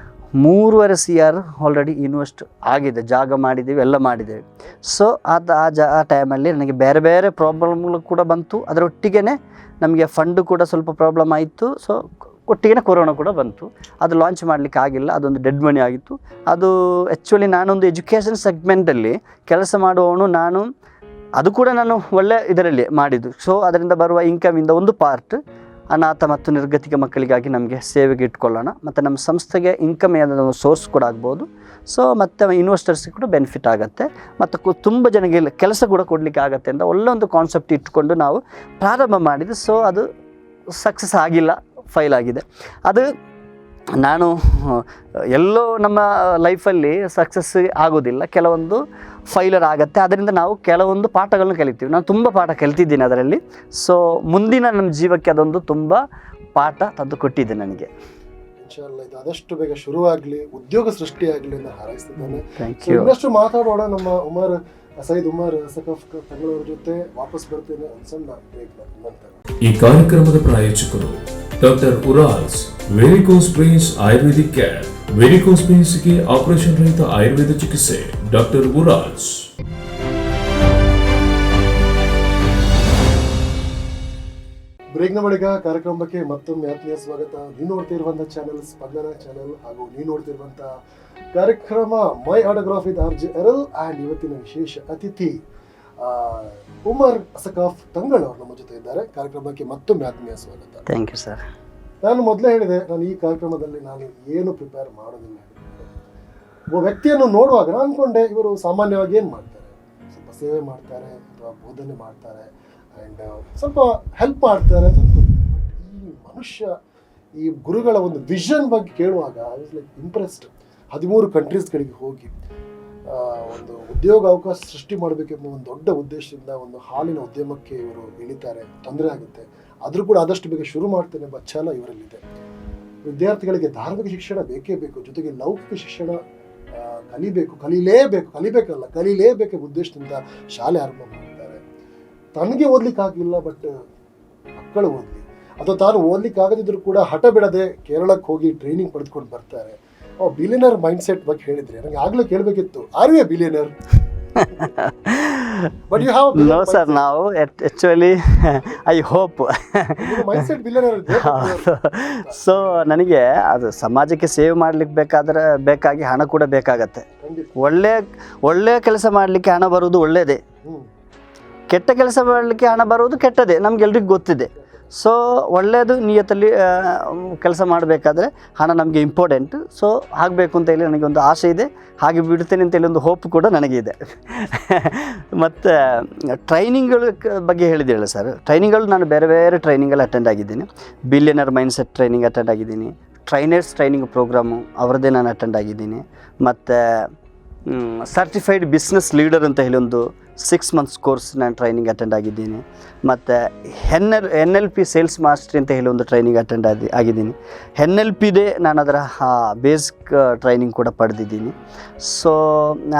3.5 CR ಆಲ್ರೆಡಿ ಇನ್ವೆಸ್ಟ್ ಆಗಿದೆ, ಜಾಗ ಮಾಡಿದ್ದೀವಿ, ಎಲ್ಲ ಮಾಡಿದ್ದೇವೆ. ಸೊ ಆ ಟೈಮಲ್ಲಿ ನನಗೆ ಬೇರೆ ಪ್ರಾಬ್ಲಮ್ಗಳು ಕೂಡ ಬಂತು. ಅದರೊಟ್ಟಿಗೆ ನಮಗೆ ಫಂಡು ಕೂಡ ಸ್ವಲ್ಪ ಪ್ರಾಬ್ಲಮ್ ಆಯಿತು. ಸೊ ಒಟ್ಟಿಗೆ ಕೊರೋನಾ ಕೂಡ ಬಂತು. ಅದು ಲಾಂಚ್ ಮಾಡಲಿಕ್ಕೆ ಆಗಿಲ್ಲ, ಅದೊಂದು ಡೆಡ್ ಮನಿ ಆಗಿತ್ತು. ಅದು ಆ್ಯಕ್ಚುಲಿ ನಾನೊಂದು ಎಜುಕೇಷನ್ ಸೆಗ್ಮೆಂಟಲ್ಲಿ ಕೆಲಸ ಮಾಡುವವನು ನಾನು, ಅದು ಕೂಡ ನಾನು ಒಳ್ಳೆ ಇದರಲ್ಲಿ ಮಾಡಿದ್ದು. ಸೊ ಅದರಿಂದ ಬರುವ ಇನ್ಕಮಿಂದ ಒಂದು ಪಾರ್ಟ್ ಅನಾಥ ಮತ್ತು ನಿರ್ಗತಿಕ ಮಕ್ಕಳಿಗಾಗಿ ನಮಗೆ ಸೇವೆಗೆ ಇಟ್ಕೊಳ್ಳೋಣ, ಮತ್ತು ನಮ್ಮ ಸಂಸ್ಥೆಗೆ ಇನ್ಕಮ್ ಏನಾದರೂ ಸೋರ್ಸ್ ಕೂಡ ಆಗ್ಬೋದು. ಸೊ ಮತ್ತು ಇನ್ವೆಸ್ಟರ್ಸ್ಗೆ ಕೂಡ ಬೆನಿಫಿಟ್ ಆಗುತ್ತೆ, ಮತ್ತು ತುಂಬ ಜನಕ್ಕೆ ಕೆಲಸ ಕೂಡ ಕೊಡಲಿಕ್ಕೆ ಆಗುತ್ತೆ ಅಂತ ಒಳ್ಳೆ ಒಂದು ಕಾನ್ಸೆಪ್ಟ್ ಇಟ್ಕೊಂಡು ನಾವು ಪ್ರಾರಂಭ ಮಾಡಿದ್ದು. ಸೊ ಅದು ಸಕ್ಸಸ್ ಆಗಿಲ್ಲ, ಫೈಲ್ ಆಗಿದೆ. ಅದು ನಾನು ಎಲ್ಲೋ ನಮ್ಮ ಲೈಫಲ್ಲಿ ಸಕ್ಸಸ್ ಆಗೋದಿಲ್ಲ, ಕೆಲವೊಂದು ಫೈಲರ್ ಆಗುತ್ತೆ. ಅದರಿಂದ ನಾವು ಕೆಲವೊಂದು ಪಾಠಗಳನ್ನು ಕಲಿತೀವಿ. ನಾನು ತುಂಬ ಪಾಠ ಕಲಿತಿದ್ದೀನಿ ಅದರಲ್ಲಿ. ಸೊ ಮುಂದಿನ ನಮ್ಮ ಜೀವಕ್ಕೆ ಅದೊಂದು ತುಂಬ ಪಾಠ ತಂದು ಕೊಟ್ಟಿದೆ ನನಗೆ. ಇನ್ಶಾಅಲ್ಲಾ ಇದು ಆದಷ್ಟು ಬೇಗ ಶುರುವಾಗಲಿ, ಉದ್ಯೋಗ ಸೃಷ್ಟಿಯಾಗಲಿ ಅಂತ ಹಾರೈಸ್ತಿದ್ದೇನೆ. Thank you. ಇನ್ನಷ್ಟು ಮಾತಾಡೋಣ. ನಮ್ಮ ಸೈಯದ್ ಉಮರ್ ಅಸಕಫ್ ತಂಗಳವರ ಜೊತೆ ವಾಪಸ್ ಬರ್ತೇನೆ ಒಂದು ಸಣ್ಣ ಬ್ರೇಕ್ ನಂತರ. ಈ ಕಾರ್ಯಕ್ರಮದ ಪ್ರಾಯೋಜಕರು doctor Urals varicose veins ayurvedic care. Varicose ವೇನ್ಸ್ಗೆ ಆಪರೇಷನ್ ರಹಿತ ಆಯುರ್ವೇದ ಚಿಕಿತ್ಸೆ ಡಾಕ್ಟರ್ ಉರಾಲ್ಸ್. ಬ್ರೇಕ್ನ ಬಳಿಕ ಕಾರ್ಯಕ್ರಮಕ್ಕೆ ಮತ್ತೊಮ್ಮೆ ಆತ್ಮೀಯ ಸ್ವಾಗತ. ನೀವು ನೋಡ್ತಿರುವಂತಹ ಚಾನೆಲ್ ಸ್ಪಂದನ ಚಾನೆಲ್, ಹಾಗೂ ನೀವು ನೋಡ್ತಿರುವಂತಹ ಕಾರ್ಯಕ್ರಮ my autograph with RJ Errol. And ಇವತ್ತಿನ ವಿಶೇಷ ಅತಿಥಿ ಉಮರ್ ಅಸಕಾಫ್ ತಂಗಳವರು ನಮ್ಮ ಜೊತೆ ಇದ್ದಾರೆ. ಕಾರ್ಯಕ್ರಮಕ್ಕೆ ಮತ್ತೊಮ್ಮೆ ಆತ್ಮೀಯ ಸ್ವಾಗತ. Thank you sir. ನಾನು ಮೊದಲೇ ಹೇಳಿದೆ, ನಾನು ಈ ಕಾರ್ಯಕ್ರಮದಲ್ಲಿ ನಾನು ಏನು ಪ್ರಿಪೇರ್ ಮಾಡೋದಿಲ್ಲ. ಒಬ್ಬ ವ್ಯಕ್ತಿಯನ್ನು ನೋಡುವಾಗ ನಾನು ಅನ್ಕೊಂಡೆ ಇವರು ಸಾಮಾನ್ಯವಾಗಿ ಏನು ಮಾಡ್ತಾರೆ, ಸ್ವಲ್ಪ ಸೇವೆ ಮಾಡ್ತಾರೆ ಅಥವಾ ಬೋಧನೆ ಮಾಡ್ತಾರೆ ಆ್ಯಂಡ್ ಸ್ವಲ್ಪ ಹೆಲ್ಪ್ ಮಾಡ್ತಾರೆ ಅಂತ ಅನ್ಕೊಂಡೆ. ಈ ಮನುಷ್ಯ, ಈ ಗುರುಗಳ ಒಂದು ವಿಷನ್ ಬಗ್ಗೆ ಕೇಳುವಾಗ ಐ ವಾಸ್ ಲೈಕ್ ಇಂಪ್ರೆಸ್ಡ್. 13 ಕಂಟ್ರೀಸ್ಗಳಿಗೆ ಹೋಗಿ ಒಂದು ಉದ್ಯೋಗ ಅವಕಾಶ ಸೃಷ್ಟಿ ಮಾಡಬೇಕೆಂಬ ಒಂದು ದೊಡ್ಡ ಉದ್ದೇಶದಿಂದ ಒಂದು ಹಾಲಿನ ಉದ್ಯಮಕ್ಕೆ ಇವರು ಇಳಿತಾರೆ. ತೊಂದರೆ ಆಗುತ್ತೆ, ಆದರೂ ಕೂಡ ಆದಷ್ಟು ಬೇಗ ಶುರು ಮಾಡ್ತೇನೆ ಎಂಬ ಛಲ ಇವರಲ್ಲಿದೆ. ವಿದ್ಯಾರ್ಥಿಗಳಿಗೆ ಧಾರ್ಮಿಕ ಶಿಕ್ಷಣ ಬೇಕೇ ಬೇಕು, ಜೊತೆಗೆ ಲೌಕಿಕ ಶಿಕ್ಷಣ ಕಲೀಲೇಬೇಕು ಉದ್ದೇಶದಿಂದ ಶಾಲೆ ಆರಂಭ ಮಾಡ್ತಾರೆ. ತನಗೆ ಓದ್ಲಿಕ್ಕಾಗಿಲ್ಲ, ಬಟ್ ಮಕ್ಕಳು ಓದಲಿ, ಅಥವಾ ತಾನು ಓದ್ಲಿಕ್ಕಾಗದಿದ್ರು ಕೂಡ ಹಠ ಬಿಡದೆ ಕೇರಳಕ್ಕೆ ಹೋಗಿ ಟ್ರೈನಿಂಗ್ ಪಡೆದುಕೊಂಡು ಬರ್ತಾರೆ. ಬಿಲಿಯನರ್ ಮೈಂಡ್ ಸೆಟ್ ಬಗ್ಗೆ ಹೇಳಿದ್ರೆ ನನಗೆ ಆಗ್ಲೇ ಕೇಳಬೇಕಿತ್ತು, are you a billionaire? But you have no sir, now actually I hope mindset billionaire ಇದೆ. ಸೊ ನನಗೆ ಅದು ಸಮಾಜಕ್ಕೆ ಸೇವ್ ಮಾಡ್ಲಿಕ್ಕೆ ಬೇಕಾಗಿ ಹಣ ಕೂಡ ಬೇಕಾಗತ್ತೆ. ಒಳ್ಳೆ ಕೆಲಸ ಮಾಡಲಿಕ್ಕೆ ಹಣ ಬರುವುದು ಒಳ್ಳೆಯದೇ, ಕೆಟ್ಟ ಕೆಲಸ ಮಾಡಲಿಕ್ಕೆ ಹಣ ಬರುವುದು ಕೆಟ್ಟದೇ, ನಮ್ಗೆಲ್ರಿಗೂ ಗೊತ್ತಿದೆ. ಸೊ ಒಳ್ಳೆಯದು ನಿಯತ್ತಲ್ಲಿ ಕೆಲಸ ಮಾಡಬೇಕಾದ್ರೆ ಹಣ ನಮಗೆ ಇಂಪಾರ್ಟೆಂಟ್. ಸೊ ಆಗಬೇಕು ಅಂತ ಹೇಳಿ ನನಗೆ ಒಂದು ಆಸೆ ಇದೆ, ಹಾಗೆ ಬಿಡ್ತೇನೆ ಅಂತೇಳಿ ಒಂದು ಹೋಪ್ ಕೂಡ ನನಗೆ ಇದೆ. ಮತ್ತು ಟ್ರೈನಿಂಗ್ಗಳ ಬಗ್ಗೆ ಹೇಳಿದ್ದೇಳೆ ಸರ್. ಟ್ರೈನಿಂಗ್ಗಳು ನಾನು ಬೇರೆ ಟ್ರೈನಿಂಗಲ್ಲಿ ಅಟೆಂಡ್ ಆಗಿದ್ದೀನಿ. ಬಿಲಿಯನರ್ ಮೈಂಡ್ಸೆಟ್ ಟ್ರೈನಿಂಗ್ ಅಟೆಂಡ್ ಆಗಿದ್ದೀನಿ. ಟ್ರೈನರ್ಸ್ ಟ್ರೈನಿಂಗ್ ಪ್ರೋಗ್ರಾಮು ಅವರದ್ದೇ ನಾನು ಅಟೆಂಡ್ ಆಗಿದ್ದೀನಿ. ಮತ್ತು ಸರ್ಟಿಫೈಡ್ ಬಿಸ್ನೆಸ್ ಲೀಡರ್ ಅಂತ ಹೇಳಿ ಒಂದು 6 months ಕೋರ್ಸ್ ನಾನು ಟ್ರೈನಿಂಗ್ ಅಟೆಂಡ್ ಆಗಿದ್ದೀನಿ. ಮತ್ತು NLP ಸೇಲ್ಸ್ ಮಾಸ್ಟ್ರಿ ಅಂತ ಹೇಳಿ ಒಂದು ಟ್ರೈನಿಂಗ್ ಅಟೆಂಡ್ ಆಗಿದ್ದೀನಿ. NLPದೇ ನಾನು ಅದರ ಬೇಸಿಕ್ ಟ್ರೈನಿಂಗ್ ಕೂಡ ಪಡೆದಿದ್ದೀನಿ. ಸೊ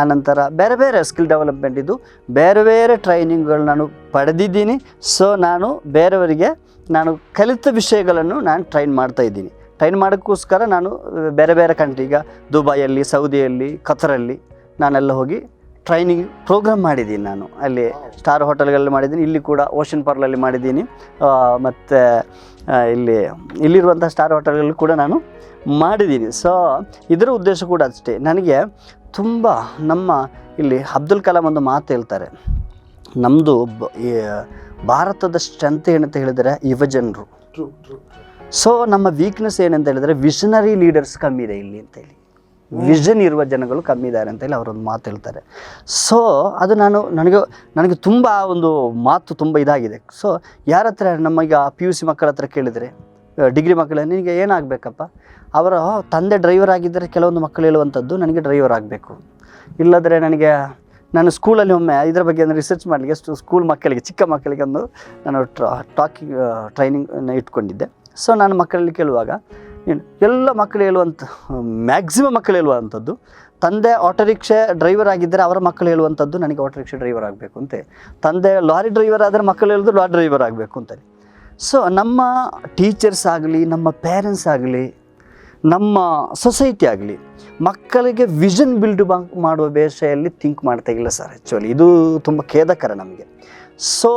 ಆನಂತರ ಬೇರೆ ಸ್ಕಿಲ್ ಡೆವಲಪ್ಮೆಂಟ್ ಇದು ಬೇರೆ ಟ್ರೈನಿಂಗ್ಗಳು ನಾನು ಪಡೆದಿದ್ದೀನಿ. ಸೊ ನಾನು ಬೇರೆಯವರಿಗೆ ನಾನು ಕಲಿತ ವಿಷಯಗಳನ್ನು ನಾನು ಟ್ರೈನ್ ಮಾಡ್ತಾಯಿದ್ದೀನಿ. ಟ್ರೈನ್ ಮಾಡೋಕ್ಕೋಸ್ಕರ ನಾನು ಬೇರೆ ಕಂಟ್ರಿ, ಈಗ ದುಬೈಯಲ್ಲಿ, ಸೌದಿಯಲ್ಲಿ, ಕತರಲ್ಲಿ ನಾನೆಲ್ಲ ಹೋಗಿ ಟ್ರೈನಿಂಗ್ ಪ್ರೋಗ್ರಾಮ್ ಮಾಡಿದ್ದೀನಿ. ನಾನು ಅಲ್ಲಿ ಸ್ಟಾರ್ ಹೋಟೆಲ್ಗಳಲ್ಲಿ ಮಾಡಿದ್ದೀನಿ, ಇಲ್ಲಿ ಕೂಡ ಓಷನ್ ಪರ್ಲಲ್ಲಿ ಮಾಡಿದ್ದೀನಿ, ಮತ್ತು ಇಲ್ಲಿರುವಂಥ ಸ್ಟಾರ್ ಹೋಟೆಲ್ಗಳಲ್ಲಿ ಕೂಡ ನಾನು ಮಾಡಿದ್ದೀನಿ. ಸೊ ಇದರ ಉದ್ದೇಶ ಕೂಡ ಅಷ್ಟೇ. ನನಗೆ ತುಂಬ ನಮ್ಮ ಇಲ್ಲಿ ಅಬ್ದುಲ್ ಕಲಾಂ ಒಂದು ಮಾತು ಹೇಳ್ತಾರೆ, ನಮ್ಮದು ಭಾರತದ ಸ್ಟ್ರೆಂತ್ ಏನಂತ ಹೇಳಿದರೆ ಯುವಜನರು. ಸೊ ನಮ್ಮ ವೀಕ್ನೆಸ್ ಏನಂತ ಹೇಳಿದ್ರೆ ವಿಷನರಿ ಲೀಡರ್ಸ್ ಕಮ್ಮಿ ಇದೆ ಇಲ್ಲಿ ಅಂತೇಳಿ, ವಿಷನ್ ಇರುವ ಜನಗಳು ಕಮ್ಮಿ ಇದ್ದಾರೆ ಅಂತೇಳಿ ಅವರೊಂದು ಮಾತು ಹೇಳ್ತಾರೆ. ಸೊ ಅದು ನನಗೆ ತುಂಬ ಒಂದು ಮಾತು ತುಂಬ ಇದಾಗಿದೆ. ಸೊ ಯಾರ ಹತ್ರ ನಮ್ಮೀಗ PUC ಮಕ್ಕಳ ಹತ್ರ ಕೇಳಿದರೆ, ಡಿಗ್ರಿ ಮಕ್ಕಳ ನಿನಗೆ ಏನಾಗಬೇಕಪ್ಪ, ಅವರ ತಂದೆ ಡ್ರೈವರ್ ಆಗಿದ್ದರೆ ಕೆಲವೊಂದು ಮಕ್ಕಳು ಹೇಳುವಂಥದ್ದು ನನಗೆ ಡ್ರೈವರ್ ಆಗಬೇಕು, ಇಲ್ಲದ್ರೆ ನಾನು ಸ್ಕೂಲಲ್ಲಿ ಒಮ್ಮೆ ಇದರ ಬಗ್ಗೆ ರಿಸರ್ಚ್ ಮಾಡಲಿಕ್ಕೆ ಸ್ಕೂಲ್ ಮಕ್ಕಳಿಗೆ, ಚಿಕ್ಕ ಮಕ್ಕಳಿಗೆ ಒಂದು ನಾನು ಟ್ರೈನಿಂಗ್ ಇಟ್ಕೊಂಡಿದ್ದೆ. ಸೊ ನಾನು ಮಕ್ಕಳಲ್ಲಿ ಕೇಳುವಾಗ ಎಲ್ಲ ಮಕ್ಕಳು ಹೇಳುವಂಥ ಮ್ಯಾಕ್ಸಿಮಮ್ ಮಕ್ಕಳು ಹೇಳುವಂಥದ್ದು, ತಂದೆ ಆಟೋ ರಿಕ್ಷಾ ಡ್ರೈವರ್ ಆಗಿದ್ದರೆ ಅವರ ಮಕ್ಕಳು ಹೇಳುವಂಥದ್ದು ನನಗೆ ಆಟೋ ರಿಕ್ಷಾ ಡ್ರೈವರ್ ಆಗಬೇಕು ಅಂತೆ, ತಂದೆ ಲಾರಿ ಡ್ರೈವರ್ ಆದರೆ ಮಕ್ಕಳು ಹೇಳೋದು ಲಾರಿ ಡ್ರೈವರ್ ಆಗಬೇಕು ಅಂತ. ಸೊ ನಮ್ಮ ಟೀಚರ್ಸ್ ಆಗಲಿ, ನಮ್ಮ ಪೇರೆಂಟ್ಸ್ ಆಗಲಿ, ನಮ್ಮ ಸೊಸೈಟಿ ಆಗಲಿ ಮಕ್ಕಳಿಗೆ ವಿಷನ್ ಬಿಲ್ಡ್ ಮಾಡುವ ವಿಷಯಲ್ಲಿ ಥಿಂಕ್ ಮಾಡ್ತಾ ಇಲ್ಲ ಸರ್. ಆ್ಯಕ್ಚುಲಿ ಇದು ತುಂಬ ಖೇದಕರ ನಮಗೆ. ಸೊ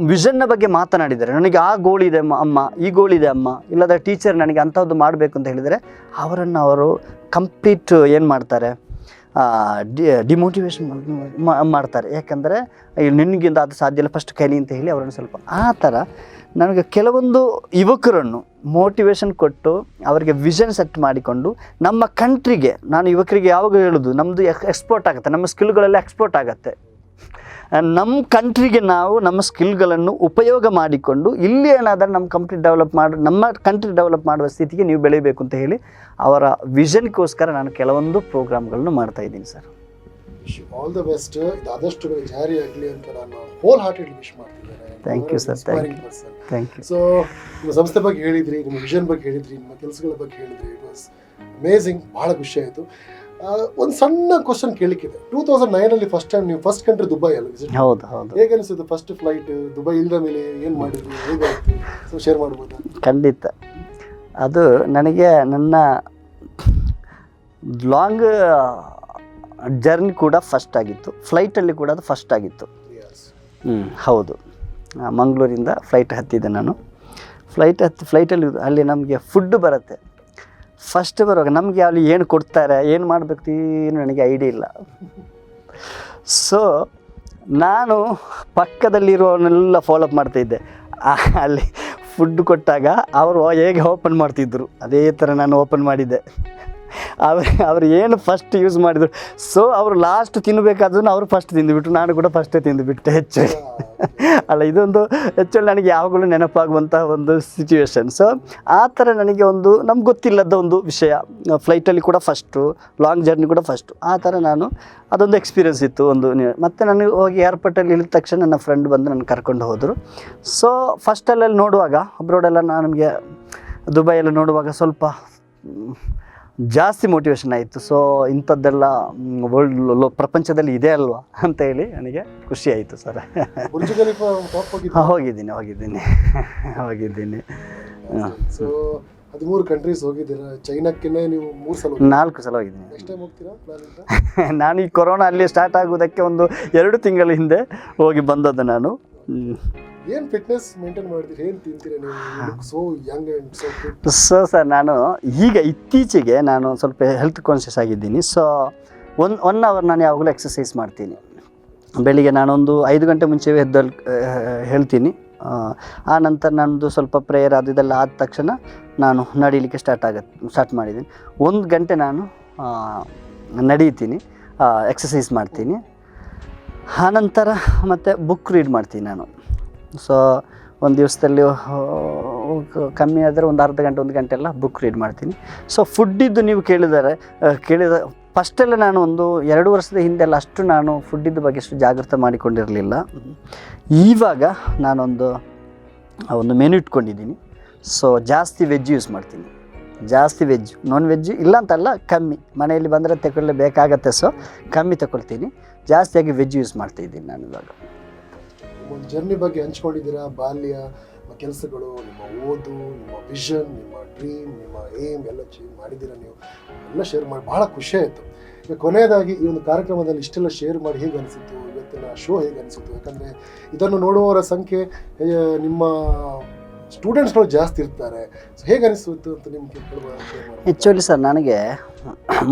ವಿಷನ್ನ ಬಗ್ಗೆ ಮಾತನಾಡಿದರೆ, ನನಗೆ ಆ ಗೋಲ್ ಇದೆ ಅಮ್ಮ, ಈ ಗೋಲ್ ಇದೆ ಅಮ್ಮ, ಇಲ್ಲದ ಟೀಚರ್ ನನಗೆ ಅಂಥದ್ದು ಮಾಡಬೇಕು ಅಂತ ಹೇಳಿದರೆ ಅವರನ್ನು ಅವರು ಕಂಪ್ಲೀಟ್ ಏನು ಮಾಡ್ತಾರೆ, ಡಿಮೋಟಿವೇಶನ್ ಮಾಡ್ತಾರೆ. ಯಾಕಂದರೆ ನಿನಗಿಂತ ಅದು ಸಾಧ್ಯ ಇಲ್ಲ, ಫಸ್ಟ್ ಕಲಿ ಅಂತ ಹೇಳಿ ಅವರನ್ನು ಸ್ವಲ್ಪ ಆ ಥರ ನನಗೆ ಕೆಲವೊಂದು ಯುವಕರನ್ನು ಮೋಟಿವೇಶನ್ ಕೊಟ್ಟು ಅವರಿಗೆ ವಿಷನ್ ಸೆಟ್ ಮಾಡಿಕೊಂಡು ನಮ್ಮ ಕಂಟ್ರಿಗೆ, ನಾನು ಯುವಕರಿಗೆ ಯಾವಾಗ ಹೇಳೋದು, ನಮ್ಮದು ಎಕ್ಸ್ಪೋರ್ಟ್ ಆಗುತ್ತೆ, ನಮ್ಮ ಸ್ಕಿಲ್ಗಳೆಲ್ಲ ಎಕ್ಸ್ಪೋರ್ಟ್ ಆಗುತ್ತೆ. ನಮ್ಮ ಕಂಟ್ರಿಗೆ ನಾವು ನಮ್ಮ ಸ್ಕಿಲ್ಗಳನ್ನು ಉಪಯೋಗ ಮಾಡಿಕೊಂಡು ಇಲ್ಲಿ ಏನಾದರೂ ನಮ್ಮ ಕಂಟ್ರಿ ಡೆವಲಪ್ ಮಾಡುವ ಸ್ಥಿತಿಗೆ ನೀವು ಬೆಳೀಬೇಕು ಅಂತ ಹೇಳಿ ಅವರ ವಿಷನ್ಗೋಸ್ಕರ ನಾನು ಕೆಲವೊಂದು ಪ್ರೋಗ್ರಾಮ್ಗಳನ್ನು ಮಾಡ್ತಾಯಿದ್ದೀನಿ ಸರ್. All the best. ಇದು ಆದಷ್ಟು ಜಾರಿ ಆಗಲಿ ಅಂತ ನಾನು ಹೋಲ್ ಹಾರ್ಟೆಡ್ಲಿ ವಿಶ್ ಮಾಡ್ತಿದ್ದೇನೆ. Thank you sir, thank you. So ನಿಮ್ಮ ಸಂಸ್ಥೆ ಬಗ್ಗೆ ಹೇಳಿದ್ರಿ, ನಿಮ್ಮ ವಿಷನ್ ಬಗ್ಗೆ ಹೇಳಿದ್ರಿ, ನಿಮ್ಮ ಕೆಲಸಗಳ ಬಗ್ಗೆ ಹೇಳಿದ್ರಿ. ಇಟ್ ವಾಸ್ ಅಮೇಝಿಂಗ್, ಭಾಳ ಖುಷಿ ಆಯಿತು. ಒಂದು ಸಣ್ಣ ಕ್ವಶನ್ ಕೇಳಿಕ್ಕಿದೆ. 2009 ಫಸ್ಟ್ ಟೈಮ್ ನೀವು ಫಸ್ಟ್ ಕಂಟ್ರಿ ದುಬೈ ಅಲ್ಲ ವಿಸಿಟ್? ಹೌದು. ಹೇಗೆ ಅನಿಸಿದ್ದು ಫಸ್ಟ್ ಫ್ಲೈಟ್ ದುಬೈ ಇಲ್ಲದ ಮೇಲೆ ಏನು ಮಾಡಿದ್ರಿ, ಹೇಗಾಯಿತು, ಸೊ ಶೇರ್ ಮಾಡ್ಬೋದಾ? ಖಂಡಿತ. ಅದು ನನಗೆ ನನ್ನ ಲಾಂಗ್ ಜರ್ನಿ ಕೂಡ ಫಸ್ಟ್ ಆಗಿತ್ತು, ಫ್ಲೈಟಲ್ಲಿ ಕೂಡ ಅದು ಫಸ್ಟ್ ಆಗಿತ್ತು. ಹೌದು. ಮಂಗಳೂರಿಂದ ಫ್ಲೈಟ್ ಹತ್ತಿದ್ದೆ ನಾನು. ಫ್ಲೈಟಲ್ಲಿ ಅಲ್ಲಿ ನಮಗೆ ಫುಡ್ ಬರುತ್ತೆ. ಫಸ್ಟ್ ಬರುವಾಗ ನಮಗೆ ಅಲ್ಲಿ ಏನು ಕೊಡ್ತಾರೆ, ಏನು ಮಾಡಬೇಕು ಏನು ನನಗೆ ಐಡಿಯಾ ಇಲ್ಲ. ಸೊ ನಾನು ಪಕ್ಕದಲ್ಲಿರುವವನ್ನೆಲ್ಲ ಫಾಲೋಅಪ್ ಮಾಡ್ತಾಯಿದ್ದೆ. ಅಲ್ಲಿ ಫುಡ್ ಕೊಟ್ಟಾಗ ಅವರು ಹೇಗೆ ಓಪನ್ ಮಾಡ್ತಿದ್ರು ಅದೇ ಥರ ನಾನು ಓಪನ್ ಮಾಡಿದ್ದೆ. ಅವರು ಏನು ಫಸ್ಟ್ ಯೂಸ್ ಮಾಡಿದರು, ಸೊ ಅವರು ಲಾಸ್ಟ್ ತಿನ್ನಬೇಕಾದ್ರೂ ಅವರು ಫಸ್ಟ್ ತಿಂದುಬಿಟ್ರು, ನಾನು ಕೂಡ ಫಸ್ಟೇ ತಿಂದುಬಿಟ್ಟೆ. ಹೆಚ್ಚು ಅಲ್ಲ, ಇದೊಂದು ಹೆಚ್ಚು ನನಗೆ ಯಾವಾಗಲೂ ನೆನಪಾಗುವಂಥ ಒಂದು ಸಿಚುವೇಶನ್. ಸೊ ಆ ಥರ ನನಗೆ ನಮ್ಗೆ ಗೊತ್ತಿಲ್ಲದ ಒಂದು ವಿಷಯ, ಫ್ಲೈಟಲ್ಲಿ ಕೂಡ ಫಸ್ಟು, ಲಾಂಗ್ ಜರ್ನಿ ಕೂಡ ಫಸ್ಟು, ಆ ಥರ ನಾನು ಅದೊಂದು ಎಕ್ಸ್ಪೀರಿಯನ್ಸ್ ಇತ್ತು. ಮತ್ತು ನಾನು ಹೋಗಿ ಏರ್ಪೋರ್ಟಲ್ಲಿ ಇಳಿದ ತಕ್ಷಣ ನನ್ನ ಫ್ರೆಂಡ್ ಬಂದು ನನ್ನ ಕರ್ಕೊಂಡು ಹೋದರು. ಸೊ ಫಸ್ಟಲ್ಲಿ ನೋಡುವಾಗ ಅಬ್ರೋಡೆಲ್ಲ ನಮಗೆ ದುಬೈಯಲ್ಲಿ ನೋಡುವಾಗ ಸ್ವಲ್ಪ ಜಾಸ್ತಿ ಮೋಟಿವೇಶನ್ ಆಯಿತು. ಸೊ ಇಂಥದ್ದೆಲ್ಲ ಪ್ರಪಂಚದಲ್ಲಿ ಇದೆ ಅಲ್ವಾ ಅಂತ ಹೇಳಿ ನನಗೆ ಖುಷಿ ಆಯಿತು ಸರ್. ಹೋಗಿದ್ದೀನಿ. ಸೊ 13 ಕಂಟ್ರೀಸ್ ಹೋಗಿದ್ದೀರಾ. ಚೈನಾಕ್ಕೆ ನೀವು 3 ಸಲ 4 ಸಲ ಹೋಗಿದ್ದೀನಿ. ನೆಕ್ಸ್ಟ್ ಟೈಮ್ ಹೋಗ್ತೀರಾ ಪ್ಲಾನ್? ನಾನು ಈ ಕೊರೋನಾ ಅಲ್ಲಿ ಸ್ಟಾರ್ಟ್ ಆಗೋದಕ್ಕೆ ಒಂದು 2 ತಿಂಗಳ ಹಿಂದೆ ಹೋಗಿ ಬಂದದ್ದು ನಾನು. ಏನು ಫಿಟ್ನೆಸ್ ಮೇಂಟೈನ್ ಮಾಡ್ತೀರಿ, ಏನು ತಿಂತೀರಾ ನೀವು? So Young and so fit. So sir, ನಾನು ಈಗ ಇತ್ತೀಚೆಗೆ ನಾನು ಸ್ವಲ್ಪ ಹೆಲ್ತ್ ಕಾನ್ಷಿಯಸ್ ಆಗಿದ್ದೀನಿ. ಸೊ 1 ಅವರ್ ನಾನು ಯಾವಾಗಲೂ ಎಕ್ಸಸೈಸ್ ಮಾಡ್ತೀನಿ. ಬೆಳಿಗ್ಗೆ ನಾನೊಂದು 5 ಗಂಟೆ ಮುಂಚೆವೇ ಎದ್ದು ಹೇಳ್ತೀನಿ. ಆ ನಂತರ ನನ್ನದು ಸ್ವಲ್ಪ ಪ್ರೇಯರ್ ಇದೆಲ್ಲ ಆದ ತಕ್ಷಣ ನಾನು ನಡೀಲಿಕ್ಕೆ ಸ್ಟಾರ್ಟ್ ಮಾಡಿದ್ದೀನಿ. 1 ಗಂಟೆ ನಾನು ನಡೀತೀನಿ, ಎಕ್ಸಸೈಸ್ ಮಾಡ್ತೀನಿ. ಆನಂತರ ಮತ್ತು ಬುಕ್ ರೀಡ್ ಮಾಡ್ತೀನಿ ನಾನು. ಸೊ ಒಂದು ದಿವಸದಲ್ಲಿ ಕಮ್ಮಿ ಆದರೆ ಒಂದು ಅರ್ಧ ಗಂಟೆ 1 ಗಂಟೆ ಎಲ್ಲ ಬುಕ್ ರೀಡ್ ಮಾಡ್ತೀನಿ. ಸೊ ಫುಡ್ಡಿದ್ದು ನೀವು ಕೇಳಿದ ಫಸ್ಟೆಲ್ಲ ನಾನು ಒಂದು 2 ವರ್ಷದ ಹಿಂದೆಲ್ಲ ಅಷ್ಟು ನಾನು ಫುಡ್ಡಿದ್ದು ಬಗ್ಗೆ ಅಷ್ಟು ಜಾಗೃತ ಮಾಡಿಕೊಂಡಿರಲಿಲ್ಲ. ಇವಾಗ ನಾನೊಂದು ಮೆನು ಇಟ್ಕೊಂಡಿದ್ದೀನಿ. ಸೊ ಜಾಸ್ತಿ ವೆಜ್ ಯೂಸ್ ಮಾಡ್ತೀನಿ, ಜಾಸ್ತಿ ವೆಜ್. ನಾನ್ ವೆಜ್ ಇಲ್ಲ ಅಂತಲ್ಲ, ಕಮ್ಮಿ, ಮನೆಯಲ್ಲಿ ಬಂದರೆ ತಗೊಳ್ಳೇಬೇಕಾಗತ್ತೆ. ಸೊ ಕಮ್ಮಿ ತಗೊಳ್ತೀನಿ, ಜಾಸ್ತಿಯಾಗಿ ವೆಜ್ ಯೂಸ್ ಮಾಡ್ತಾಯಿದ್ದೀನಿ ನಾನು ಇವಾಗ. ಒಂದು ಜರ್ನಿ ಬಗ್ಗೆ ಹಂಚ್ಕೊಂಡಿದ್ದೀರಾ, ಬಾಲ್ಯ, ನಿಮ್ಮ ಕೆಲಸಗಳು, ನಿಮ್ಮ ಓದು, ನಿಮ್ಮ ವಿಷನ್, ನಿಮ್ಮ ಡ್ರೀಮ್, ನಿಮ್ಮ ಏಮ್ ಎಲ್ಲ ಮಾಡಿದ್ದೀರಾ. ನೀವು ಎಲ್ಲ ಶೇರ್ ಮಾಡಿ ಭಾಳ ಖುಷಿ ಆಯಿತು. ಈಗ ಕೊನೆಯದಾಗಿ ಈ ಒಂದು ಕಾರ್ಯಕ್ರಮದಲ್ಲಿ ಇಷ್ಟೆಲ್ಲ ಶೇರ್ ಮಾಡಿ ಹೇಗೆ ಅನಿಸಿತು, ಇವತ್ತಿನ ಶೋ ಹೇಗೆ ಅನಿಸಿತು? ಯಾಕಂದರೆ ಇದನ್ನು ನೋಡುವವರ ಸಂಖ್ಯೆ ನಿಮ್ಮ ಸ್ಟೂಡೆಂಟ್ಸ್ಗಳು ಜಾಸ್ತಿ ಇರ್ತಾರೆ. ಸೊ ಹೇಗೆ ಅನಿಸ್ತು ಅಂತ ನಿಮಗೆ? ಆ್ಯಕ್ಚುಲಿ ಸರ್, ನನಗೆ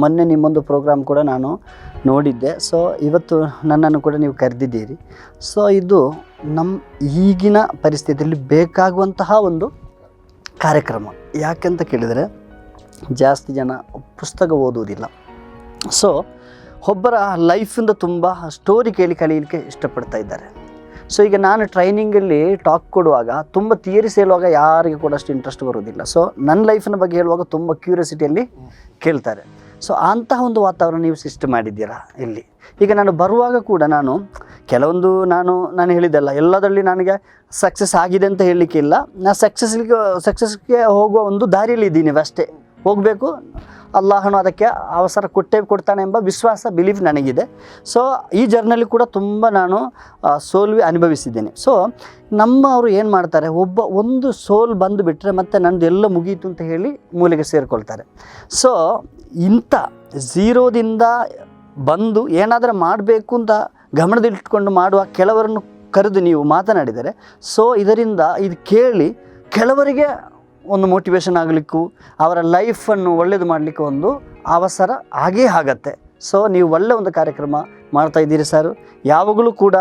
ಮೊನ್ನೆ ನಿಮ್ಮೊಂದು ಪ್ರೋಗ್ರಾಮ್ ಕೂಡ ನಾನು ನೋಡಿದ್ದೆ. ಸೊ ಇವತ್ತು ನನ್ನನ್ನು ಕೂಡ ನೀವು ಕರೆದಿದ್ದೀರಿ. ಸೊ ಇದು ನಮ್ಮ ಈಗಿನ ಪರಿಸ್ಥಿತಿಯಲ್ಲಿ ಬೇಕಾಗುವಂತಹ ಒಂದು ಕಾರ್ಯಕ್ರಮ. ಯಾಕೆಂತ ಕೇಳಿದರೆ ಜಾಸ್ತಿ ಜನ ಪುಸ್ತಕ ಓದುವುದಿಲ್ಲ. ಸೊ ಒಬ್ಬರ ಲೈಫಿಂದ ತುಂಬ ಸ್ಟೋರಿ ಕೇಳಿ ಕಲೀಲಿಕ್ಕೆ ಇಷ್ಟಪಡ್ತಾ ಇದ್ದಾರೆ. ಸೊ ಈಗ ನಾನು ಟ್ರೈನಿಂಗಲ್ಲಿ ಟಾಕ್ ಕೊಡುವಾಗ ತುಂಬ ಥಿಯರೀಸ್ ಹೇಳುವಾಗ ಯಾರಿಗೆ ಕೂಡ ಅಷ್ಟು ಇಂಟ್ರೆಸ್ಟ್ ಬರೋದಿಲ್ಲ. ಸೊ ನನ್ನ ಲೈಫಿನ ಬಗ್ಗೆ ಹೇಳುವಾಗ ತುಂಬ ಕ್ಯೂರಿಯಾಸಿಟಿಯಲ್ಲಿ ಕೇಳ್ತಾರೆ. ಸೊ ಅಂತಹ ಒಂದು ವಾತಾವರಣ ನೀವು ಸೃಷ್ಟಿ ಮಾಡಿದ್ದೀರಾ ಇಲ್ಲಿ. ಈಗ ನಾನು ಬರುವಾಗ ಕೂಡ ಕೆಲವೊಂದು ನಾನು ಹೇಳಿದ್ದೆಲ್ಲ ಎಲ್ಲದರಲ್ಲಿ ನನಗೆ ಸಕ್ಸಸ್ ಆಗಿದೆ ಅಂತ ಹೇಳಲಿಕ್ಕೆ ಇಲ್ಲ. ನಾನು ಸಕ್ಸಸ್ಗೆ ಹೋಗುವ ಒಂದು ದಾರಿಯಲ್ಲಿ ಇದ್ದೀನಿ ಅಷ್ಟೇ. ಹೋಗಬೇಕು, ಅಲ್ಲಾಹನು ಅದಕ್ಕೆ ಅವಸರ ಕೊಡ್ತಾನೆ ಎಂಬ ವಿಶ್ವಾಸ, ಬಿಲೀಫ್ ನನಗಿದೆ. ಸೊ ಈ ಜರ್ನಲ್ಲಿ ಕೂಡ ತುಂಬ ನಾನು ಸೋಲ್ವಿ ಅನುಭವಿಸಿದ್ದೇನೆ. ಸೊ ನಮ್ಮವರು ಏನು ಮಾಡ್ತಾರೆ, ಒಂದು ಸೋಲ್ ಬಂದು ಬಿಟ್ಟರೆ ಮತ್ತೆ ನನ್ನದು ಎಲ್ಲ ಮುಗೀತು ಅಂತ ಹೇಳಿ ಮೂಲೆಗೆ ಸೇರಿಕೊಳ್ತಾರೆ. ಸೊ ಇಂಥ ಝೀರೋದಿಂದ ಬಂದು ಏನಾದರೂ ಮಾಡಬೇಕು ಅಂತ ಗಮನದಲ್ಲಿಟ್ಕೊಂಡು ಮಾಡುವ ಕೆಲವರನ್ನು ಕರೆದು ನೀವು ಮಾತನಾಡಿದರೆ, ಸೊ ಇದರಿಂದ ಇದು ಕೇಳಿ ಕೆಲವರಿಗೆ ಒಂದು ಮೋಟಿವೇಶನ್ ಆಗಲಿಕ್ಕೂ ಅವರ ಲೈಫನ್ನು ಒಳ್ಳೆಯದು ಮಾಡಲಿಕ್ಕೆ ಒಂದು ಅವಸರ ಆಗೇ ಆಗತ್ತೆ. ಸೊ ನೀವು ಒಳ್ಳೆಯ ಒಂದು ಕಾರ್ಯಕ್ರಮ ಮಾಡ್ತಾಯಿದ್ದೀರಿ ಸರ್. ಯಾವಾಗಲೂ ಕೂಡ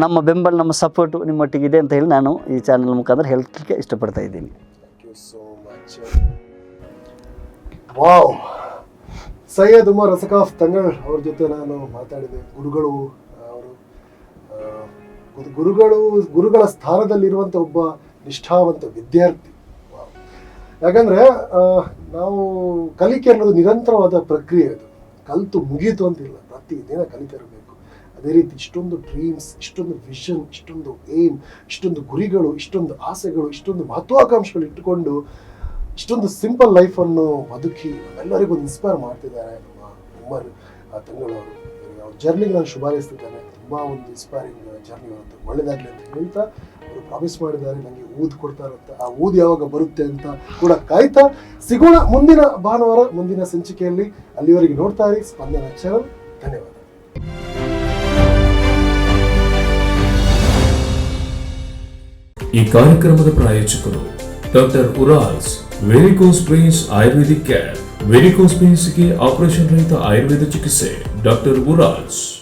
ನಮ್ಮ ಬೆಂಬಲ, ನಮ್ಮ ಸಪೋರ್ಟು ನಿಮ್ಮೊಟ್ಟಿಗಿದೆ ಅಂತ ಹೇಳಿ ನಾನು ಈ ಚಾನಲ್ ಮುಖಾಂತರ ಹೇಳಲಿಕ್ಕೆ ಇಷ್ಟಪಡ್ತಾ ಇದ್ದೀನಿ. Thank you so much. Wow, Syed Umar Asakaf Thangal ಅವ್ರ ಜೊತೆ ನಾನು ಮಾತಾಡಿದೆ. ಗುರುಗಳ ಸ್ಥಾನದಲ್ಲಿರುವಂಥ ಒಬ್ಬ ನಿಷ್ಠಾವಂತ ವಿದ್ಯಾರ್ಥಿ. ಯಾಕಂದರೆ ನಾವು ಕಲಿಕೆ ಅನ್ನೋದು ನಿರಂತರವಾದ ಪ್ರಕ್ರಿಯೆ. ಅದು ಕಲಿತು ಮುಗೀತು ಅಂತಿಲ್ಲ, ಪ್ರತಿದಿನ ಕಲಿತಾ ಇರಬೇಕು. ಅದೇ ರೀತಿ ಇಷ್ಟೊಂದು ಡ್ರೀಮ್ಸ್, ಇಷ್ಟೊಂದು ವಿಷನ್, ಇಷ್ಟೊಂದು ಏಮ್, ಇಷ್ಟೊಂದು ಗುರಿಗಳು, ಇಷ್ಟೊಂದು ಆಸೆಗಳು, ಇಷ್ಟೊಂದು ಮಹತ್ವಾಕಾಂಕ್ಷೆಗಳು ಇಟ್ಟುಕೊಂಡು ಇಷ್ಟೊಂದು ಸಿಂಪಲ್ ಲೈಫನ್ನು ಬದುಕಿ ಎಲ್ಲರಿಗೂ ಇನ್ಸ್ಪೈರ್ ಮಾಡ್ತಿದ್ದಾರೆ ನಮ್ಮ ಉಮರ್ ತಂಗಳವರು. ಅವ್ರ ಜರ್ನಿಗೆ ನಾನು ಶುಭಾರೈಸ್ತಿದ್ದೇನೆ. ತುಂಬ ಒಂದು ಇನ್ಸ್ಪೈರಿಂಗ್ ಜರ್ನಿ ಬರುತ್ತೆ, ಒಳ್ಳೆಯದಾಗಲಿ ಅಂತ ಹೇಳ್ತಾ ಅವರು ಪ್ರಾಮಿಸ್ ಮಾಡಿದ್ದಾರೆ ನನಗೆ ಊದು ಕೊಡ್ತಾರಂತ. ಆ ಊದು ಯಾವಾಗ ಬರುತ್ತೆ ಅಂತ ಕೂಡ ಕಾಯ್ತಾ ಸಿಗೋಣ ಮುಂದಿನ ಭಾನುವಾರ, ಮುಂದಿನ ಸಂಚಿಕೆಯಲ್ಲಿ. ಅಲ್ಲಿವರೆಗೆ ನೋಡ್ತಾ ಇರಿ ಸ್ಪಂದನ ಚಾನಲ್. ಧನ್ಯವಾದ. ಈ ಕಾರ್ಯಕ್ರಮದ ಪ್ರಾಯೋಜಕರು doctor Urals varicose veins ayurvedic care. Varicose ವೇನ್ಸ್ಗೆ ಆಪರೇಷನ್ ರಹಿತ ಆಯುರ್ವೇದ ಚಿಕಿತ್ಸೆ ಡಾಕ್ಟರ್ ಉರಾಲ್ಸ್.